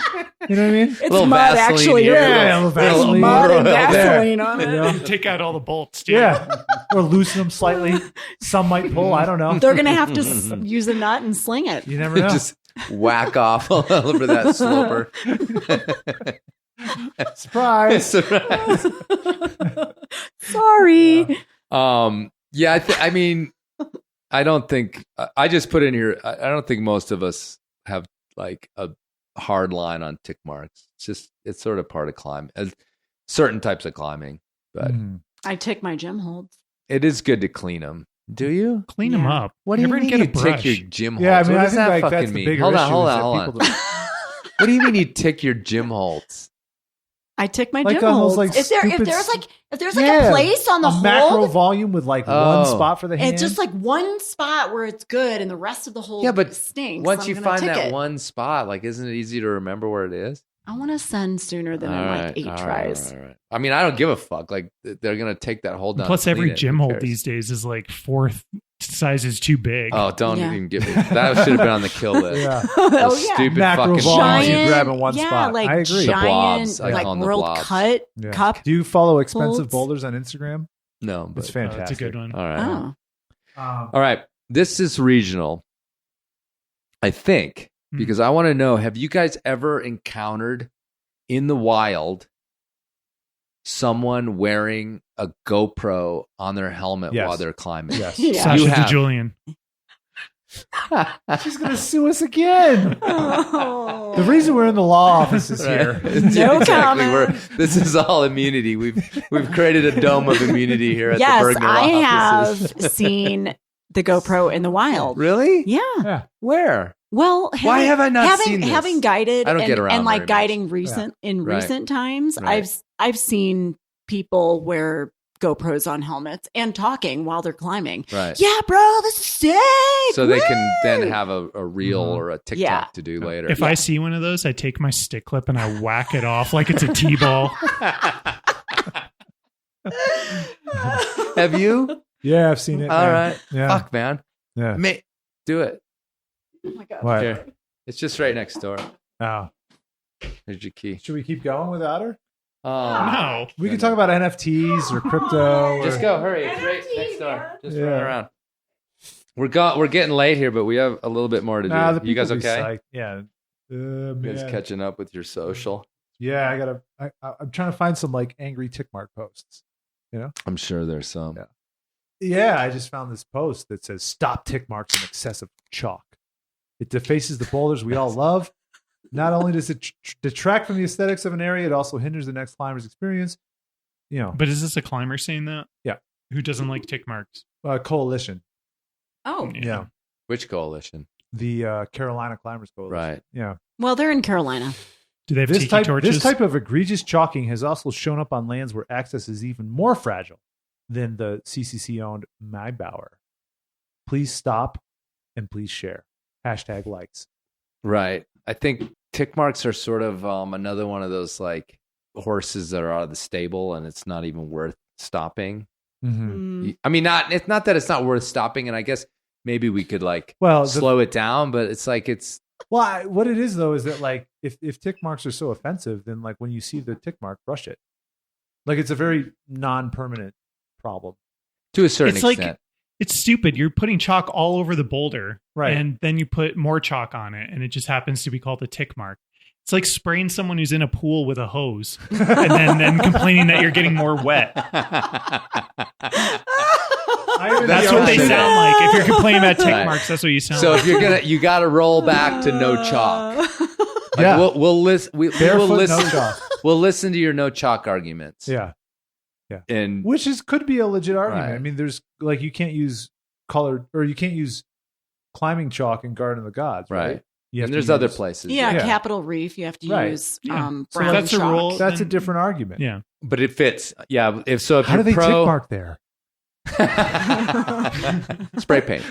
You know what I mean? It's mud, Vaseline actually. Yeah, a little Vaseline. Mud and Vaseline on it. You know? Take out all the bolts, too. Yeah. Or loosen them slightly. Some might pull. I don't know. They're going to have to use a nut and sling it. You never know. Just whack off a little bit of that sloper. Surprise. Sorry. Yeah, I mean, I don't think, I just put in here, I don't think most of us have like a hard line on tick marks. It's sort of part of climbing, certain types of climbing, but I tick my gym holds. It is good to clean them. Do you clean them up? What do you mean you tick your gym holds? Yeah, I mean, what I does think that like fucking that's the mean? bigger Hold issue. on. What do you mean you tick your gym holds? I tick my Like gym on those, holds. like, If there's a place on the a macro hold, volume with like one spot for the hand. it's just like one spot where it's good, and the rest of the hold stinks. Once I'm you gonna find tick that it. one spot, like, isn't it easy to remember where it is? I want to send sooner than in like 8 tries. All right. I mean, I don't give a fuck. Like, they're gonna take that hold down. Plus, and clean every it. gym Who hold cares? these days is like 4 sizes too big. Oh, don't even give me that. Should have been on the kill list. Yeah. Those stupid macro fucking volume. Giant, You grab in one spot. like I agree. The giant, blobs. I like call them the World blobs. Cut Yeah. cup. Do you follow expensive holds? boulders on Instagram? No, but It's fantastic. That's a good one. all right. Oh. All right. This is regional, I think, because I want to know, have you guys ever encountered in the wild someone wearing a GoPro on their helmet Yes. while they're climbing? Yes. Yeah. Sasha You have. DeJulian. She's gonna sue us again. Oh. The reason we're in the law office is here. No comment. This is all immunity. We've created a dome of immunity here at the Yes, Bergner I offices. have seen the GoPro in the wild. Really? Yeah. Where? Well, Why have I not seen this? having guided I don't get around and like very guiding much. recent Right. times, Right. I've seen people wear GoPros on helmets and talking while they're climbing. Right. Yeah, bro, this is sick. So they can then have a reel or a TikTok Yeah. to do later. If I see one of those, I take my stick clip and I whack it off like it's a T-ball. Have you? Yeah, I've seen it. All man. right. Yeah. Fuck, man. Yeah. Do it. Oh my God. What? Here. It's just right next door. Oh. Here's your key. Should we keep going without her? No. We can talk about NFTs or crypto. Just or, go. Hurry. It's right next door. Just Yeah. run around. We're getting late here, but we have a little bit more to do. Nah, the You guys people be okay? psyched. Yeah. You guys Man. catching up with your social? Yeah, I'm trying to find some like angry tick mark posts. I'm sure there's some. Yeah. Yeah, I just found this post that says "Stop tick marks and excessive chalk." It defaces the boulders we all love. Not only does it detract from the aesthetics of an area, it also hinders the next climber's experience. But is this a climber saying that? Yeah. Who doesn't like tick marks? Coalition. Oh, Yeah. Which coalition? The Carolina Climbers Coalition. Right. Yeah. well, they're in Carolina. Do they have This tiki torches? type of egregious chalking has also shown up on lands where access is even more fragile than the CCC-owned Magbauer. Please stop and please share. # likes. Right. I think tick marks are sort of another one of those like horses that are out of the stable and it's not even worth stopping. Mm-hmm. I mean, it's not that it's not worth stopping, and I guess maybe we could slow it down, but it's like Well, what it is though is that like if tick marks are so offensive, then like when you see the tick mark, brush it. Like it's a very non-permanent problem to a certain It's extent. like it's stupid. You're putting chalk all over the boulder, Right. and then you put more chalk on it, and it just happens to be called a tick mark. It's like spraying someone who's in a pool with a hose, and then complaining that you're getting more wet. That's what they sound like. If you're complaining about tick Right. marks, that's what you sound So like. if you got to roll back to no chalk. Like, Yeah. we'll listen. We will Barefoot, listen. no chalk. We'll listen to your no chalk arguments. Yeah. And Which could be a legit argument. Right. I mean, there's like you can't use colored or you can't use climbing chalk in Garden of the Gods, right? right. You have And to there's other use- places. Yeah, Yeah. Capitol Reef. You have to Right. use Yeah. So brown that's a chalk. rule. That's a then- different argument. Yeah. But it fits. Yeah. If so, if How do you're they pro, tick mark there? spray paint.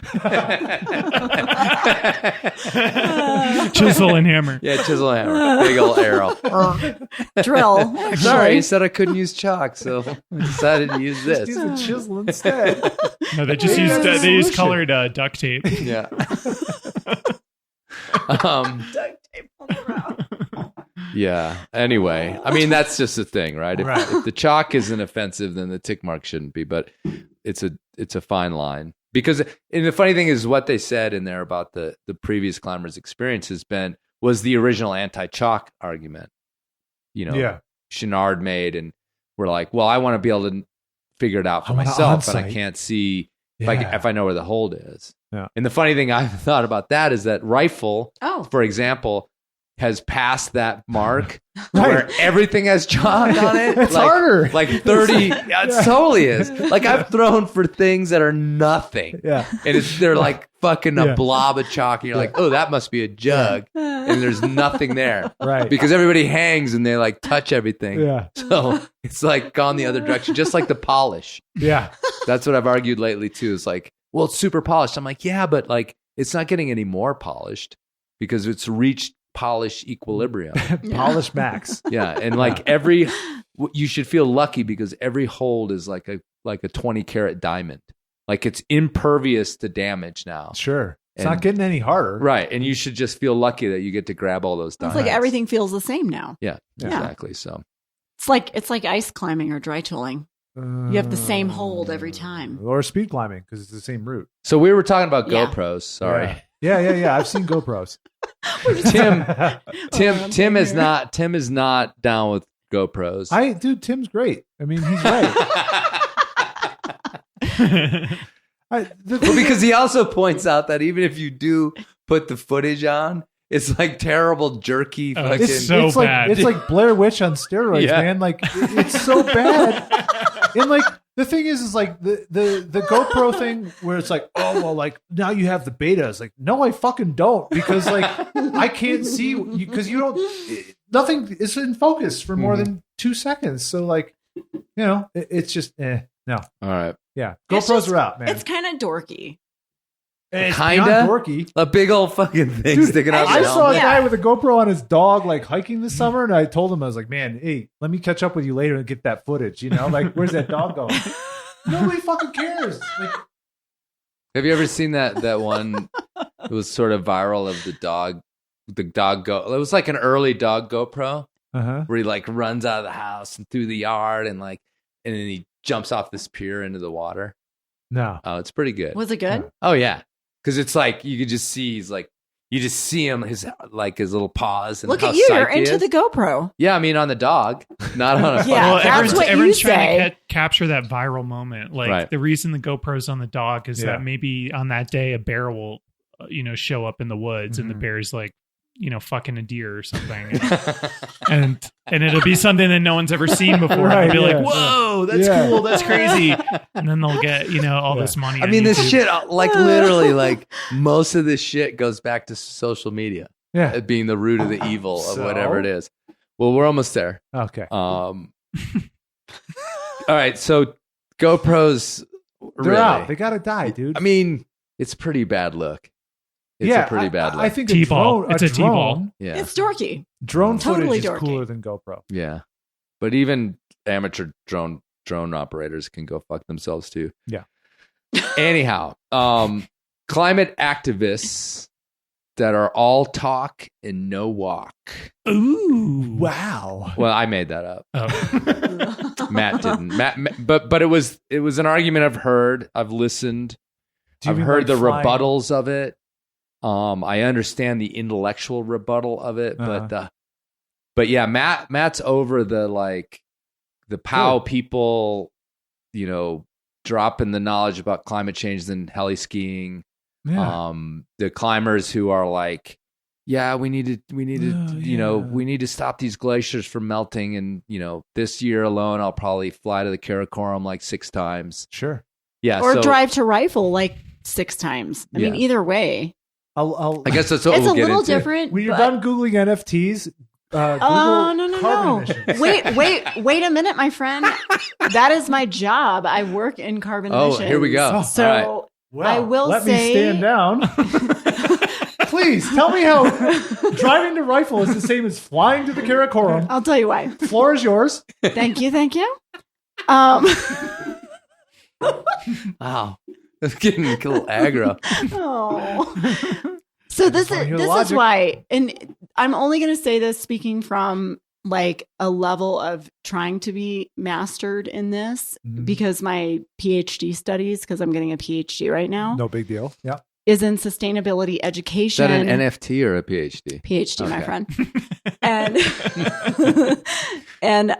Chisel and hammer. Yeah, chisel hammer, big old arrow. Drill. Sorry, you said I couldn't use chalk, so I decided to use this. Use a chisel instead. No, they just Maybe used that's the they used solution. colored duct tape. Yeah. Yeah. Anyway, I mean that's just the thing, right? If the chalk isn't offensive, then the tick mark shouldn't be. But it's a fine line because, and the funny thing is, what they said in there about the previous climbers' experience was the original anti-chalk argument. Chenard made, and we're like, well, I want to be able to figure it out for I want it myself, but I on-site. can't see Yeah. if I know where the hold is. Yeah. And the funny thing I've thought about that is that rifle, Oh. for example, has passed that mark Right. where everything has chalk on it. It's harder. Like 30. Yeah, it totally is. Like I've thrown for things that are nothing. Yeah. And they're like fucking a Yeah. blob of chalk. And you're like, oh, that must be a jug. And there's nothing there. Right. Because everybody hangs and they like touch everything. Yeah. So it's like gone the other direction, just like the polish. Yeah. That's what I've argued lately too. It's like, well, it's super polished. I'm like, yeah, but like it's not getting any more polished because it's reached polish equilibrium. Polish max. Yeah, and like you should feel lucky because every hold is like a 20 karat diamond. Like it's impervious to damage now. Sure. It's And- not getting any harder. Right, and you should just feel lucky that you get to grab all those It's diamonds. like everything feels the same now. Yeah, Yeah. exactly. So It's like ice climbing or dry tooling. You have the same hold every time. Or speed climbing because it's the same route. So we were talking about Yeah. GoPros. Sorry. Yeah. I've seen GoPros. Tim is not down with GoPros. Tim's great. I mean, he's right. Well, because he also points out that even if you do put the footage on, it's like terrible jerky fucking. it's so it's like bad. it's like Blair Witch on steroids, Yeah. man. Like it's so bad. And like the thing is like the GoPro thing where it's like, oh well, like now you have the beta. It's like, no, I fucking don't, because like I can't see you because you don't. Nothing is in focus for more than 2 seconds. So like, it's just No. All right. Yeah. It's GoPros just- are out, man. It's kind of dorky. It's Kinda? beyond dorky. A big old fucking thing Dude, sticking out. I the saw a helmet. guy with a GoPro on his dog, like hiking this summer, and I told him, I was like, "Man, hey, let me catch up with you later and get that footage." You know, like, where's that dog going? Nobody fucking cares. Like, Have you ever seen that one? It was sort of viral of the dog. It was like an early dog GoPro where he like runs out of the house and through the yard and then he jumps off this pier into the water. No. Oh, it's pretty good. Was it good? Oh yeah, because it's like you could just see you just see him his little paws. And Look how at you. You're psyched he into is. the GoPro. Yeah, I mean on the dog, not on a. Yeah, Well, that's what you everyone's trying say. to capture that viral moment. Like Right. the reason the GoPro's on the dog is Yeah. that maybe on that day a bear will, show up in the woods and the Mhm. bear's like, fucking a deer or something, and it'll be something that no one's ever seen before. Right, They'll be yeah. like, "Whoa, that's Yeah. cool, that's crazy," and then they'll get all this money. I on mean, this YouTube. shit, like literally, like most of this shit goes back to social media. Yeah. It being the root of the evil of So? whatever it is. Well, we're almost there. Okay. All right, so GoPros, They're really. out. They gotta die, dude. I mean, it's a pretty bad look. It's a pretty bad look. I think T-ball. a It's a T-ball. drone, yeah, It's dorky. drone Totally footage is dorky. cooler than GoPro. yeah. But even amateur drone operators can go fuck themselves too. Yeah. Anyhow, climate activists that are all talk and no walk. Ooh, Wow. Well, I made that up. Oh. Matt didn't. But it was an argument I've heard. I've listened. Do you I've mean heard like the flying- rebuttals of it. I understand the intellectual rebuttal of it, but yeah, Matt's over the POW people, dropping the knowledge about climate change than heli skiing. Yeah. The climbers who are like, yeah, we need to, we need to stop these glaciers from melting. And, this year alone, I'll probably fly to the Karakoram like 6 times. Sure. Yeah. Or so, drive to Rifle like 6 times. I mean, Yeah. either way. I guess that's what It's we'll a get little into. different. When you're but- done Googling NFTs, Google no. carbon emissions. Wait a minute, my friend. That is my job. I work in carbon Oh, emissions. here we go. So All right. Well, I will let say, me stand down. Please tell me how driving to Rifle is the same as flying to the Karakoram. I'll tell you why. Floor is yours. Thank you. Wow. It's getting a little aggro. Oh. So this wanna hear the is logic. why, and I'm only going to say this speaking from like a level of trying to be mastered in this Mhm. because my PhD studies, because I'm getting a PhD right now, No big deal. Yeah. is in sustainability Is education. that an NFT or a PhD? PhD, my Okay. friend. And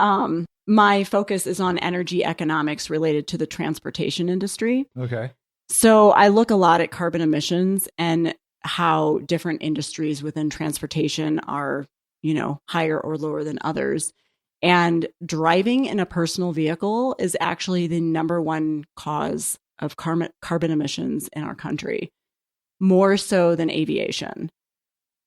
my focus is on energy economics related to the transportation industry. Okay. So I look a lot at carbon emissions and how different industries within transportation are, higher or lower than others. And driving in a personal vehicle is actually the number one cause of carbon emissions in our country, more so than aviation.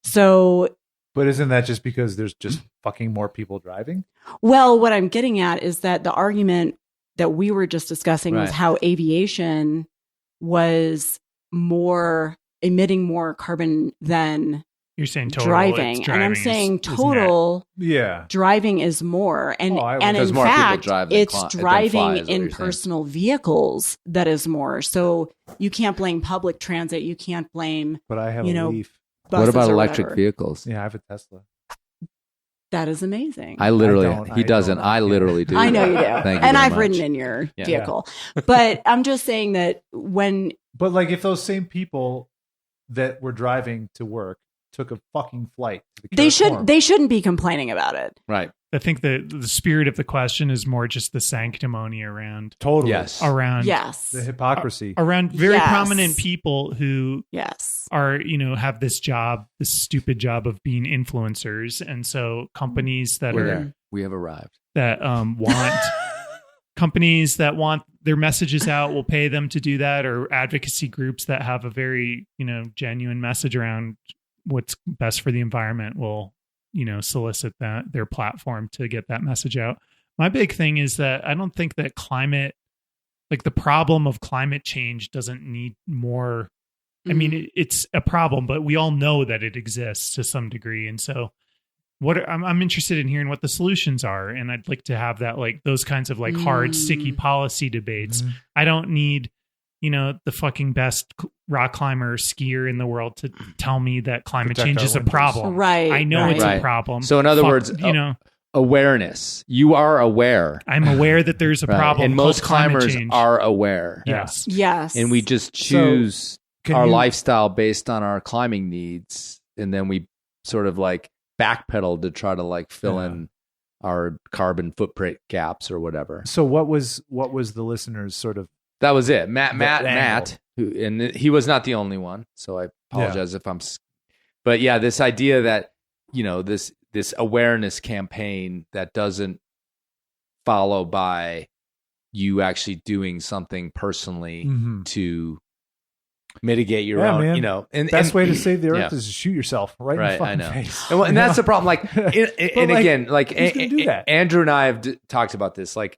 So, But isn't that just because there's just fucking more people driving? well, what I'm getting at is that the argument that we were just discussing was Right. how aviation was emitting more carbon than You're saying total. driving. it's And I'm is- saying is net. total Yeah. driving is more. And, Oh, I would- and Because in more people fact, drive than it's than fly, driving is what in you're saying. personal vehicles that is more. So you can't blame public transit. You can't blame But I have You a know, Leaf. What buses about or electric whatever. vehicles? Yeah, I have a Tesla. That is amazing. I literally, don't- he I doesn't. don't. I literally do. I know you do. Thank you And very I've much. ridden in your Yeah. vehicle. But I'm just saying that when But like, if those same people that were driving to work took a fucking flight to the Karakoram, they shouldn't be complaining about it. Right. I think the spirit of the question is more just the sanctimony around totally Yes. Yes. the hypocrisy. around very Yes. prominent people who Yes. are have this stupid job of being influencers, and so companies that We're are there. We have arrived. that want companies that want their messages out will pay them to do that, or advocacy groups that have a very genuine message around what's best for the environment will solicit their platform to get that message out. My big thing is that I don't think that climate like the problem of climate change doesn't need more. I mean, it's a problem, but we all know that it exists to some degree. And so I'm interested in hearing what the solutions are. And I'd like to have that, like those kinds of like hard, sticky policy debates. I don't need, the fucking best rock climber or skier in the world to tell me that climate change is a problem. Right. I know it's a problem. So in other words, awareness. You are aware. I'm aware that there's a problem. And most climbers change. are aware. Yes. Yes. And we just choose our lifestyle based on our climbing needs. And then we sort of like backpedal to try to like fill in our carbon footprint gaps or whatever. So what was the listeners sort of? That was it. Matt, and he was not the only one. So I apologize if I'm, but yeah, this idea that, this awareness campaign that doesn't follow by you actually doing something personally to mitigate your own, man. And best way to save the earth is to shoot yourself right in the fucking face. And that's the problem. Like, again, Andrew and I have talked about this, like,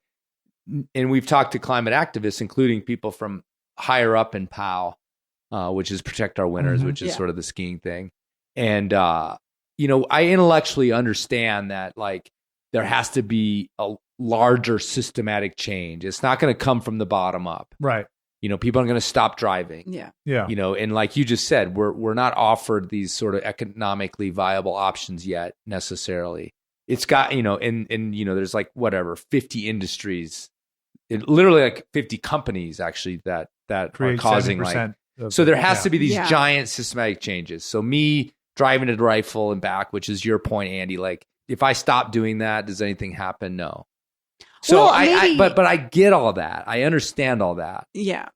and we've talked to climate activists, including people from higher up in POW, which is Protect Our Winters, which is sort of the skiing thing. And, I intellectually understand that, like, there has to be a larger systematic change. It's not going to come from the bottom up. Right. People aren't going to stop driving. Yeah. Yeah. And like you just said, we're not offered these sort of economically viable options yet necessarily. It's got, and there's like 50 industries, literally like 50 companies actually that are causing so there has to be these giant systematic changes. So me driving a rifle and back, which is your point, Andy, like if I stop doing that, does anything happen? No. So but I get all that. I understand all that. Yeah.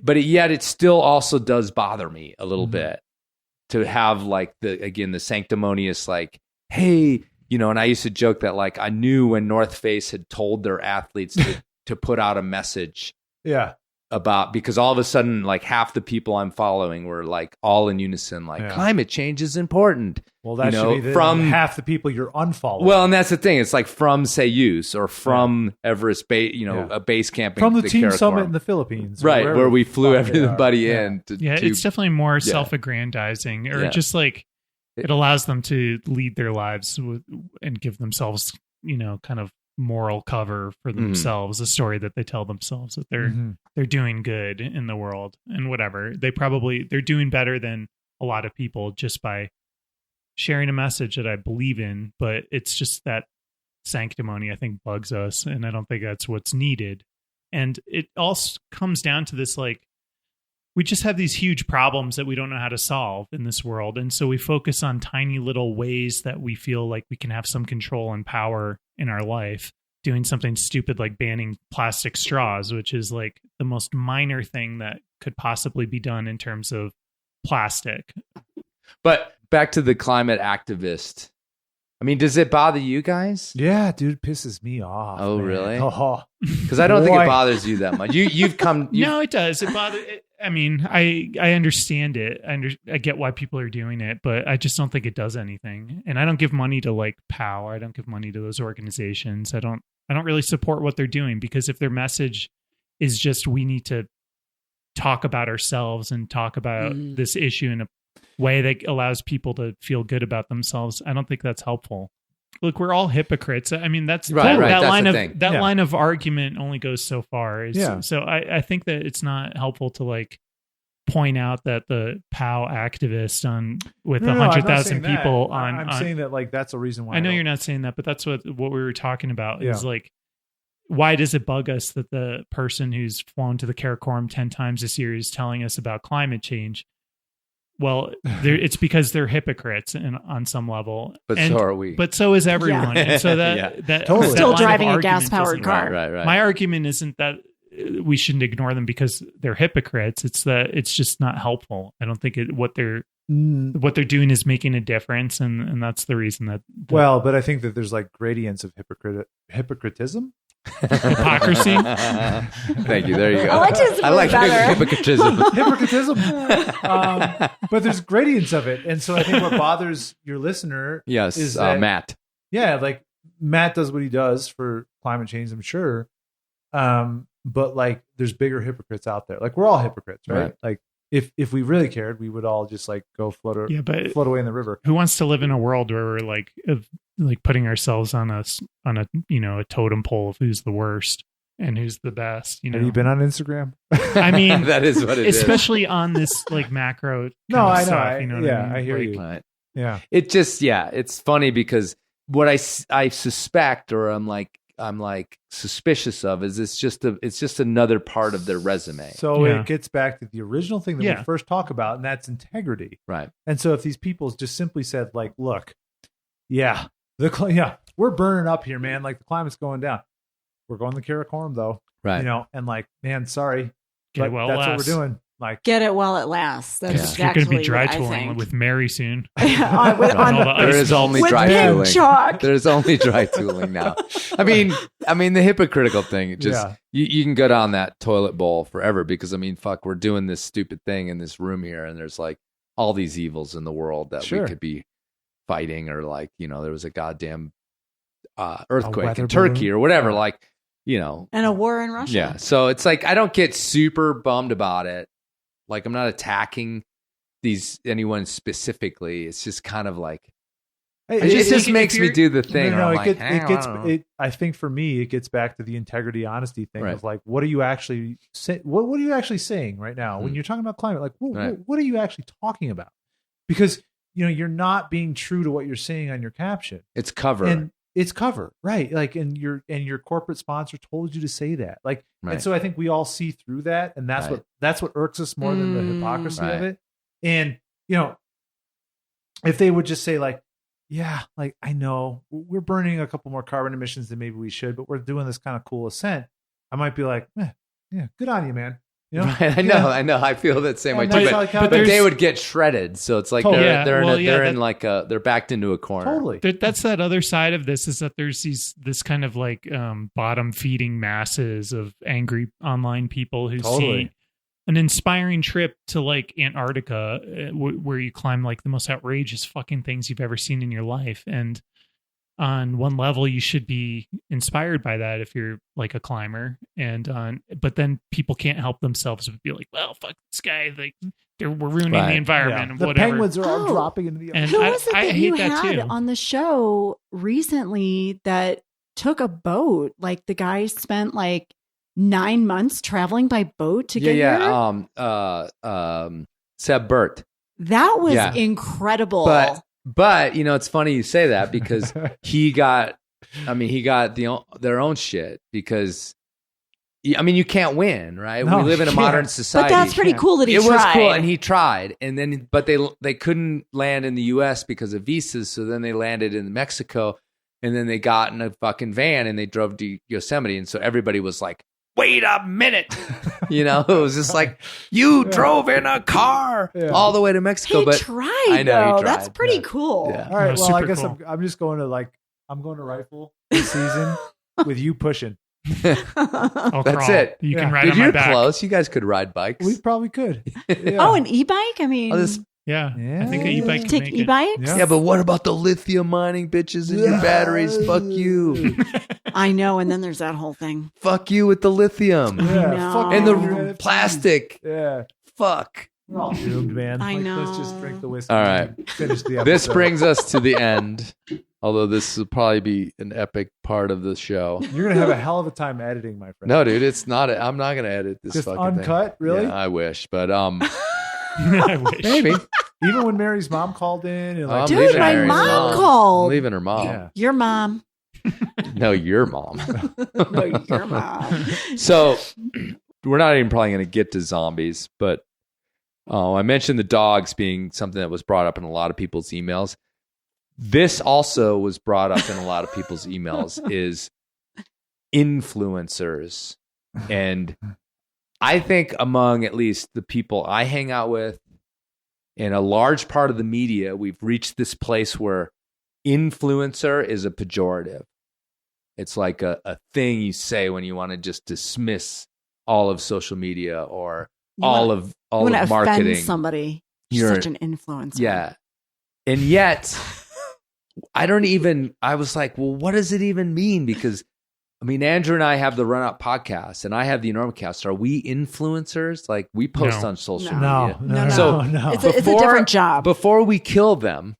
But yet it still also does bother me a little bit to have like the sanctimonious, like, hey, and I used to joke that like I knew when North Face had told their athletes to put out a message about, because all of a sudden like half the people I'm following were like all in unison, like climate change is important. Well, that should be from half the people you're unfollowing. Well, and that's the thing. It's like from Sayus or from Everest, a base camp from the team summit in the Philippines, right, where we flew everybody in. It's definitely more self-aggrandizing, or just like it allows them to lead their lives and give themselves, kind of moral cover for themselves, a story that they tell themselves that they're doing good in the world and whatever. They're doing better than a lot of people just by sharing a message that I believe in, but it's just that sanctimony I think bugs us, and I don't think that's what's needed. And it all comes down to this, like, we just have these huge problems that we don't know how to solve in this world. And so we focus on tiny little ways that we feel like we can have some control and power in our life, doing something stupid like banning plastic straws, which is like the most minor thing that could possibly be done in terms of plastic. But back to the climate activist. I mean, does it bother you guys? Yeah, dude, pisses me off. Oh, man. really? Oh, because I don't think it bothers you that much. You've come. No, it does. It bothers. I mean, I understand it. I get why people are doing it, but I just don't think it does anything. And I don't give money to like POW. I don't give money to those organizations. I don't really support what they're doing, because if their message is just we need to talk about ourselves and talk about this issue in a way that allows people to feel good about themselves, I don't think that's helpful. Look, we're all hypocrites. I mean, that's right. That That's line of argument only goes so far. So I think that it's not helpful to like point out that the POW activist with 100,000 people I'm saying that like that's a reason why. I know you're not saying that, but that's what we were talking about is like, why does it bug us that the person who's flown to the Karakoram 10 times this year is telling us about climate change? Well, it's because they're hypocrites on some level. But so are we. But so is everyone. And so that totally. Still driving a gas-powered car. Right. My argument isn't that we shouldn't ignore them because they're hypocrites. It's that it's just not helpful. I don't think what they're doing is making a difference, and that's the reason that. Well, but I think that there's like gradients of hypocritism. Hypocrisy. Thank you. There you go. I like hypocritism. But there's gradients of it, and so I think what bothers your listener is that, Matt. Yeah, like Matt does what he does for climate change, I'm sure. but like there's bigger hypocrites out there. Like we're all hypocrites, right? Like if we really cared, we would all just like go float away in the river. Who wants to live in a world where we're like putting ourselves on a a totem pole of who's the worst and who's the best? Have you been on Instagram? I mean, that is what it is. Especially on this like macro. No, I know. Stuff, I know what I mean? I hear you. Right. Yeah. It just, it's funny because what I suspect, or I'm like suspicious of, is it's just another part of their resume. So it gets back to the original thing that we first talk about, and that's integrity. Right. And so if these people just simply said like, look, we're burning up here, man. Like the climate's going down. We're going to Karakoram though. Right. And like, man, sorry. Get but well that's last. what we're doing. Like, get it while it lasts. That's You're exactly going to be dry what I tooling think. with Mary soon. There is only dry tooling. Chalk. There's only dry tooling now. I mean the hypocritical thing. Just you can go down that toilet bowl forever because fuck, we're doing this stupid thing in this room here, and there's like all these evils in the world that we could be fighting, or like there was a goddamn earthquake in Turkey or whatever, and a war in Russia. Yeah, so it's like I don't get super bummed about it. Like I'm not attacking anyone specifically. It's just kind of like it just makes me do the thing. I think for me, it gets back to the integrity, honesty thing of like, what are you actually what are you actually saying right now when you're talking about climate? Like, what are you actually talking about? Because you're not being true to what you're saying on your caption. It's cover. And it's cover, right? Like, and your corporate sponsor told you to say that, like, and so I think we all see through that, and that's what irks us more than the hypocrisy of it. And if they would just say like, like I know we're burning a couple more carbon emissions than maybe we should, but we're doing this kind of cool ascent, I might be like, good on you, man. Right, I know. I feel that same way too. But they would get shredded, so it's like they're backed into a corner. Totally. That's that other side of this, is that there's this kind of like bottom feeding masses of angry online people who see an inspiring trip to like Antarctica, where you climb like the most outrageous fucking things you've ever seen in your life, and on one level you should be inspired by that if you're like a climber, but then people can't help themselves but be like, well, fuck this guy, like we're ruining the environment and the whatever. Penguins are all dropping into the ocean. And who was it that hate you that had too. on the show recently that took a boat? Like the guy spent like 9 months traveling by boat to get here. Seb Burt. That was incredible. But it's funny you say that because he got their own shit, because you can't win, right? No, we live in a modern society. But that's pretty cool that he tried. It was cool, and he tried, and then but they couldn't land in the U.S. because of visas, so then they landed in Mexico, and then they got in a fucking van and they drove to Yosemite, and so everybody was like, wait a minute. It was just like, you drove in a car all the way to Mexico. He but tried, I know though. he tried. That's pretty cool. Yeah. All right. Well, I guess cool. I'm just going to I'm going to rifle this season with you pushing. That's it. You can ride Dude, on my you're back. close. You guys could ride bikes. We probably could. Yeah. Oh, an e-bike? I mean, I think an e-bike can take make e-bikes? Yeah, but what about the lithium mining bitches in your batteries? Fuck you. I know, and then there's that whole thing. Fuck you with the lithium. Yeah, fuck and you. the plastic. Yeah. Fuck. We're all doomed, man. I know. Let's just drink the whiskey. All right. And finish the episode. This brings us to the end, although this will probably be an epic part of the show. You're going to have a hell of a time editing, my friend. No, dude, it's not. I'm not going to edit this just fucking uncut, thing. really? Yeah, I wish, but I wish. maybe. Even when Mary's mom called in, and like, dude, my mom called. I'm leaving her mom. Yeah. Your mom. No, your mom. No, your mom. So we're not even probably going to get to zombies, but I mentioned the dogs being something that was brought up in a lot of people's emails. This also was brought up in a lot of people's emails, is influencers. And I think among at least the people I hang out with, in a large part of the media, we've reached this place where influencer is a pejorative. It's like a thing you say when you want to just dismiss all of social media or all of marketing. Offend somebody. You're such an influencer. Yeah. And yet I was like, well, what does it even mean? Because I mean, Andrew and I have the Runout podcast, and I have the Enormocast. Are we influencers? Like, we post No. on social No. media. No. So It's a different job. Before we kill them,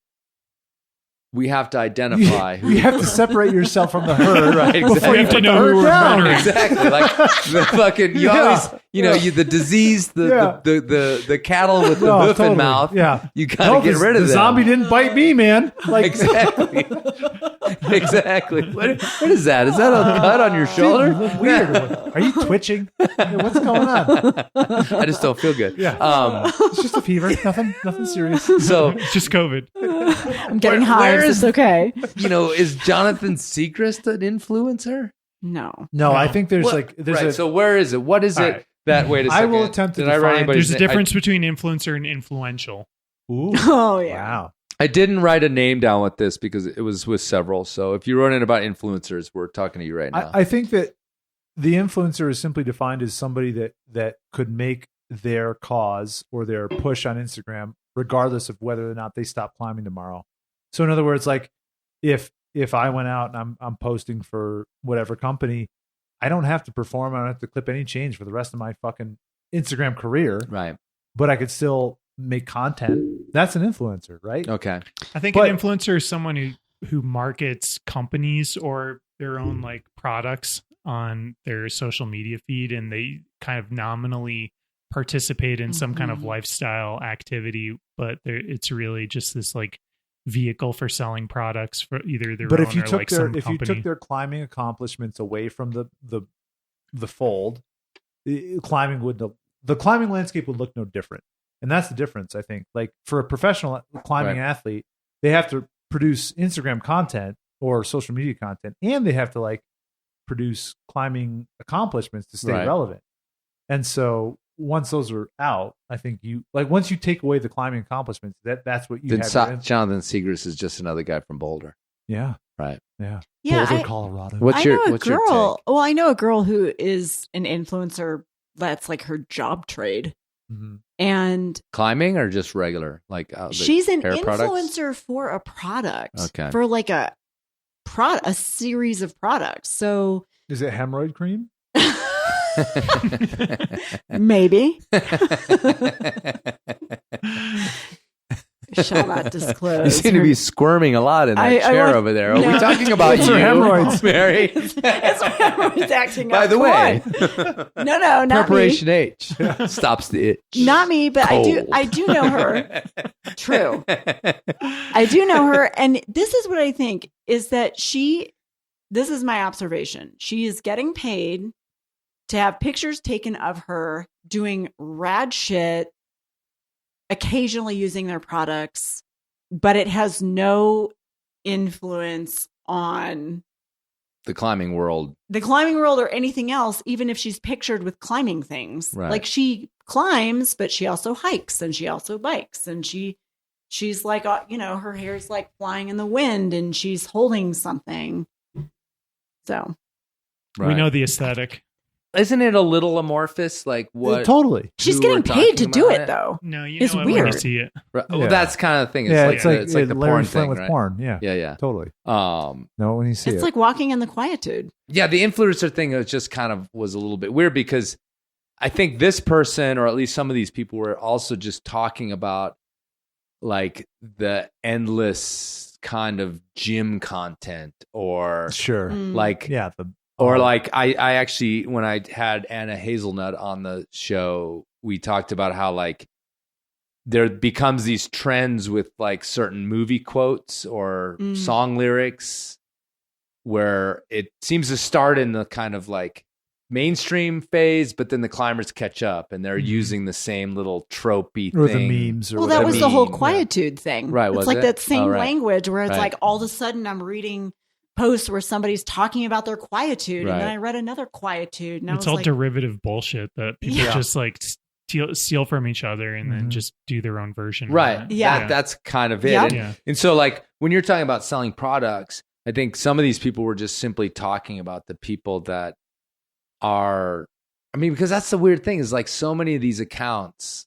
we have to identify who. You have to separate yourself from the herd, Right, exactly. before You have to put know the who herd we're down. murdering. Exactly. Like the fucking, you always, you the disease, the cattle with the hoof totally. and mouth. Yeah. You gotta get rid of the them. zombie didn't bite me, man. Like Exactly. Exactly. What is that? Is that a cut on your shoulder? You look weird. Are you twitching? Hey, what's going on? I just don't feel good. Yeah. It's just a fever. Nothing serious. So, It's just COVID. I'm getting Where hives. is- It's okay. is Jonathan Segrist an influencer? No. No, I think there's Right. So where is it? What is All it right. that? Wait a I second. will attempt to Did I write define- anybody's There's a name? difference between influencer and influential. Ooh. Oh, yeah. Wow. I didn't write a name down with this because it was with several. So if you're running about influencers, we're talking to you right now. I think that the influencer is simply defined as somebody that could make their cause or their push on Instagram, regardless of whether or not they stop climbing tomorrow. So in other words, like if I went out and I'm posting for whatever company, I don't have to perform. I don't have to clip any change for the rest of my fucking Instagram career. Right. But I could still make content. That's an influencer, right? Okay. I think But- an influencer is someone who markets companies or their own like products on their social media feed, and they kind of nominally participate in some kind of lifestyle activity, but it's really just this like vehicle for selling products for either their But own if you or took like their some if company. you took their climbing accomplishments away from the fold, the climbing landscape would look no different. And that's the difference, I think. Like for a professional climbing athlete, they have to produce Instagram content or social media content, and they have to like produce climbing accomplishments to stay relevant. And so once those are out, I think once you take away the climbing accomplishments, that's what you Then have. Jonathan Segrist is just another guy from Boulder. Yeah. Right. Yeah. Yeah, Boulder, Colorado. What's your take? Well, I know a girl who is an influencer. That's like her job trade. Mm-hmm. And Climbing or just regular? Like she's an hair products? influencer for a product. Okay. For like a series of products. So is it hemorrhoid cream? Maybe. Shall not disclose. You seem to be squirming a lot in that chair over there. Are we talking about It's you, her hemorrhoids, Mary? It's my hemorrhoids acting By up. the Come way, on. No, not Preparation me. H stops the itch. Not me, but Cold. I do know her. True. I do know her, and this is what I think is that this is my observation. She is getting paid to have pictures taken of her doing rad shit, occasionally using their products, but it has no influence on the climbing world or anything else, even if she's pictured with climbing things. Right. Like she climbs, but she also hikes and she also bikes, and she's like, her hair's like flying in the wind and she's holding something. So Right. We know the aesthetic. Isn't it a little amorphous? Like what? Totally. she's who getting we're paid to talking do about it though. No, you It's know it when you weird. see it. Right. Yeah. Well, that's kind of the thing. It's like the Larry porn Flint thing, with right? porn. Yeah. Yeah. Totally. Um, No, when you see It's it. like walking in the quietude. yeah, the influencer thing was just kind of was a little bit weird because I think this person, or at least some of these people, were also just talking about like the endless kind of gym content or Sure. like Yeah. or like I actually, when I had Anna Hazelnut on the show, we talked about how like there becomes these trends with like certain movie quotes or song lyrics where it seems to start in the kind of like mainstream phase, but then the climbers catch up and they're using the same little tropey Or thing. the memes. Or Well, that whatever. was the whole quietude thing. Right, It's was like it? that same Oh, right. language where it's Right. like all of a sudden I'm reading posts where somebody's talking about their quietude, Right. and then I read another quietude, and I It's was all like, derivative bullshit that people Yeah. just like steal from each other and then just do their own version. of Right. it. Yeah. That's kind of it. Yep. And, Yeah. and so like when you're talking about selling products, I think some of these people were just simply talking about the people that are, I mean, because that's the weird thing is like so many of these accounts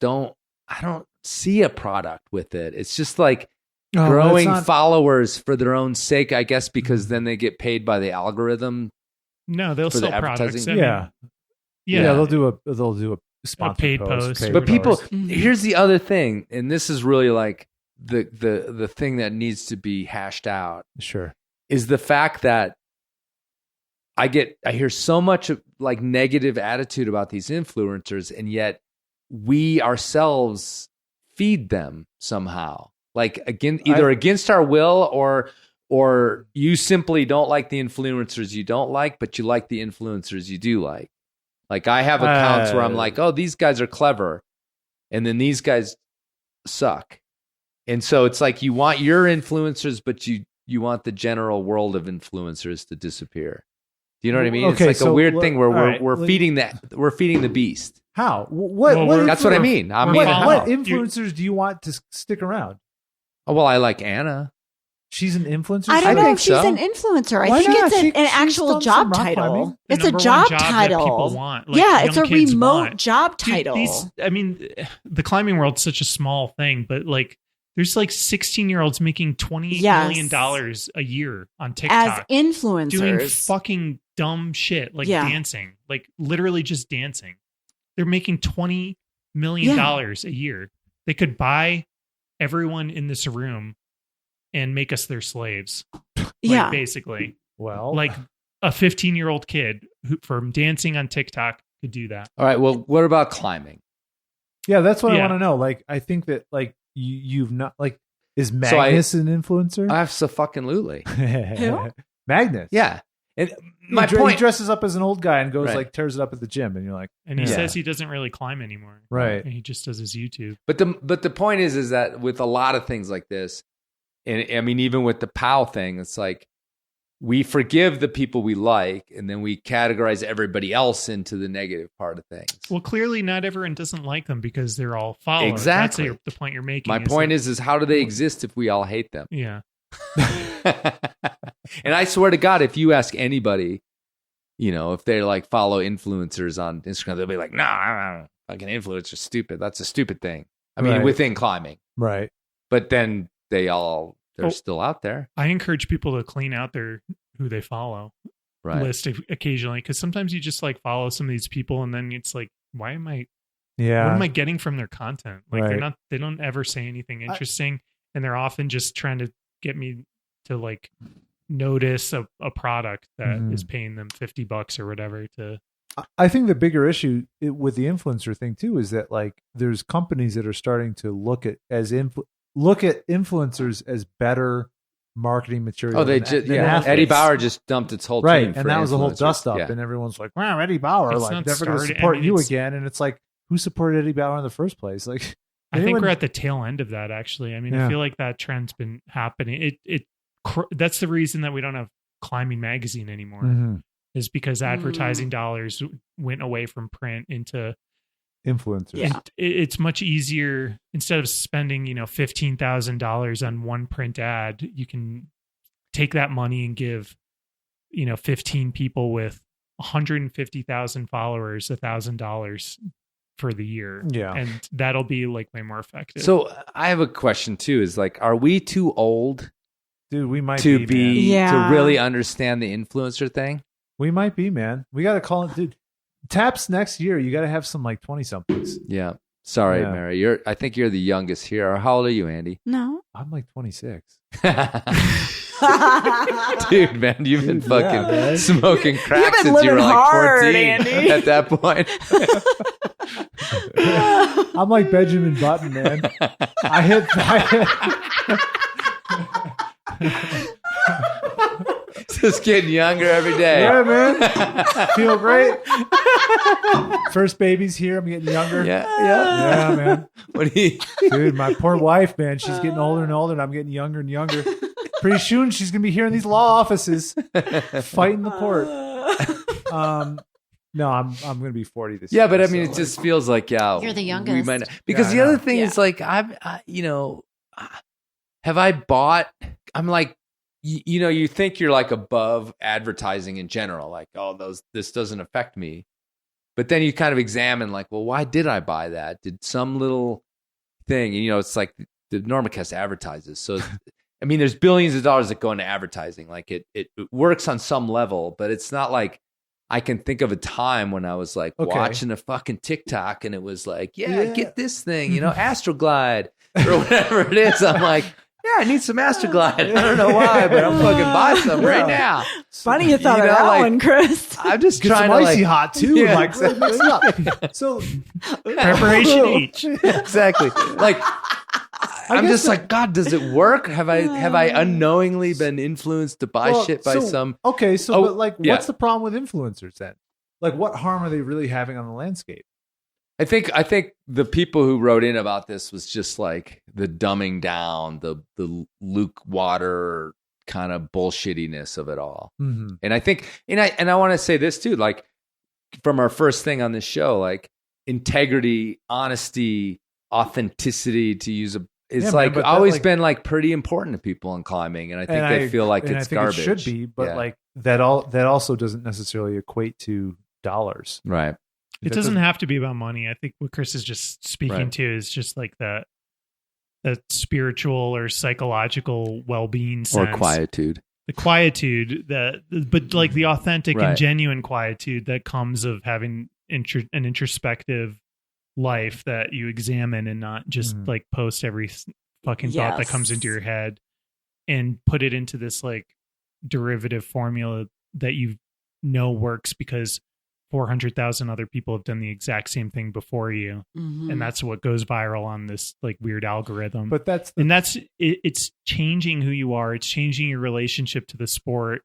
I don't see a product with it. It's just like Oh, growing that's not- followers for their own sake, I guess, because then they get paid by the algorithm No, they'll For the sell products. advertising? Yeah. They'll do a sponsored paid post. post. But people, Mm-hmm. here's the other thing, and this is really like the thing that needs to be hashed out Sure. is the fact that I hear so much of like negative attitude about these influencers, and yet we ourselves feed them somehow, like against our will, or you simply don't like the influencers you don't like, but you like the influencers you do like. Like I have accounts where I'm like, oh, these guys are clever, and then these guys suck. And so it's like you want your influencers, but you want the general world of influencers to disappear. Do you know what I mean? Okay, it's like a weird thing where we're feeding the beast. How? What That's what I mean. What influencers do you want to stick around? Oh, well, I like Anna. She's an influencer. I don't know think if she's so. an influencer. Why I think not? it's an She's actual done job some rock title. climbing. The It's a number job one that title. people want, like yeah, it's a young kids remote want. job Dude, title. the climbing world's such a small thing, but like there's like 16-year-olds making $28 million a year on As TikTok influencers. doing fucking dumb shit like dancing, like literally just dancing. They're making $20 million a year. They could buy everyone in this room and make us their slaves. Like, basically. Well, like a 15-year-old kid who from dancing on TikTok could do that. All right. Well, what about climbing? yeah, that's what I want to know. Like, I think that like you've not like is Magnus an influencer? Absolutely. Who? Magnus. Yeah. And he dresses up as an old guy and goes like tears it up at the gym, and you're like, and he says he doesn't really climb anymore, right? And he just does his YouTube. But the point is that with a lot of things like this, and I mean even with the POW thing, it's like we forgive the people we like, and then we categorize everybody else into the negative part of things. Well, clearly not everyone doesn't like them because they're all followers. Exactly. That's the point you're making. My point is how do they exist if we all hate them? Yeah. And I swear to God, if you ask anybody, you know, if they like follow influencers on Instagram, they'll be like, "No, fucking influencers stupid. That's a stupid thing." I mean, within climbing, right? But then they're still out there. I encourage people to clean out who they follow list occasionally, because sometimes you just like follow some of these people, and then it's like, why am I? Yeah, what am I getting from their content? Like they don't ever say anything interesting, and they're often just trying to get me to like notice a product that is paying them $50 or whatever to. I think the bigger issue with the influencer thing too is that like there's companies that are starting to look at influencers as better marketing material. Oh, Eddie Bauer just dumped its whole team, and that was a whole dust up, and everyone's like, "Wow, Eddie Bauer, it's like never going to support you again." And it's like, who supported Eddie Bauer in the first place? Like, I think we're at the tail end of that. Actually, I mean, I feel like that trend's been happening. That's the reason that we don't have Climbing Magazine anymore, is because advertising dollars went away from print into influencers. Yeah, it's much easier. Instead of spending, $15,000 on one print ad, you can take that money and give, 15 people with 150,000 followers $1,000 for the year. Yeah, and that'll be like way more effective. So I have a question too. Is like, are we too old? Dude, we might to be to really understand the influencer thing. We might be, man. We got to call it, dude. Taps next year. You got to have some like 20-somethings. Yeah. Sorry, Mary. I think you're the youngest here. How old are you, Andy? No, I'm like 26. Dude, man, you've been fucking smoking crack since you were like 14. Andy. At that point, I'm like Benjamin Button, man. I hit. Just getting younger every day. Yeah, man. Feel great. First baby's here. I'm getting younger. Yeah, man. What do you... Dude, my poor wife, man. She's getting older and older, and I'm getting younger and younger. Pretty soon, she's gonna be here in these law offices, fighting the court. No, I'm gonna be 40 this year. Yeah, but I mean, it just feels like you're the youngest. We might not, because the other thing is like have I bought? I'm like, you think you're like above advertising in general, like, this doesn't affect me. But then you kind of examine like, well, why did I buy that? Did some little thing, it's like the Enormocast advertises. So, I mean, there's billions of dollars that go into advertising. Like it works on some level, but it's not like I can think of a time when I was like watching a fucking TikTok and it was like, get this thing, Astroglide or whatever it is. I'm like, I need some Astroglide. I don't know why, but I'm fucking buy some right now. Funny you thought of that one, Chris. I'm just Get trying some to icy hot too. Yeah, Like, mix it up. So Preparation H. Exactly. Like, I'm just like, God, does it work? Have I unknowingly been influenced to buy shit by some? Okay, so but like, what's the problem with influencers then? Like, what harm are they really having on the landscape? I think the people who wrote in about this was just like the dumbing down, the Luke water kind of bullshittiness of it all. Mm-hmm. And I think, and I want to say this too, like from our first thing on this show, like integrity, honesty, authenticity, to use it's always been like pretty important to people in climbing, and I think they feel like it's garbage. It should be, but like that also doesn't necessarily equate to dollars, right? It doesn't have to be about money. I think what Chris is just speaking to is just like that spiritual or psychological well-being sense. Or quietude. The quietude but like the authentic and genuine quietude that comes of having an introspective life that you examine and not just like post every fucking thought that comes into your head and put it into this like derivative formula that you know works because 400,000 other people have done the exact same thing before you. Mm-hmm. And that's what goes viral on this like weird algorithm. But it's changing who you are. It's changing your relationship to the sport.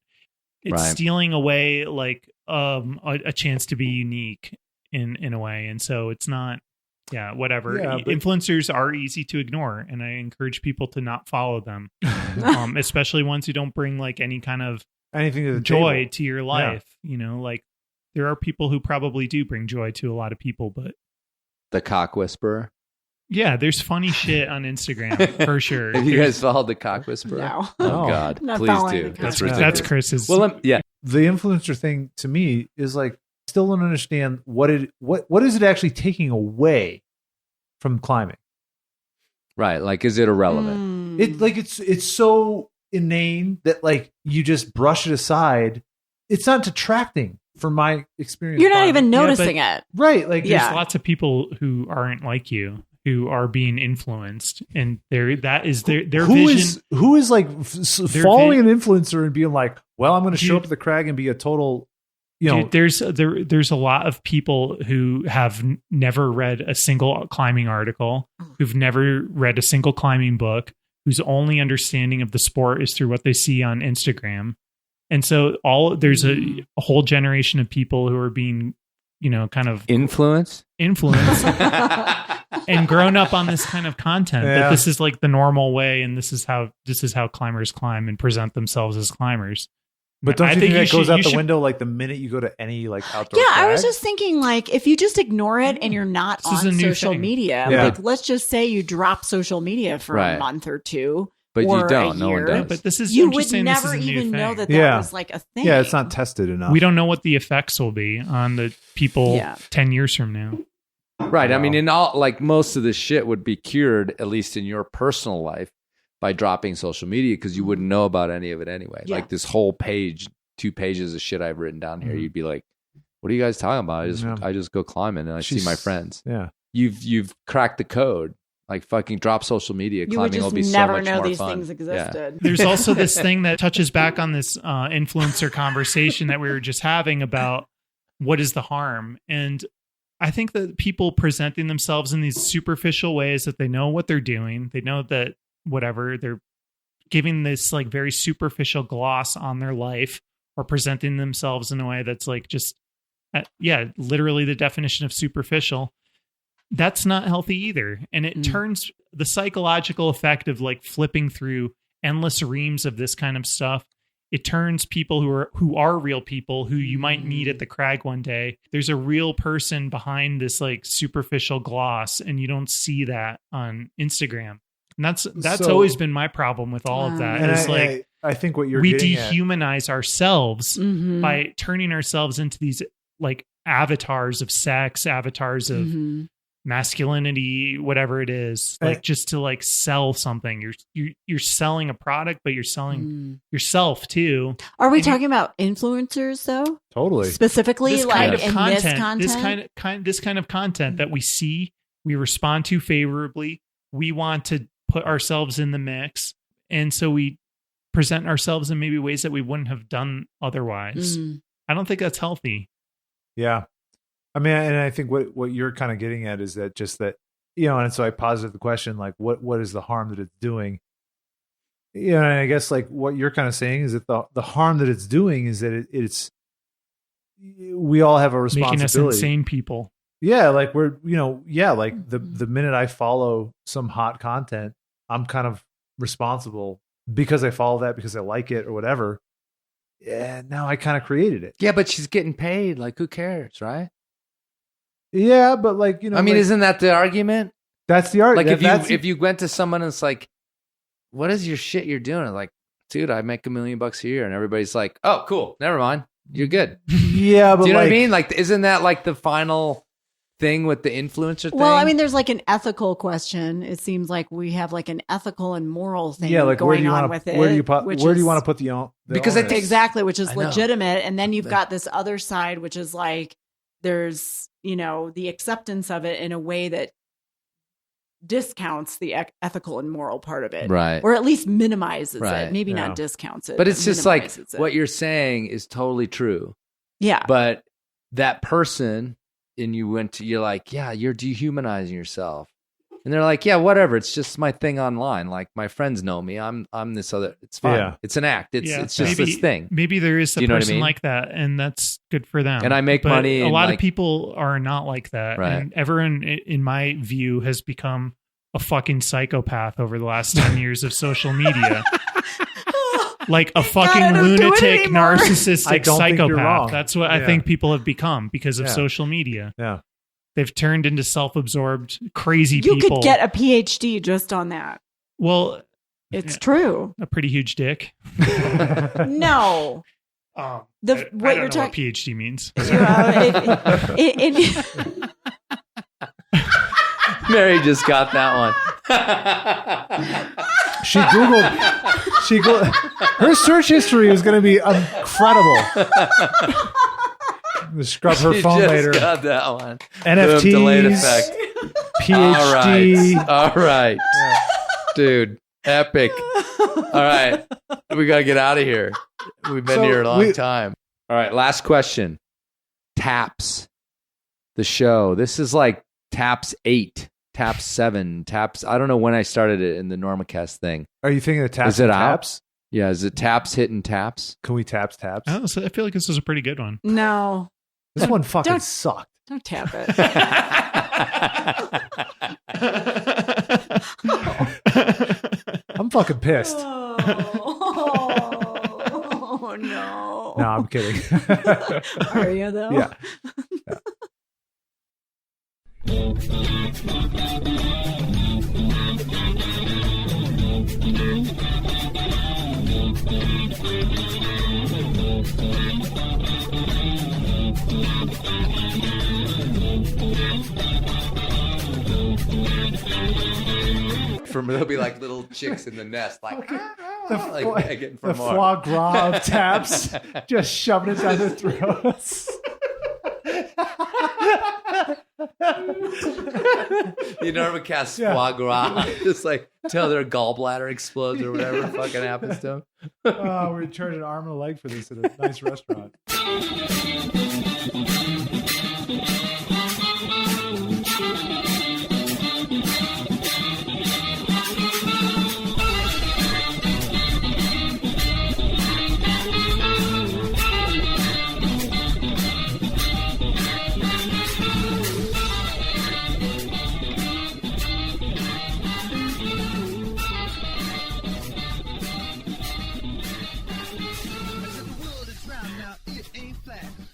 It's stealing away like a chance to be unique in a way. And so it's not, whatever. Influencers are easy to ignore. And I encourage people to not follow them, especially ones who don't bring like any kind of anything to the joy table. To your life. Like there are people who probably do bring joy to a lot of people, but the cock whisperer. Yeah, there's funny shit on Instagram for sure. Have you guys followed the cock whisperer? No. Oh God, please do. That's Chris's. Well, the influencer thing to me is like, still don't understand what is it actually taking away from climbing? Right, like is it irrelevant? It's so inane that like you just brush it aside. It's not detracting from my experience. You're not even noticing it. Right. Like there's lots of people who aren't like you, who are being influenced, and that is their vision. Who is like following an influencer and being like, well, I'm going to show up at the crag and be a total, Dude, there's a lot of people who have never read a single climbing article, who've never read a single climbing book, whose only understanding of the sport is through what they see on Instagram. And so there's a whole generation of people who are being, kind of influenced and grown up on this kind of content that this is like the normal way. And this is how climbers climb and present themselves as climbers. But don't you think that goes out the window like the minute you go to any like outdoor crag? I was just thinking like if you just ignore it and you're not on social media, like let's just say you drop social media for a month or two. But you don't. No one does. But this is you would never even know that was like a thing. Yeah, it's not tested enough. We don't know what the effects will be on the people 10 years from now. Right. Wow. I mean, in all like most of this shit would be cured, at least in your personal life, by dropping social media because you wouldn't know about any of it anyway. Yeah. Like this whole page, 2 pages of shit I've written down here, you'd be like, "What are you guys talking about? I just go climbing and I see my friends." Yeah. You've cracked the code. Like fucking drop social media. Climbing will be so much more fun. You would just never know these things existed. Yeah. There's also this thing that touches back on this influencer conversation that we were just having about what is the harm. And I think that people presenting themselves in these superficial ways that they know what they're doing. They know that whatever they're giving this like very superficial gloss on their life or presenting themselves in a way that's like just, literally the definition of superficial. That's not healthy either. And it turns the psychological effect of like flipping through endless reams of this kind of stuff. It turns people who are real people who you might meet at the crag one day. There's a real person behind this like superficial gloss, and you don't see that on Instagram. And that's always been my problem with all of that. And I think what we dehumanize ourselves by turning ourselves into these like avatars of sex, avatars of masculinity, whatever it is, like just to like sell something. You're selling a product, but you're selling yourself too. Are we talking about influencers though? Totally. Specifically, this like kind of in content, this content, this kind of content that we see, we respond to favorably. We want to put ourselves in the mix, and so we present ourselves in maybe ways that we wouldn't have done otherwise. I don't think that's healthy. Yeah. I mean, and I think what you're kind of getting at is that just that, you know, and so I posited the question, like, what is the harm that it's doing? You know, and I guess like what you're kind of saying is that the harm that it's doing is that it's we all have a responsibility. Making us insane people. Yeah, like we're, you know, yeah, like the minute I follow some hot content, I'm kind of responsible because I follow that, because I like it or whatever. Yeah, now I kind of created it. Yeah, but she's getting paid. Like, who cares, right? Yeah, but like, you know, I mean, like, isn't that the argument? That's the argument. Like if you went to someone and it's like, what is your shit you're doing? Like, dude, I make $1 million a year, and everybody's like, oh, cool, never mind, you're good. Yeah, but do you know like, what I mean? Like, isn't that like the final thing with the influencer thing? well, I mean, there's like an ethical question. It seems like we have like an ethical and moral thing like going on with it. Where do you want to put the because I onus? think exactly, which is legitimate, and then you've got this other side, which is like there's, you know, the acceptance of it in a way that discounts the ethical and moral part of it, right? Or at least minimizes right. it. Maybe not discounts it, but it's just like it. What you're saying is totally true. Yeah, but that person, and you're like, yeah, you're dehumanizing yourself, and they're like, yeah, whatever. It's just my thing online. Like, my friends know me. I'm this other. It's fine. Yeah. It's an act. It's just maybe, this thing. Maybe there is a you know person what I mean? like that, and that's good for them. And I make but money. A and lot like, of people are not like that. Right. And everyone, in my view, has become a fucking psychopath over the last 10 years of social media. Like a fucking lunatic, narcissistic psychopath. That's what I think people have become because of social media. Yeah. They've turned into self-absorbed, crazy people. You could get a PhD just on that. Well, it's true. A pretty huge dick. No. I don't know what PhD means. Mary just got that one. She Googled. Her search history is going to be incredible. Scrub her phone later. Got that one. NFTs. Delayed effect. PhD. All right. Yeah. Dude, epic. All right. We got to get out of here. We've been here a long time. All right. Last question. Taps. The show. This is like Taps 8, Taps 7, Taps. I don't know when I started it in the Enormocast thing. Are you thinking of Taps? Is it Taps? Yeah. Is it Taps hitting Taps? Can we Taps? Oh, so I feel like this is a pretty good one. No. This one fucking sucked. Don't tap it. I'm fucking pissed. Oh no. No, I'm kidding. Are you though? Yeah. There'll be like little chicks in the nest, like begging for the more. Foie gras of Taps, just shoving it down their throats. The Enormocast foie gras, just like till their gallbladder explodes or whatever fucking happens to them. Oh, we're turning an arm and a leg for this at a nice restaurant.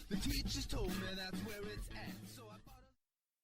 The teachers told me that's where it's